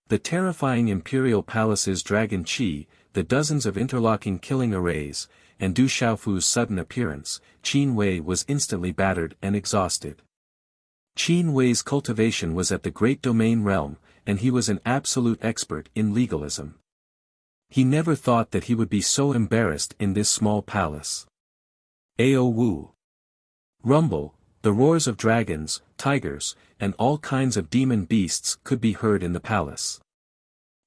The terrifying imperial palace's dragon qi, the dozens of interlocking killing arrays, and Du Xiaofu's sudden appearance, Qin Wei was instantly battered and exhausted. Qin Wei's cultivation was at the Great Domain realm, and he was an absolute expert in legalism. He never thought that he would be so embarrassed in this small palace. Ao Wu. Rumble, the roars of dragons, tigers, and all kinds of demon beasts could be heard in the palace.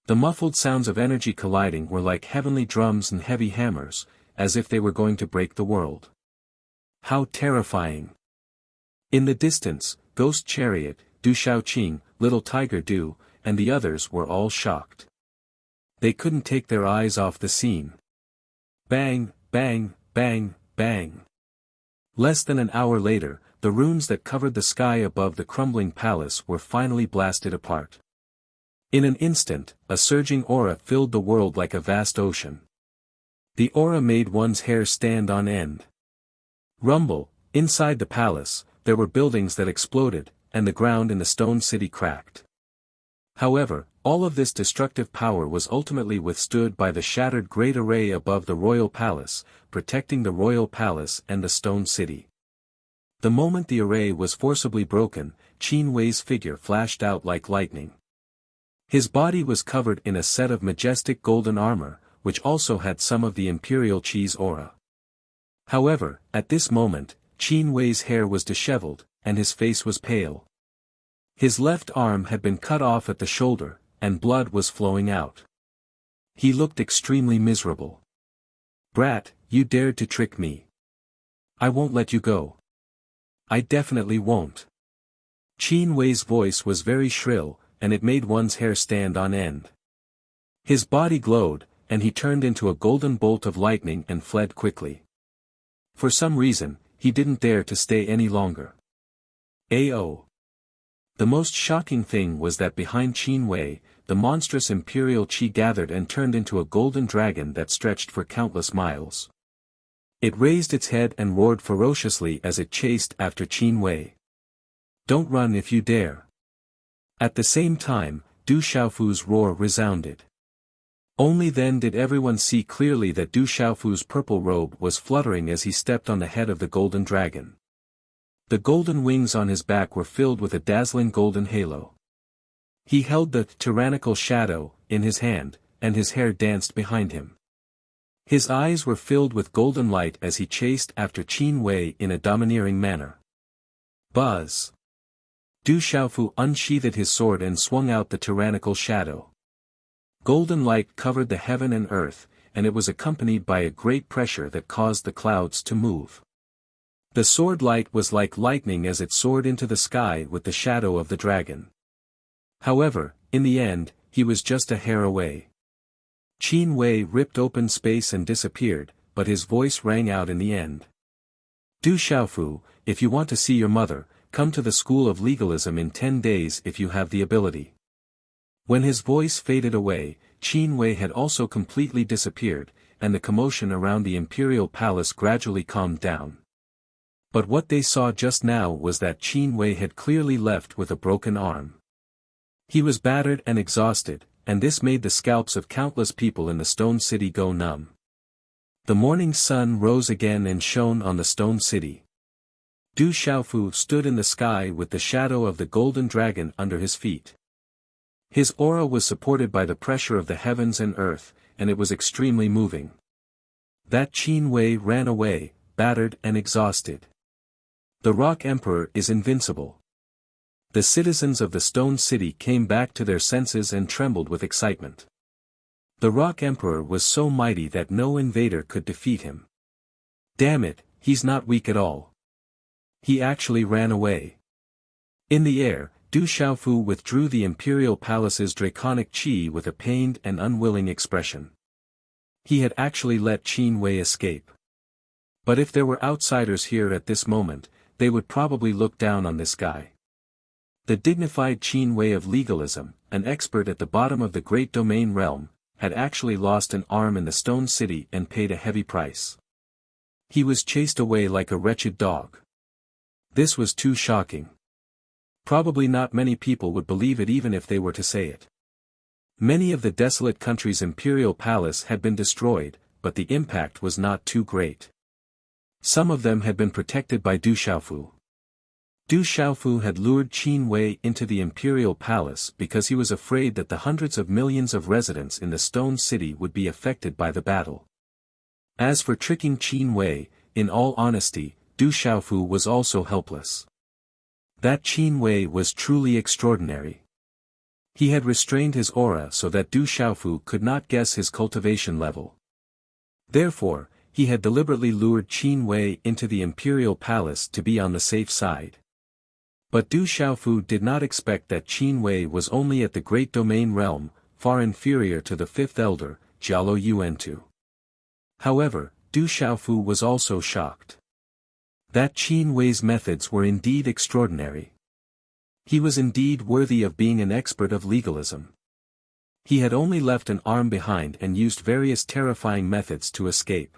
The muffled sounds of energy colliding were like heavenly drums and heavy hammers, as if they were going to break the world. How terrifying! In the distance, Ghost Chariot, Du Xiaoqing, Little Tiger Du, and the others were all shocked. They couldn't take their eyes off the scene. Bang, bang, bang, bang. Less than an hour later, the runes that covered the sky above the crumbling palace were finally blasted apart. In an instant, a surging aura filled the world like a vast ocean. The aura made one's hair stand on end. Rumble, inside the palace, there were buildings that exploded, and the ground in the stone city cracked. However, all of this destructive power was ultimately withstood by the shattered great array above the royal palace, protecting the royal palace and the stone city. The moment the array was forcibly broken, Qin Wei's figure flashed out like lightning. His body was covered in a set of majestic golden armor, which also had some of the imperial Qi's aura. However, at this moment, Qin Wei's hair was disheveled, and his face was pale. His left arm had been cut off at the shoulder, and blood was flowing out. He looked extremely miserable. "Brat, you dared to trick me. I won't let you go. I definitely won't." Qin Wei's voice was very shrill, and it made one's hair stand on end. His body glowed, and he turned into a golden bolt of lightning and fled quickly. For some reason, he didn't dare to stay any longer. Ao. The most shocking thing was that behind Qin Wei, the monstrous imperial Qi gathered and turned into a golden dragon that stretched for countless miles. It raised its head and roared ferociously as it chased after Qin Wei. "Don't run if you dare." At the same time, Du Xiaofu's roar resounded. Only then did everyone see clearly that Du Xiaofu's purple robe was fluttering as he stepped on the head of the golden dragon. The golden wings on his back were filled with a dazzling golden halo. He held the tyrannical shadow in his hand, and his hair danced behind him. His eyes were filled with golden light as he chased after Qin Wei in a domineering manner. Buzz! Du Xiaofu unsheathed his sword and swung out the tyrannical shadow. Golden light covered the heaven and earth, and it was accompanied by a great pressure that caused the clouds to move. The sword light was like lightning as it soared into the sky with the shadow of the dragon. However, in the end, he was just a hair away. Qin Wei ripped open space and disappeared, but his voice rang out in the end. "Du Xiaofu, if you want to see your mother, come to the school of legalism in 10 days if you have the ability." When his voice faded away, Qin Wei had also completely disappeared, and the commotion around the imperial palace gradually calmed down. But what they saw just now was that Qin Wei had clearly left with a broken arm. He was battered and exhausted, and this made the scalps of countless people in the stone city go numb. The morning sun rose again and shone on the stone city. Du Xiaofu stood in the sky with the shadow of the golden dragon under his feet. His aura was supported by the pressure of the heavens and earth, and it was extremely moving. That Qin Wei ran away, battered and exhausted. The Rock Emperor is invincible. The citizens of the Stone City came back to their senses and trembled with excitement. The Rock Emperor was so mighty that no invader could defeat him. Damn it, he's not weak at all. He actually ran away. In the air, Du Xiaofu withdrew the imperial palace's draconic qi with a pained and unwilling expression. He had actually let Qin Wei escape. But if there were outsiders here at this moment, they would probably look down on this guy. The dignified Qin Wei of legalism, an expert at the bottom of the Great Domain realm, had actually lost an arm in the Stone City and paid a heavy price. He was chased away like a wretched dog. This was too shocking. Probably not many people would believe it even if they were to say it. Many of the desolate country's imperial palace had been destroyed, but the impact was not too great. Some of them had been protected by Du Xiaofu. Du Xiaofu had lured Qin Wei into the imperial palace because he was afraid that the hundreds of millions of residents in the Stone City would be affected by the battle. As for tricking Qin Wei, in all honesty, Du Xiaofu was also helpless. That Qin Wei was truly extraordinary. He had restrained his aura so that Du Xiaofu could not guess his cultivation level. Therefore, he had deliberately lured Qin Wei into the imperial palace to be on the safe side. But Du Xiaofu did not expect that Qin Wei was only at the Great Domain realm, far inferior to the fifth elder, Jialo Yuantu. However, Du Xiaofu was also shocked. That Qin Wei's methods were indeed extraordinary. He was indeed worthy of being an expert of legalism. He had only left an arm behind and used various terrifying methods to escape.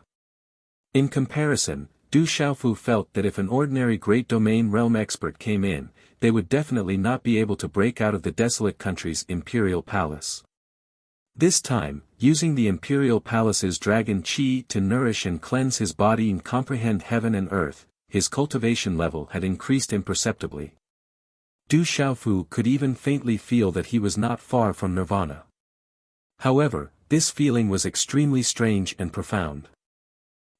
In comparison, Du Xiaofu felt that if an ordinary Great Domain realm expert came in, they would definitely not be able to break out of the desolate country's imperial palace. This time, using the imperial palace's dragon qi to nourish and cleanse his body and comprehend heaven and earth, his cultivation level had increased imperceptibly. Du Xiaofu could even faintly feel that he was not far from nirvana. However, this feeling was extremely strange and profound.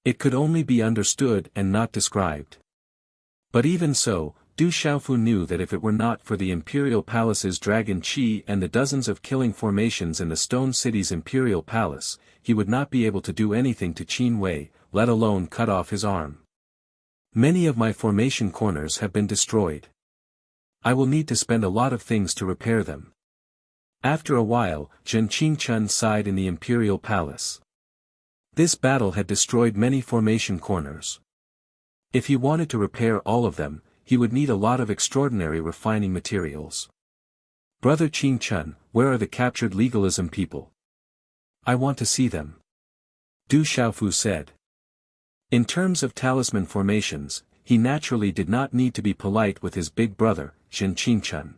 It could only be understood and not described. But even so, Du Xiaofu knew that if it were not for the imperial palace's dragon qi and the dozens of killing formations in the Stone City's imperial palace, he would not be able to do anything to Qin Wei, let alone cut off his arm. Many of my formation corners have been destroyed. I will need to spend a lot of things to repair them. After a while, Zhen Qingchun sighed in the imperial palace. This battle had destroyed many formation corners. If he wanted to repair all of them, he would need a lot of extraordinary refining materials. Brother Qingchun, where are the captured legalism people? I want to see them. Du Xiaofu said. In terms of talisman formations, he naturally did not need to be polite with his big brother, Zhen Qingchun.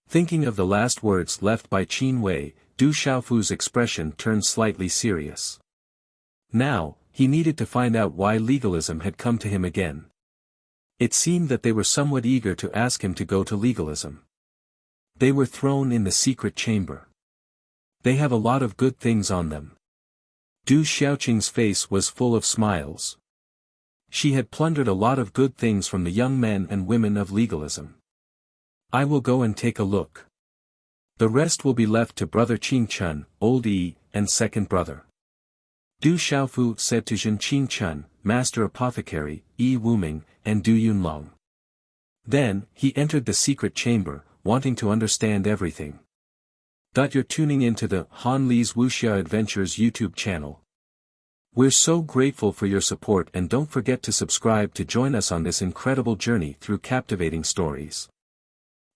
Thinking of the last words left by Qin Wei, Du Xiaofu's expression turned slightly serious. Now, he needed to find out why legalism had come to him again. It seemed that they were somewhat eager to ask him to go to legalism. They were thrown in the secret chamber. They have a lot of good things on them. Du Xiaoqing's face was full of smiles. She had plundered a lot of good things from the young men and women of legalism. I will go and take a look. The rest will be left to brother Qingchun, old Yi, and second brother. Du Xiaofu said to Zhen Qingchun, master apothecary, Yi Wuming, and Du Yunlong. Then, he entered the secret chamber, wanting to understand everything. You're tuning into the Han Li's Wuxia Adventures YouTube channel. We're so grateful for your support, and don't forget to subscribe to join us on this incredible journey through captivating stories.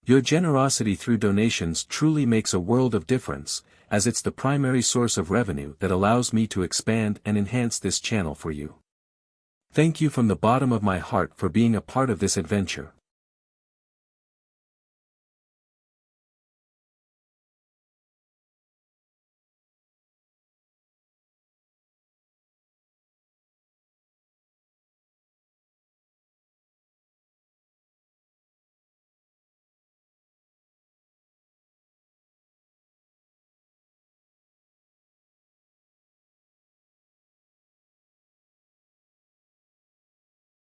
Your generosity through donations truly makes a world of difference, as it's the primary source of revenue that allows me to expand and enhance this channel for you. Thank you from the bottom of my heart for being a part of this adventure.